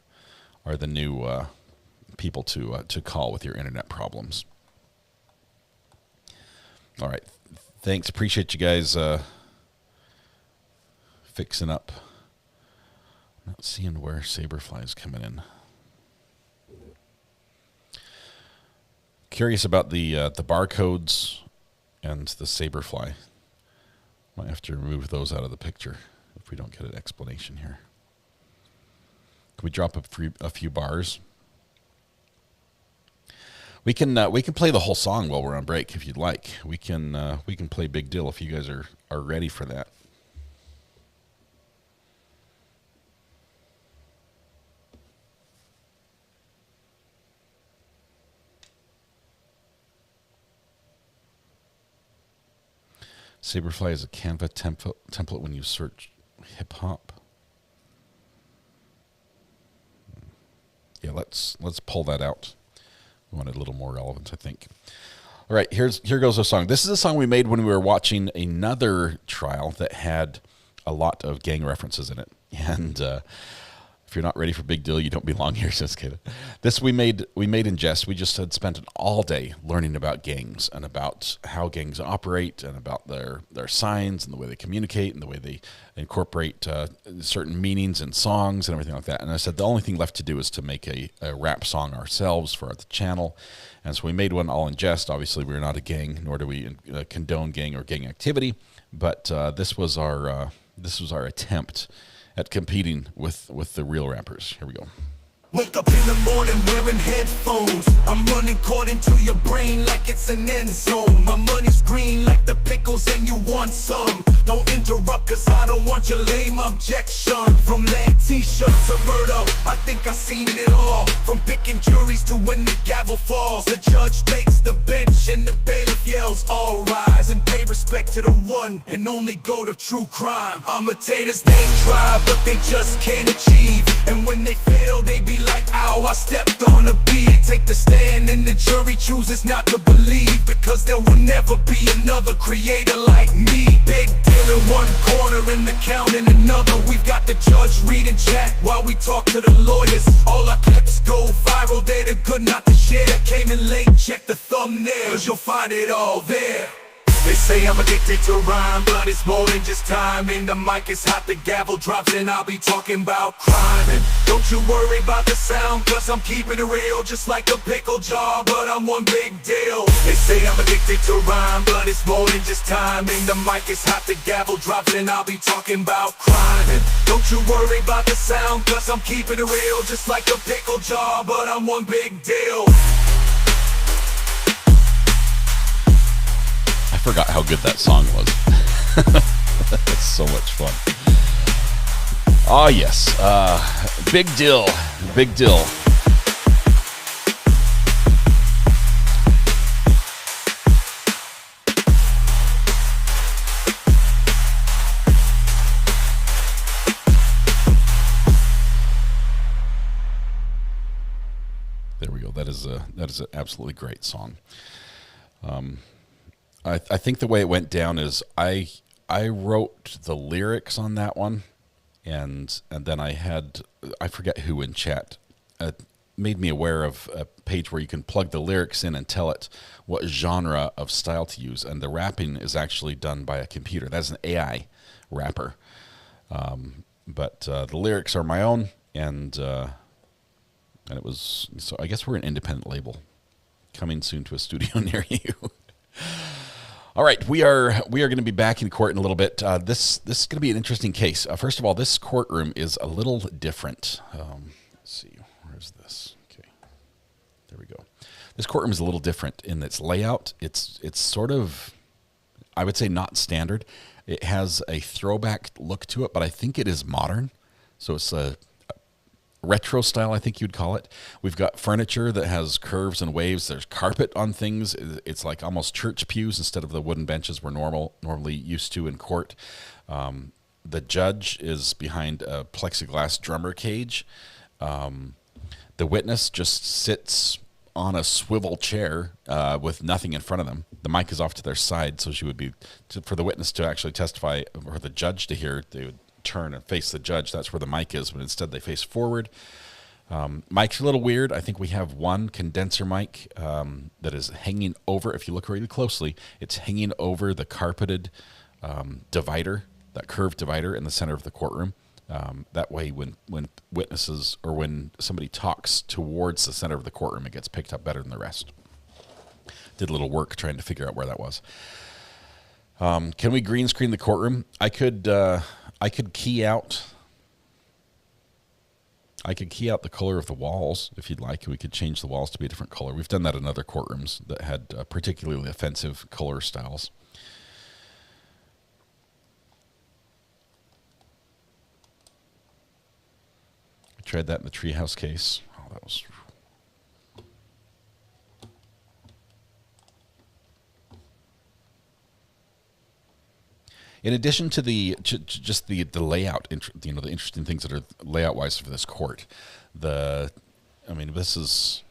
Speaker 3: people to call with your internet problems. All right, thanks. Appreciate you guys fixing up. Not seeing where saberfly is coming in. Curious about the barcodes and the saberfly. Might have to remove those out of the picture if we don't get an explanation here. Can we drop a few bars? We can play the whole song while we're on break if you'd like. We can play Big Deal if you guys are ready for that. Saberfly is a Canva template when you search hip-hop. Yeah, let's pull that out. We want it a little more relevant, I think. All right, here goes a song. This is a song we made when we were watching another trial that had a lot of gang references in it. And if If you're not ready for big deal, you don't belong here. Just kidding. This we made in jest. We just had spent an all day learning about gangs and about how gangs operate and about their signs and the way they communicate and the way they incorporate certain meanings in songs and everything like that. And I said the only thing left to do is to make a rap song ourselves for the channel. And so we made one all in jest. Obviously, we're not a gang, nor do we condone gang or gang activity. But this was our attempt at competing with the real rappers. Here we go.
Speaker 17: Wake up in the morning wearing headphones. I'm running court into your brain like it's an end zone. My money's green like the pickles and you want some. Don't interrupt cause I don't want your lame objection. From land t-shirts to murder, I think I've seen it all. From picking juries to when the gavel falls. The judge takes the bench and the bailiff yells all rise. And pay respect to the one and only go to true crime. Imitators they try but they just can't achieve. And when they fail they be like, ow, I stepped on a beat. Take the stand and the jury chooses not to believe. Because there will never be another creator like me. Big deal in one corner and the count in another. We've got the judge reading chat while we talk to the lawyers. All our clips go viral, they're too good not to share. Came in late, check the thumbnails, you'll find it all there. They say I'm addicted to rhyme, but it's more than just time. And the mic is hot, the gavel drops, and I'll be talking about crime. And don't you worry about the sound, cause I'm keeping it real. Just like a pickle jar, but I'm one big deal. They say I'm addicted to rhyme, but it's more than just time. And the mic is hot, the gavel drops, and I'll be talking about crime. And don't you worry about the sound, cause I'm keeping it real. Just like a pickle jar, but I'm one big deal.
Speaker 3: I forgot how good that song was. It's so much fun. Oh, yes. Big deal. Big deal. There we go. That is an absolutely great song. I think the way it went down is I wrote the lyrics on that one, and then I forget who in chat made me aware of a page where you can plug the lyrics in and tell it what genre of style to use, and the rapping is actually done by a computer. That's an AI rapper, but the lyrics are my own, and it was so. I guess we're an independent label, coming soon to a studio near you. All right, we are going to be back in court in a little bit. This is going to be an interesting case. First of all, this courtroom is a little different. Let's see, where's this? Okay, there we go. This courtroom is a little different in its layout. It's sort of, I would say, not standard. It has a throwback look to it, but I think it is modern. So it's a retro style, I think you'd call it. We've got furniture that has curves and waves. There's carpet on things. It's like almost church pews instead of the wooden benches we're normally used to in court. The judge is behind a plexiglass drummer cage. The witness just sits on a swivel chair with nothing in front of them. The mic is off to their side, so she would be, for the witness to actually testify, or the judge to hear, they would turn and face the judge. That's where the mic is, but instead they face forward. Mic's a little weird. I think we have one condenser mic that is hanging over, if you look really closely, it's hanging over the carpeted divider, that curved divider in the center of the courtroom. That way when witnesses or when somebody talks towards the center of the courtroom, it gets picked up better than the rest. Did a little work trying to figure out where that was. Can we green screen the courtroom? I could key out. I could key out the color of the walls if you'd like. We could change the walls to be a different color. We've done that in other courtrooms that had particularly offensive color styles. I tried that in the treehouse case. Oh, that was. In addition to just the layout, the interesting things that are layout wise for this court, this is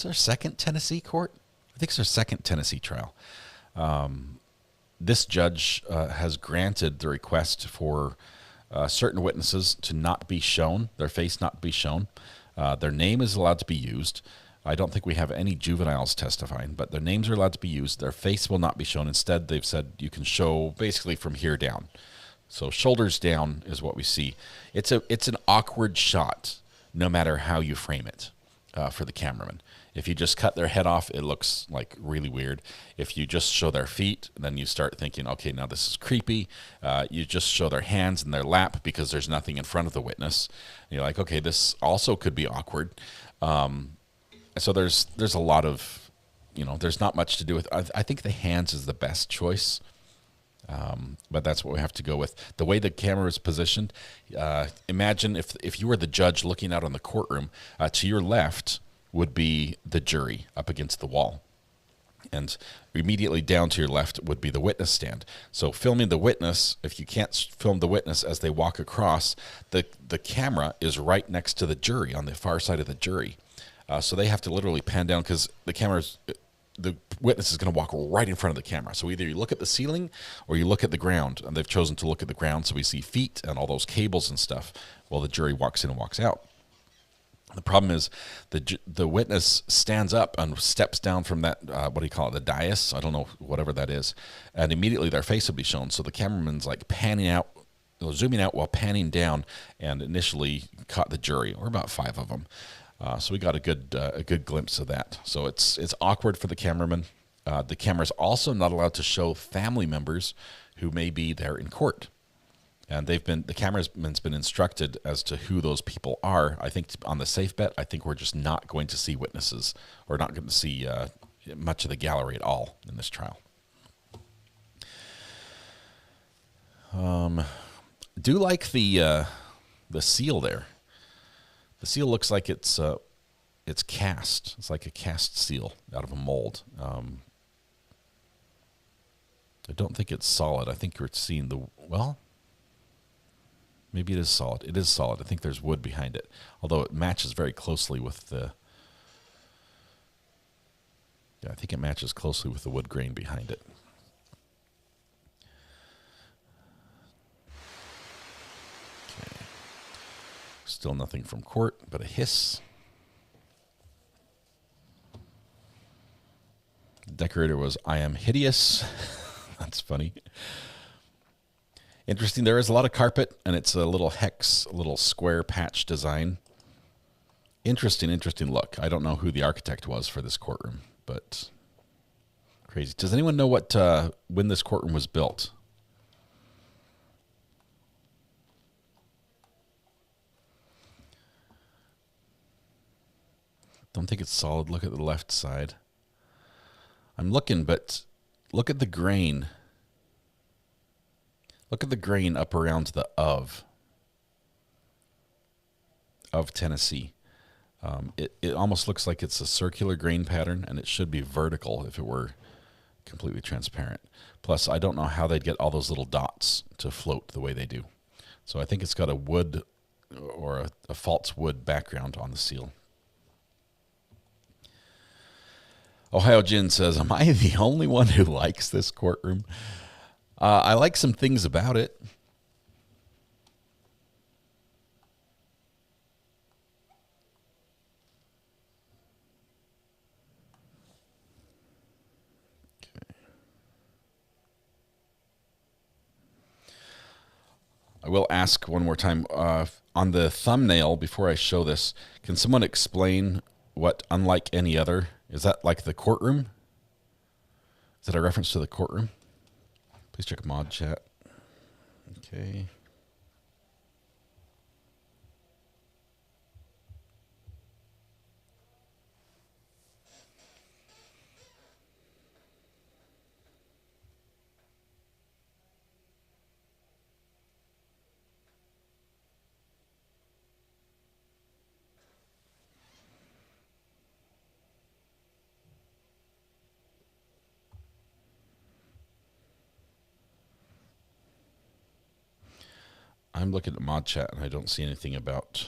Speaker 3: our second Tennessee court? I think it's our second Tennessee trial. This judge has granted the request for certain witnesses to not be shown, their face not be shown. Their name is allowed to be used. I don't think we have any juveniles testifying, but their names are allowed to be used. Their face will not be shown. Instead, they've said you can show basically from here down. So shoulders down is what we see. It's an awkward shot, no matter how you frame it, for the cameraman. If you just cut their head off, it looks like really weird. If you just show their feet, then you start thinking, okay, now this is creepy. You just show their hands and their lap because there's nothing in front of the witness. And you're like, okay, this also could be awkward. So there's a lot of, there's not much to do with. I think the hands is the best choice. But that's what we have to go with. The way the camera is positioned, imagine if you were the judge looking out on the courtroom, to your left would be the jury up against the wall. And immediately down to your left would be the witness stand. So filming the witness, if you can't film the witness as they walk across, the camera is right next to the jury on the far side of the jury. So they have to literally pan down because the witness is going to walk right in front of the camera. So either you look at the ceiling or you look at the ground, and they've chosen to look at the ground, so we see feet and all those cables and stuff while the jury walks in and walks out. The problem is the witness stands up and steps down from that, the dais? I don't know, whatever that is, and immediately their face will be shown. So the cameraman's like panning out, zooming out while panning down, and initially caught the jury, or about 5 of them. So we got a good glimpse of that. So it's awkward for the cameraman. The camera's also not allowed to show family members who may be there in court, and the cameraman's been instructed as to who those people are. I think on the safe bet, I think we're just not going to see witnesses, or not going to see much of the gallery at all in this trial. Do like the seal there. The seal looks like it's cast. It's like a cast seal out of a mold. I don't think it's solid. I think you're seeing maybe it is solid. It is solid. I think there's wood behind it, although it matches very closely with the. Yeah, I think it matches closely with the wood grain behind it. Still nothing from court, but a hiss. The decorator was, "I am hideous." That's funny. Interesting, there is a lot of carpet, and it's a little hex, a little square patch design. Interesting look. I don't know who the architect was for this courtroom, but crazy. Does anyone know when this courtroom was built? Don't think it's solid. Look at the left side. I'm looking, but look at the grain. Look at the grain up around the of Tennessee. It almost looks like it's a circular grain pattern, and it should be vertical if it were completely transparent. Plus, I don't know how they'd get all those little dots to float the way they do. So I think it's got a wood or a false wood background on the seal. Ohio Jin says, "Am I the only one who likes this courtroom?" I like some things about it. Okay. I will ask one more time, on the thumbnail, before I show this, can someone explain what "unlike any other"? Is that like the courtroom? Is that a reference to the courtroom? Please check mod chat. Okay. I'm looking at mod chat and I don't see anything about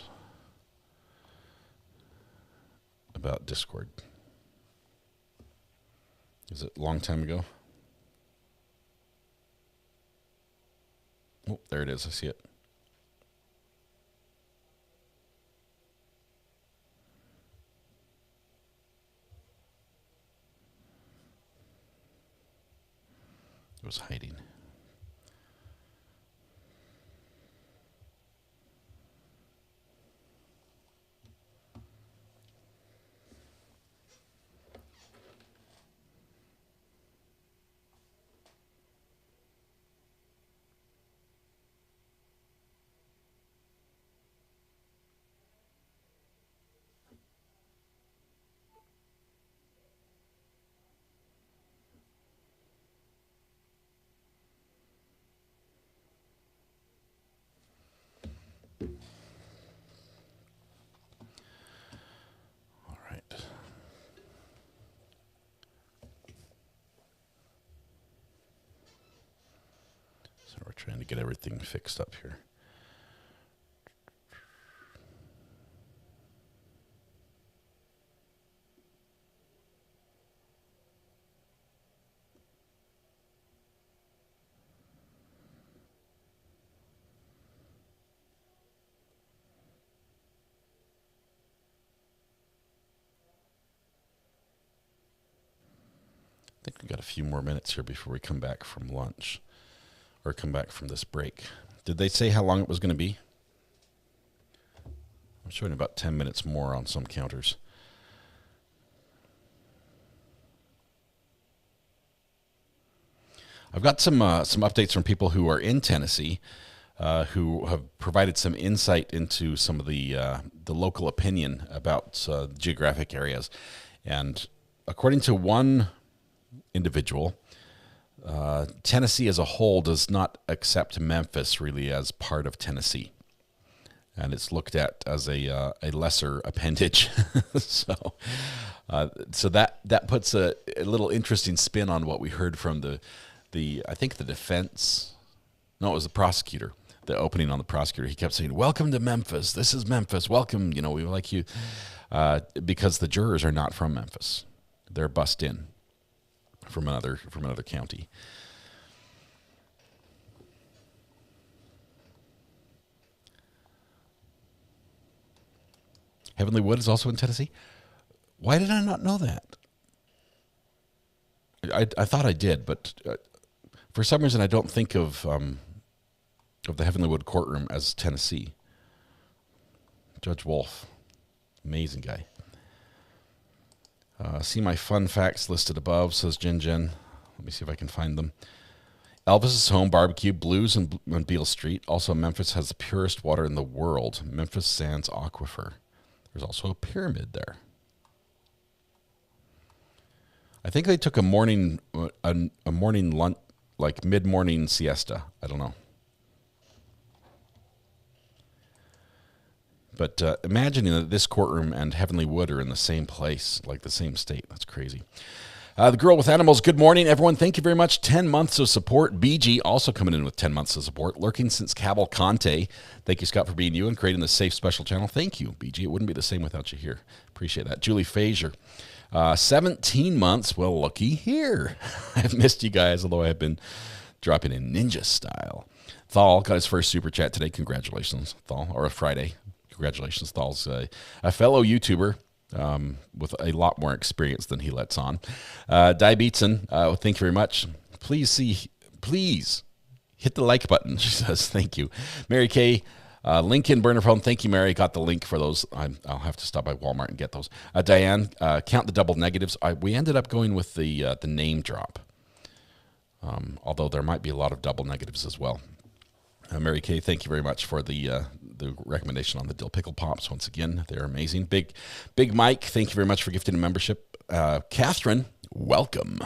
Speaker 3: Discord. Is it a long time ago? Oh, there it is. I see it. It was hiding. Trying to get everything fixed up here. I think we've got a few more minutes here before we come back from lunch. Or come back from this break. Did they say how long it was going to be? I'm showing about 10 minutes more on some counters. I've got some updates from people who are in Tennessee who have provided some insight into some of the local opinion about geographic areas. And according to one individual, Tennessee as a whole does not accept Memphis really as part of Tennessee, and it's looked at as a lesser appendage. So that puts a little interesting spin on what we heard from the I think the defense. No, it was the prosecutor. The opening on the prosecutor. He kept saying, "Welcome to Memphis. This is Memphis. Welcome. You know, we like you," because the jurors are not from Memphis. They're bussed in from another county. Heavenly Wood is also in Tennessee. Why did I not know that? I thought I did, but for some reason I don't think of the Heavenly Wood Courtroom as Tennessee. Judge Wolf, amazing guy. See my fun facts listed above, says Jen. Let me see if I can find them. Elvis's Home Barbecue, Blues on Beale Street. Also, Memphis has the purest water in the world. Memphis Sands Aquifer. There's also a pyramid there. I think they took a morning lunch, like mid-morning siesta. I don't know. But imagining that this courtroom and Heavenly Wood are in the same place, like the same state, that's crazy. The Girl with Animals, good morning, everyone. Thank you very much. 10 months of support. BG also coming in with 10 months of support. Lurking since Cavalcante. Thank you, Scott, for being you and creating this safe special channel. Thank you, BG. It wouldn't be the same without you here. Appreciate that. Julie Fazier, 17 months. Well, looky here. I've missed you guys, although I've been dropping in ninja style. Thal got his first super chat today. Congratulations, Thal. Or a Friday. Congratulations, Thal's a fellow YouTuber with a lot more experience than he lets on. Diabeteson, thank you very much. Please hit the like button, she says. Thank you. Mary Kay, Lincoln burner phone. Thank you, Mary. Got the link for those. I'll have to stop by Walmart and get those. Diane, count the double negatives. We ended up going with the name drop, although there might be a lot of double negatives as well. Mary Kay, thank you very much for the recommendation on the dill pickle pops. Once again, they're amazing. Big Mike, thank you very much for gifting a membership. Catherine, welcome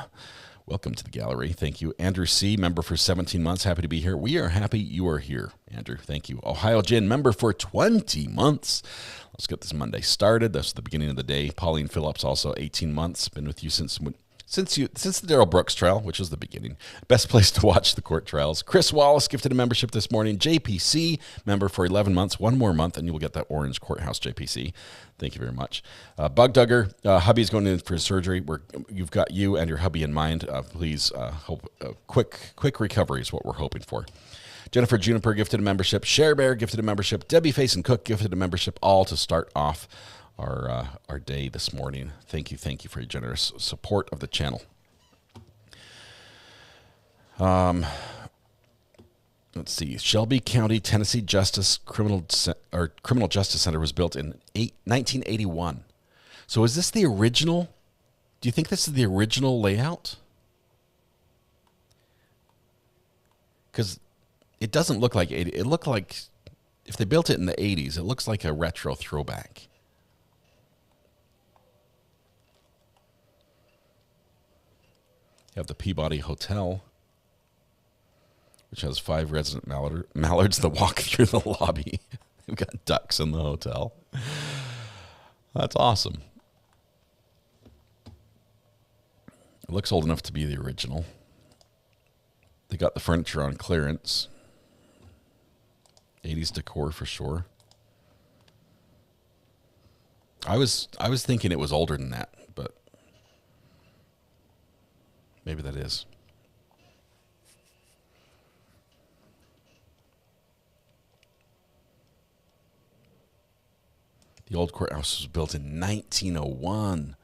Speaker 3: to the gallery. Thank you. Andrew C, member for 17 months. Happy to be here. We are happy you are here, Andrew. Thank you. Ohio Jen, member for 20 months. Let's get this Monday started. That's the beginning of the day. Pauline Phillips, also 18 months. Been with you since the Darrell Brooks trial, which was the beginning. Best place to watch the court trials. Chris Wallace gifted a membership this morning. JPC, member for 11 months. One more month, and you will get that orange courthouse JPC. Thank you very much. Bug Dugger, hubby's going in for surgery. You've got you and your hubby in mind. Please hope quick recovery is what we're hoping for. Jennifer Juniper gifted a membership. Cher Bear gifted a membership. Debbie Face and Cook gifted a membership, all to start off our day this morning. Thank you for your generous support of the channel. Let's see. Shelby County, Tennessee Criminal Justice Center was built in 1981. So is this the original? Do you think this is the original layout? Because it doesn't look like 80. It looked like if they built it in the 80s, it looks like a retro throwback. You have the Peabody Hotel, which has 5 resident mallards that walk through the lobby. They've got ducks in the hotel. That's awesome. It looks old enough to be the original. They got the furniture on clearance. 80s decor for sure. I was thinking it was older than that, but maybe that is. The old courthouse was built in 1901.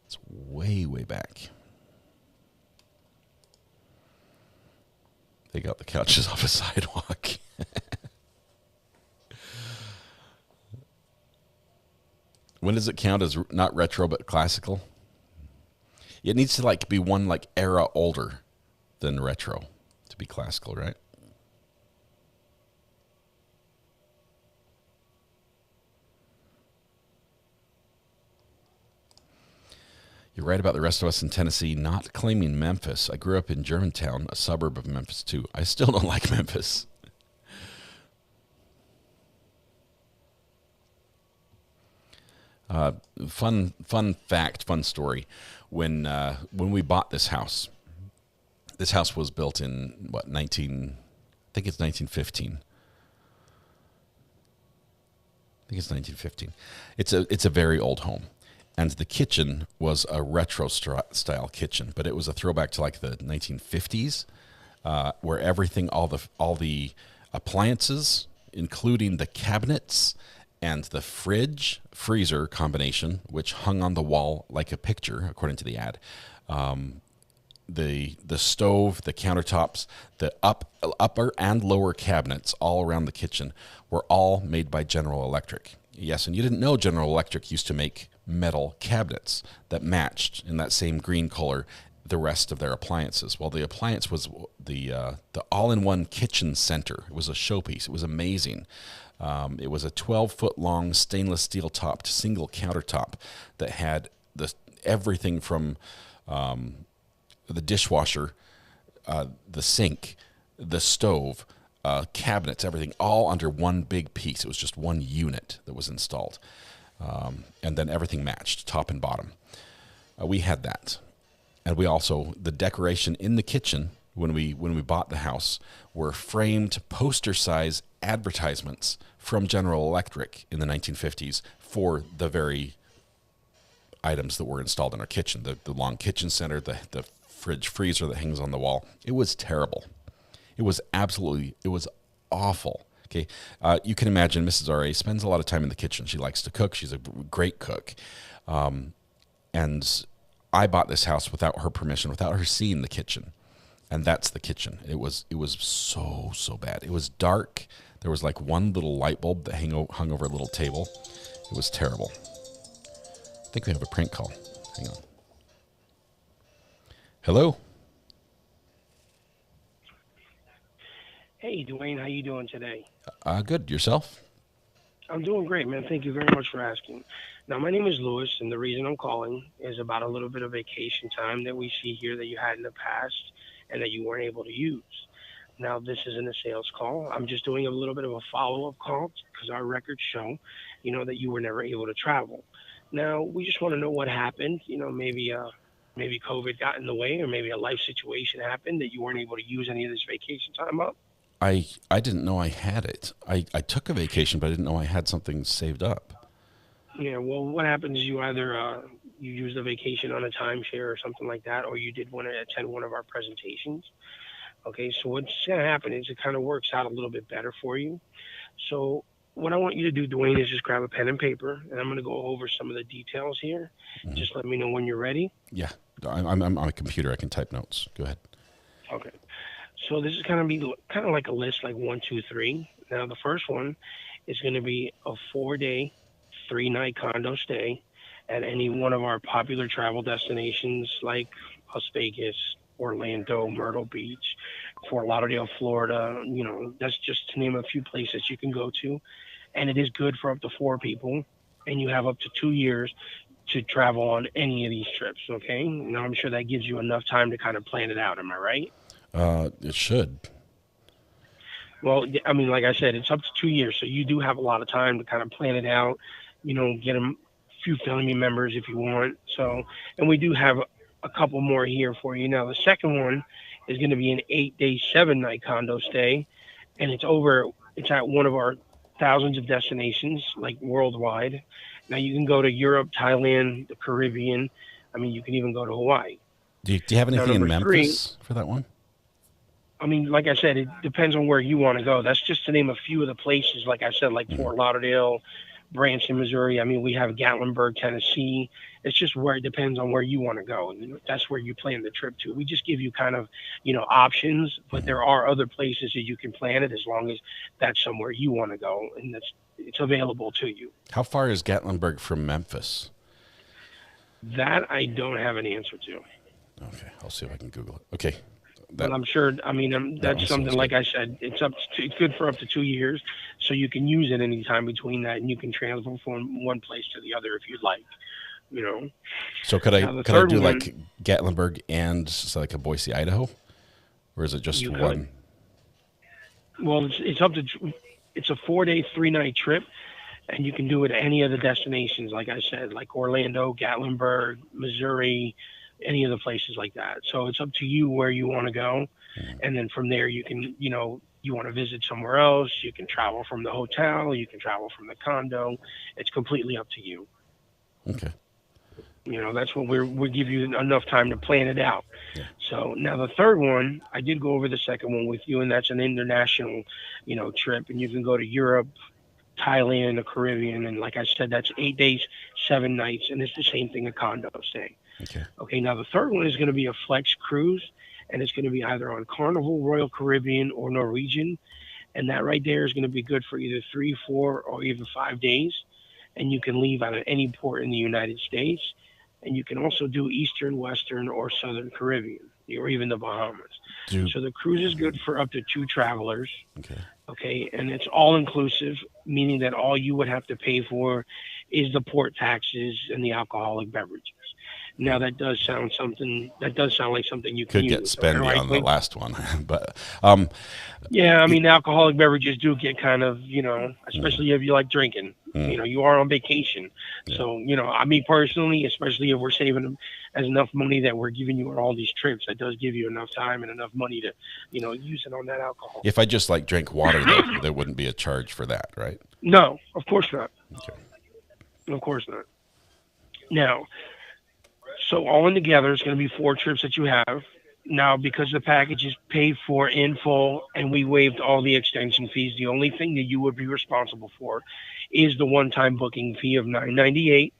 Speaker 3: It's way, way back. They got the couches off a sidewalk. When does it count as not retro but classical? It needs to like be one like era older than retro to be classical, right? You're right about the rest of us in Tennessee not claiming Memphis. I grew up in Germantown, a suburb of Memphis too. I still don't like Memphis. Fun fact, fun story. When we bought this house was built in what, I think it's 1915. I think it's 1915. It's a very old home. And the kitchen was a retro style kitchen, but it was a throwback to like the 1950s, where everything, all the appliances, including the cabinets and the freezer combination, which hung on the wall like a picture, according to the ad, the stove, the countertops, the upper and lower cabinets all around the kitchen were all made by General Electric. Yes, and you didn't know General Electric used to make metal cabinets that matched in that same green color the rest of their appliances. Well, the appliance was the all-in-one kitchen center. It was a showpiece. It was amazing. It was a 12-foot long stainless steel topped single countertop that had everything from the dishwasher, the sink, the stove, cabinets, everything all under one big piece. It was just one unit that was installed. And then everything matched, top and bottom. We had that. And we also, the decoration in the kitchen when we bought the house were framed poster-size advertisements from General Electric in the 1950s for the very items that were installed in our kitchen. The long kitchen center, the fridge freezer that hangs on the wall. It was terrible. It was awful. Okay, you can imagine Mrs. R.A. spends a lot of time in the kitchen. She likes to cook. She's a great cook. And I bought this house without her permission, without her seeing the kitchen. And that's the kitchen. It was so bad. It was dark. There was like one little light bulb that hung over a little table. It was terrible. I think we have a prank call. Hang on. Hello?
Speaker 18: Hey, Dwayne, how you doing today?
Speaker 3: Good. Yourself?
Speaker 18: I'm doing great, man. Thank you very much for asking. Now, my name is Lewis, and the reason I'm calling is about a little bit of vacation time that we see here that you had in the past and that you weren't able to use. Now, this isn't a sales call. I'm just doing a little bit of a follow-up call because our records show, that you were never able to travel. Now, we just want to know what happened. Maybe COVID got in the way, or maybe a life situation happened that you weren't able to use any of this vacation time up.
Speaker 3: I didn't know I had it. I took a vacation, but I didn't know I had something saved up.
Speaker 18: Yeah, well, what happens is you either you used a vacation on a timeshare or something like that, or you did want to attend one of our presentations. Okay, so what's going to happen is it kind of works out a little bit better for you. So what I want you to do, Dwayne, is just grab a pen and paper, and I'm going to go over some of the details here. Just let me know when you're ready.
Speaker 3: Yeah, I'm on a computer. I can type notes. Go ahead.
Speaker 18: Okay. So this is going to be kind of like a list, like 1, 2, 3. Now the first one is going to be a 4-day, 3-night condo stay at any one of our popular travel destinations like Las Vegas, Orlando, Myrtle Beach, Fort Lauderdale, Florida. That's just to name a few places you can go to. And it is good for up to 4 people. And you have up to 2 years to travel on any of these trips. Okay. Now I'm sure that gives you enough time to kind of plan it out. Am I right?
Speaker 3: It should.
Speaker 18: Well, I mean, like I said, it's up to 2 years, so you do have a lot of time to kind of plan it out. Get a few family members if you want. So, and we do have a couple more here for you. Now, the second one is going to be an 8-day, 7-night condo stay, and It's at one of our thousands of destinations, like worldwide. Now, you can go to Europe, Thailand, the Caribbean. I mean, you can even go to Hawaii.
Speaker 3: Do you have
Speaker 18: Now,
Speaker 3: anything in
Speaker 18: number three,
Speaker 3: Memphis for that one?
Speaker 18: I mean, like I said, it depends on where you want to go. That's just to name a few of the places, like I said, like Fort Lauderdale, Branson, Missouri. I mean, we have Gatlinburg, Tennessee. It's just where it depends on where you want to go. And that's where you plan the trip to. We just give you kind of, options, but there are other places that you can plan it as long as that's somewhere you want to go and it's available to you.
Speaker 3: How far is Gatlinburg from Memphis?
Speaker 18: That I don't have an answer to.
Speaker 3: Okay, I'll see if I can Google it. Okay.
Speaker 18: But I'm sure, that's something, like I said, it's good for up to 2 years, so you can use it any time between that, and you can transfer from one place to the other if you'd like,
Speaker 3: So could I do
Speaker 18: one,
Speaker 3: like Gatlinburg and like a Boise, Idaho? Or is it just one?
Speaker 18: Well, it's a 4-day, 3-night trip, and you can do it at any of the destinations, like I said, like Orlando, Gatlinburg, Missouri, any of the places like that. So it's up to you where you want to go. And then from there, you can, you want to visit somewhere else. You can travel from the hotel. You can travel from the condo. It's completely up to you.
Speaker 3: Okay.
Speaker 18: That's what we give you enough time to plan it out. Yeah. So now the third one, I did go over the second one with you, and that's an international, trip. And you can go to Europe, Thailand, the Caribbean. And like I said, that's 8 days, 7 nights. And it's the same thing, a condo stay. Okay, now the third one is going to be a flex cruise, and it's going to be either on Carnival, Royal Caribbean, or Norwegian. And that right there is going to be good for either 3, 4, or even 5 days. And you can leave out of any port in the United States. And you can also do Eastern, Western, or Southern Caribbean, or even the Bahamas. So the cruise is good for up to 2 travelers. Okay, and it's all inclusive, meaning that all you would have to pay for is the port taxes and the alcoholic beverages. Now that does sound like something you
Speaker 3: could
Speaker 18: can
Speaker 3: get
Speaker 18: use.
Speaker 3: spendy on the last one, but
Speaker 18: yeah, I mean, alcoholic beverages do get kind of, especially if you like drinking. You are on vacation, so I mean, personally, especially if we're saving as enough money that we're giving you on all these trips, that does give you enough time and enough money to, use it on that alcohol.
Speaker 3: If I just like drink water, though, there wouldn't be a charge for that, right?
Speaker 18: No, of course not.
Speaker 3: Okay.
Speaker 18: Of course not. Now, so all in together, it's going to be 4 trips that you have. Now, because the package is paid for in full and we waived all the extension fees, the only thing that you would be responsible for is the one-time booking fee of $9.98.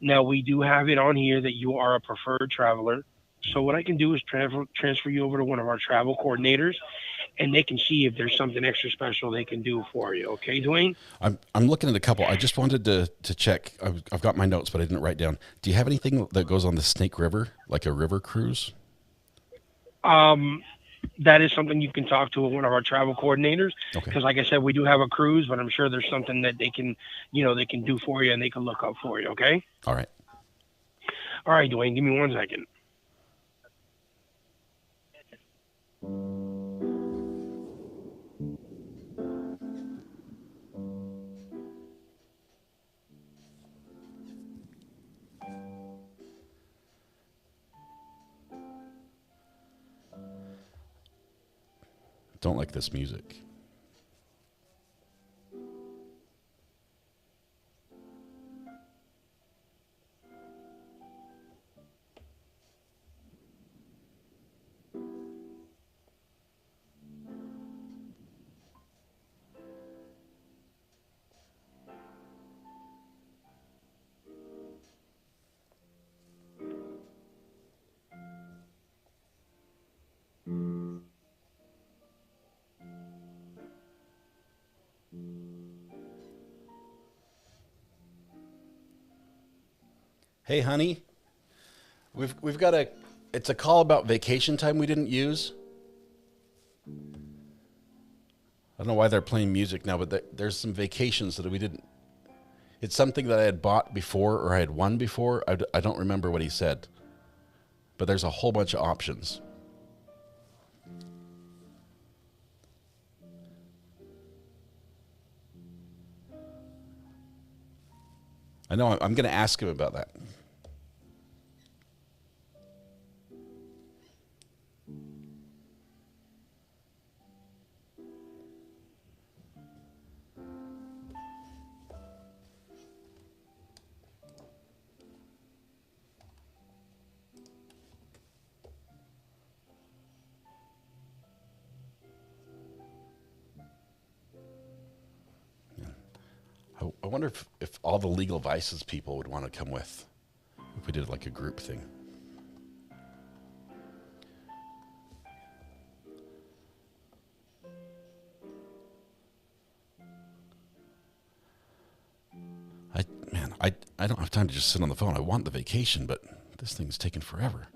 Speaker 18: Now, we do have it on here that you are a preferred traveler. So what I can do is transfer you over to one of our travel coordinators, and they can see if there's something extra special they can do for you. Okay, Dwayne?
Speaker 3: I'm looking at a couple. I just wanted to check. I've got my notes, but I didn't write down. Do you have anything that goes on the Snake River, like a river cruise?
Speaker 18: That is something you can talk to one of our travel coordinators. Because like I said, we do have a cruise, but I'm sure there's something that they can do for you and they can look up for you. Okay?
Speaker 3: All right.
Speaker 18: All right, Dwayne, give me 1 second.
Speaker 3: Don't like this music. Hey, honey. We've got it's a call about vacation time we didn't use. I don't know why they're playing music now, but there's some vacations that we didn't. It's something that I had bought before or I had won before. I don't remember what he said. But there's a whole bunch of options. I know I'm going to ask him about that. I wonder if all the legal vices people would want to come with, if we did like a group thing. I don't have time to just sit on the phone. I want the vacation, but this thing's taking forever.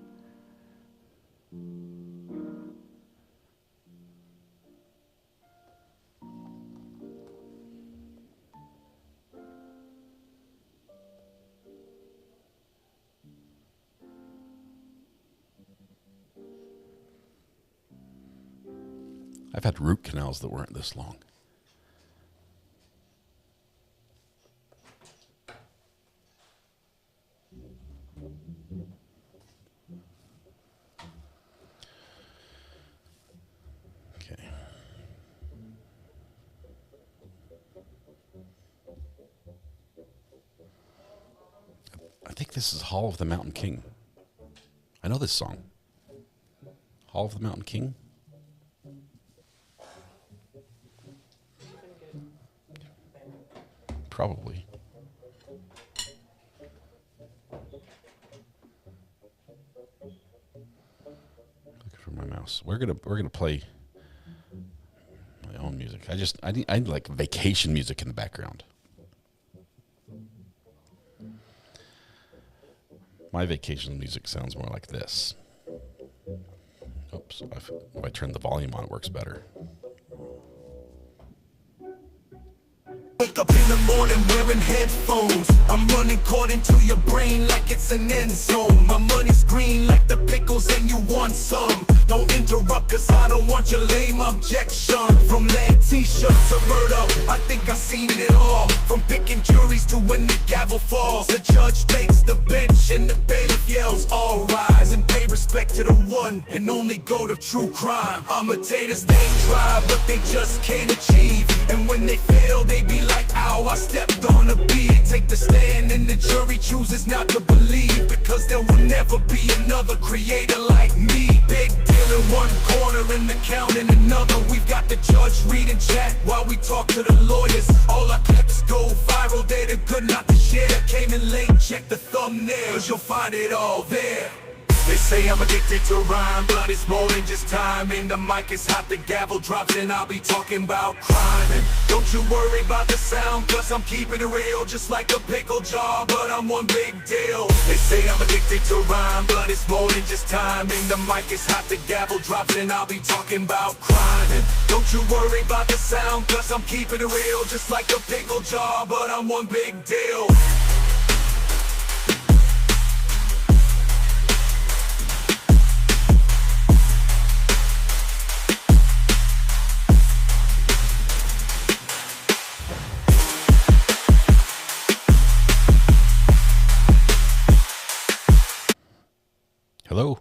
Speaker 3: I've had root canals that weren't this long. Okay. I think this is Hall of the Mountain King. I know this song. Hall of the Mountain King. Probably. Looking for my mouse. We're gonna play my own music. I need like vacation music in the background. My vacation music sounds more like this. Oops. If I turn the volume on, it works better.
Speaker 17: Wake up in the morning wearing headphones. I'm running court into your brain like it's an end zone. My money's green like the pickles and you want some. Don't interrupt cause I don't want your lame objection. From lead t-shirts to murder, I think I've seen it all. From picking juries to when the gavel falls. The judge takes the bench and the bailiff yells all rise. And pay respect to the one and only go to true crime. Imitators they try but they just can't achieve. And when they fail they be like, ow, I stepped on a beat. Take the stand and the jury chooses not to believe. Because there will never be another creator like me. Big deal in one corner and the count in another. We've got the judge reading chat while we talk to the lawyers. All our clips go viral, they're the good not to share. Came in late, check the thumbnails, you'll find it all there. They say I'm addicted to rhyme, but it's more than just time. And the mic is hot, the gavel drops, and I'll be talking about crime. And don't you worry about the sound, cause I'm keeping it real. Just like a pickle jar, but I'm one big deal. They say I'm addicted to rhyme, but it's more than just time. And the mic is hot, the gavel drops, and I'll be talking about crime. And don't you worry about the sound, cause I'm keeping it real. Just like a pickle jar, but I'm one big deal.
Speaker 3: Hello?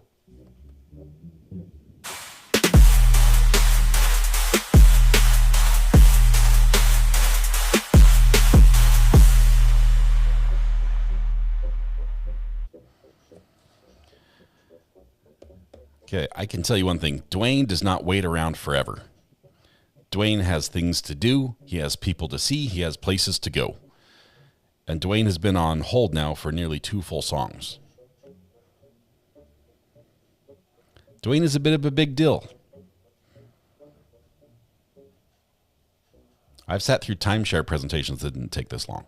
Speaker 3: Okay, I can tell you one thing. Dwayne does not wait around forever. Dwayne has things to do. He has people to see. He has places to go. And Dwayne has been on hold now for nearly 2 full songs. Dwayne is a bit of a big deal. I've sat through timeshare presentations that didn't take this long.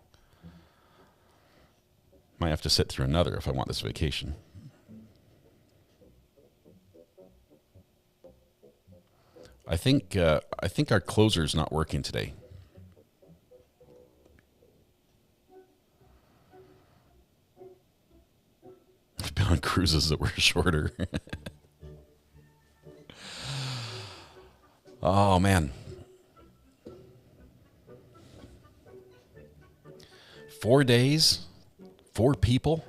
Speaker 3: Might have to sit through another if I want this vacation. I think our closer's not working today. I've been on cruises that were shorter. Oh, man. 4 days, 4 people,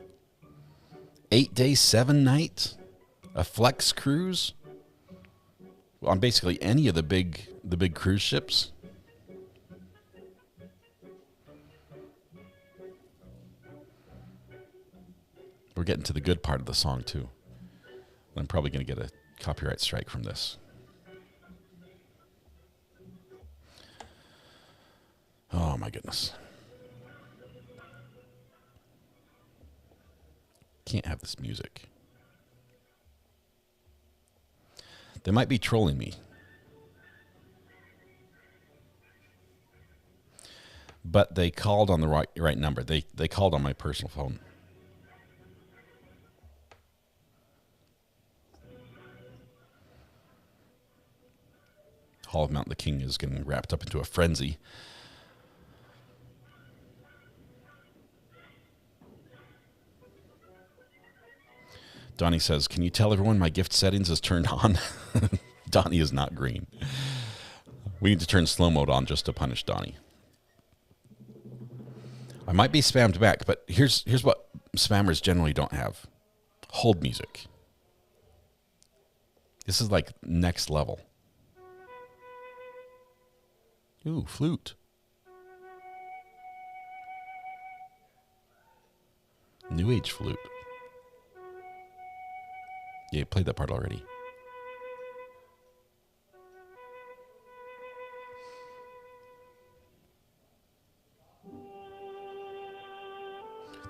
Speaker 3: 8 days, 7 nights, a flex cruise on basically any of the big cruise ships. We're getting to the good part of the song too. I'm probably going to get a copyright strike from this. Oh my goodness. Can't have this music. They might be trolling me. But they called on the right number. They called on my personal phone. Hall of Mountain the King is getting wrapped up into a frenzy. Donnie says, can you tell everyone my gift settings is turned on? Donnie is not green. We need to turn slow mode on just to punish Donnie. I might be spammed back, but here's what spammers generally don't have. Hold music. This is like next level. Ooh, flute. New age flute. Yeah, you played that part already.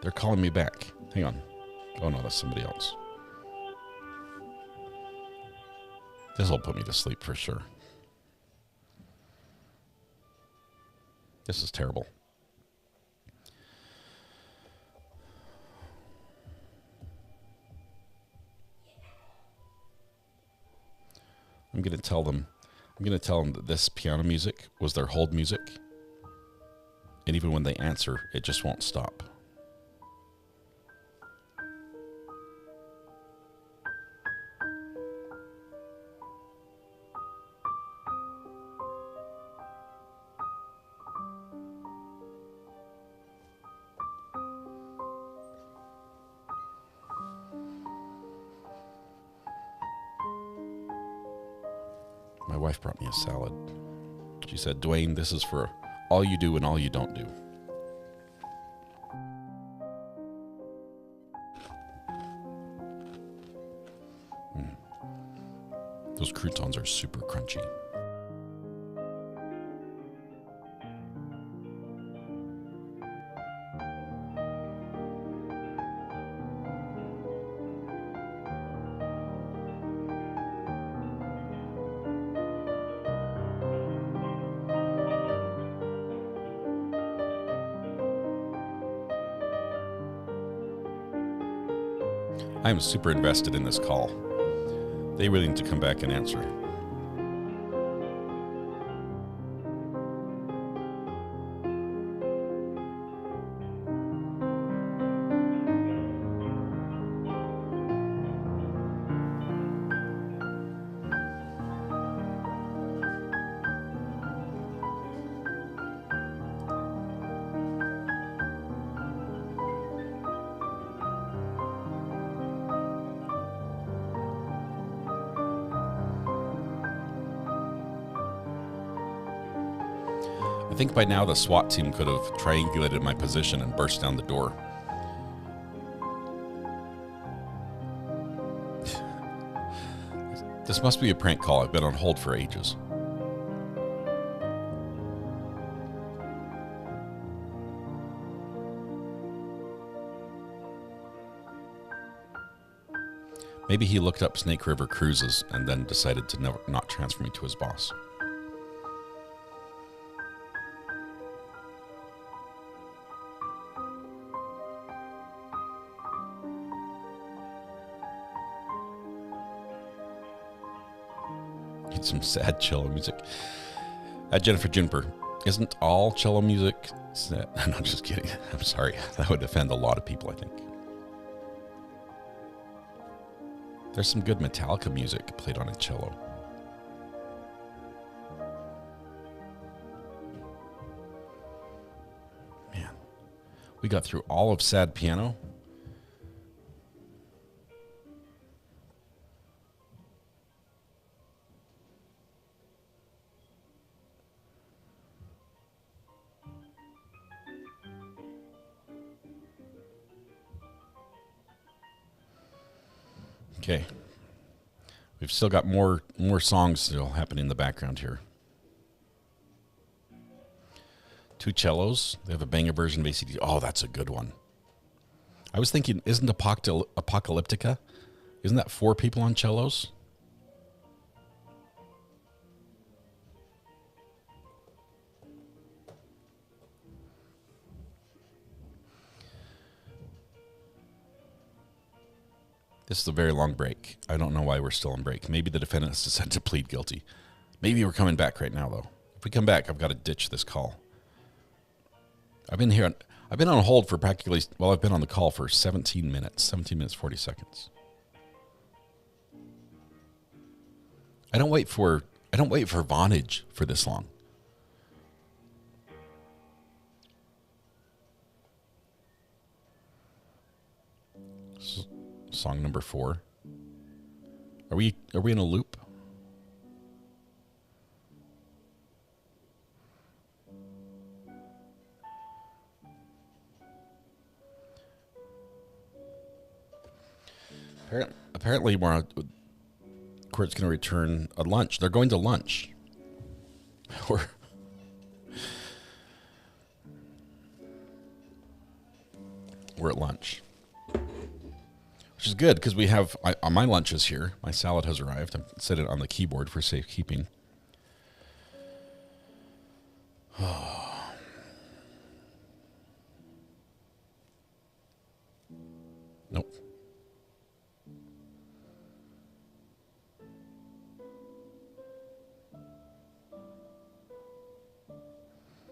Speaker 3: They're calling me back. Hang on. Oh no, that's somebody else. This will put me to sleep for sure. This is terrible. I'm going to tell them that this piano music was their hold music. And even when they answer, it just won't stop. My wife brought me a salad. She said, Dwayne, this is for all you do and all you don't do. Those croutons are super crunchy. I am super invested in this call. They really need to come back and answer. I think by now the SWAT team could have triangulated my position and burst down the door. This must be a prank call. I've been on hold for ages. Maybe he looked up Snake River Cruises and then decided to not transfer me to his boss. Need some sad cello music. Jennifer Juniper, isn't all cello music sad? No, I'm just kidding. I'm sorry. That would offend a lot of people, I think. There's some good Metallica music played on a cello. Man, we got through all of sad piano. Okay. We've still got more songs still happening in the background here. 2 cellos. They have a banger version of ACD. Oh, that's a good one. I was thinking, isn't Apocalyptica? Isn't that 4 people on cellos? This is a very long break. I don't know why we're still on break. Maybe the defendant has decided to plead guilty. Maybe we're coming back right now, though. If we come back, I've got to ditch this call. I've been on hold for practically, well, I've been on the call for 17 minutes, 40 seconds. I don't wait for Vonage for this long. Song number 4. Are we in a loop? Apparently, court's going to return at lunch. They're going to lunch. We're at lunch. Which is good because we have, my lunch is here. My salad has arrived. I've set it on the keyboard for safekeeping. Nope.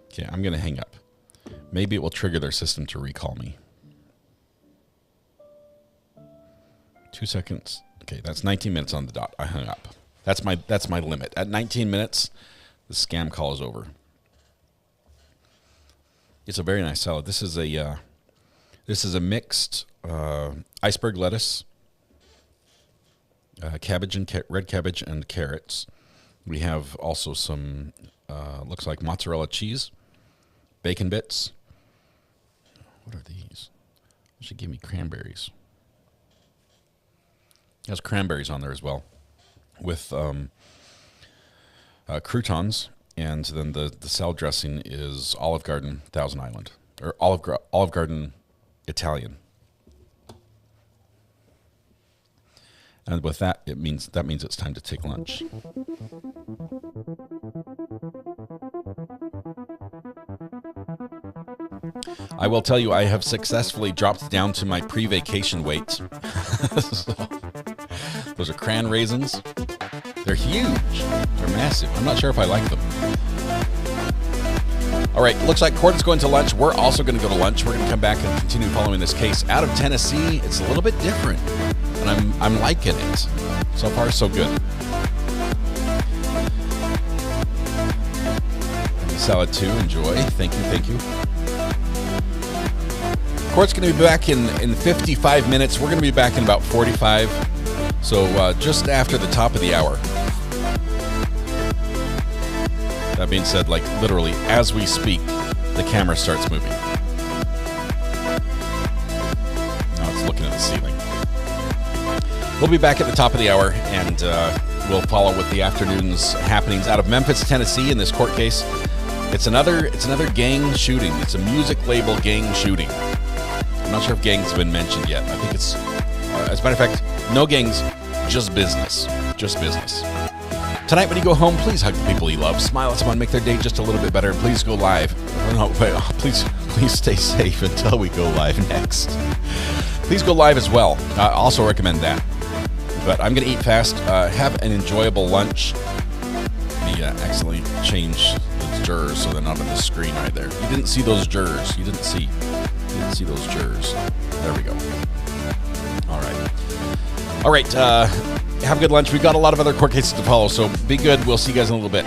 Speaker 3: Okay, I'm going to hang up. Maybe it will trigger their system to recall me. 2 seconds. Okay, that's 19 minutes on the dot. I hung up. That's my limit. At 19 minutes, the scam call is over. It's a very nice salad. This is a mixed iceberg lettuce, cabbage and red cabbage and carrots. We have also some looks like mozzarella cheese, bacon bits. What are these? They should give me cranberries. It has cranberries on there as well, with croutons, and then the salad dressing is Olive Garden Thousand Island, or Olive Garden Italian. And with that, that means it's time to take lunch. I will tell you, I have successfully dropped down to my pre-vacation weight. So, those are cran raisins. They're huge. They're massive. I'm not sure if I like them. All right, looks like court is going to lunch. We're also going to go to lunch. We're going to come back and continue following this case out of Tennessee. It's a little bit different, and I'm liking it. So far, so good. And the salad too. Enjoy. Thank you. Court's going to be back in 55 minutes. We're going to be back in about 45. So just after the top of the hour. That being said, like literally as we speak, the camera starts moving. Now it's looking at the ceiling. We'll be back at the top of the hour, and we'll follow with the afternoon's happenings out of Memphis, Tennessee in this court case. It's another gang shooting. It's a music label gang shooting. I'm not sure if gangs have been mentioned yet. I think it's, as a matter of fact, no gangs, just business. Just business. Tonight when you go home, please hug the people you love. Smile at someone, make their day just a little bit better, and please go live. No, wait, please stay safe until we go live next. Please go live as well. I also recommend that. But I'm going to eat fast. Have an enjoyable lunch. accidentally changed the jurors so they're not on the screen right there. You didn't see those jurors. You didn't see those jurors. There we go. All right. Have a good lunch. We've got a lot of other court cases to follow, so be good. We'll see you guys in a little bit.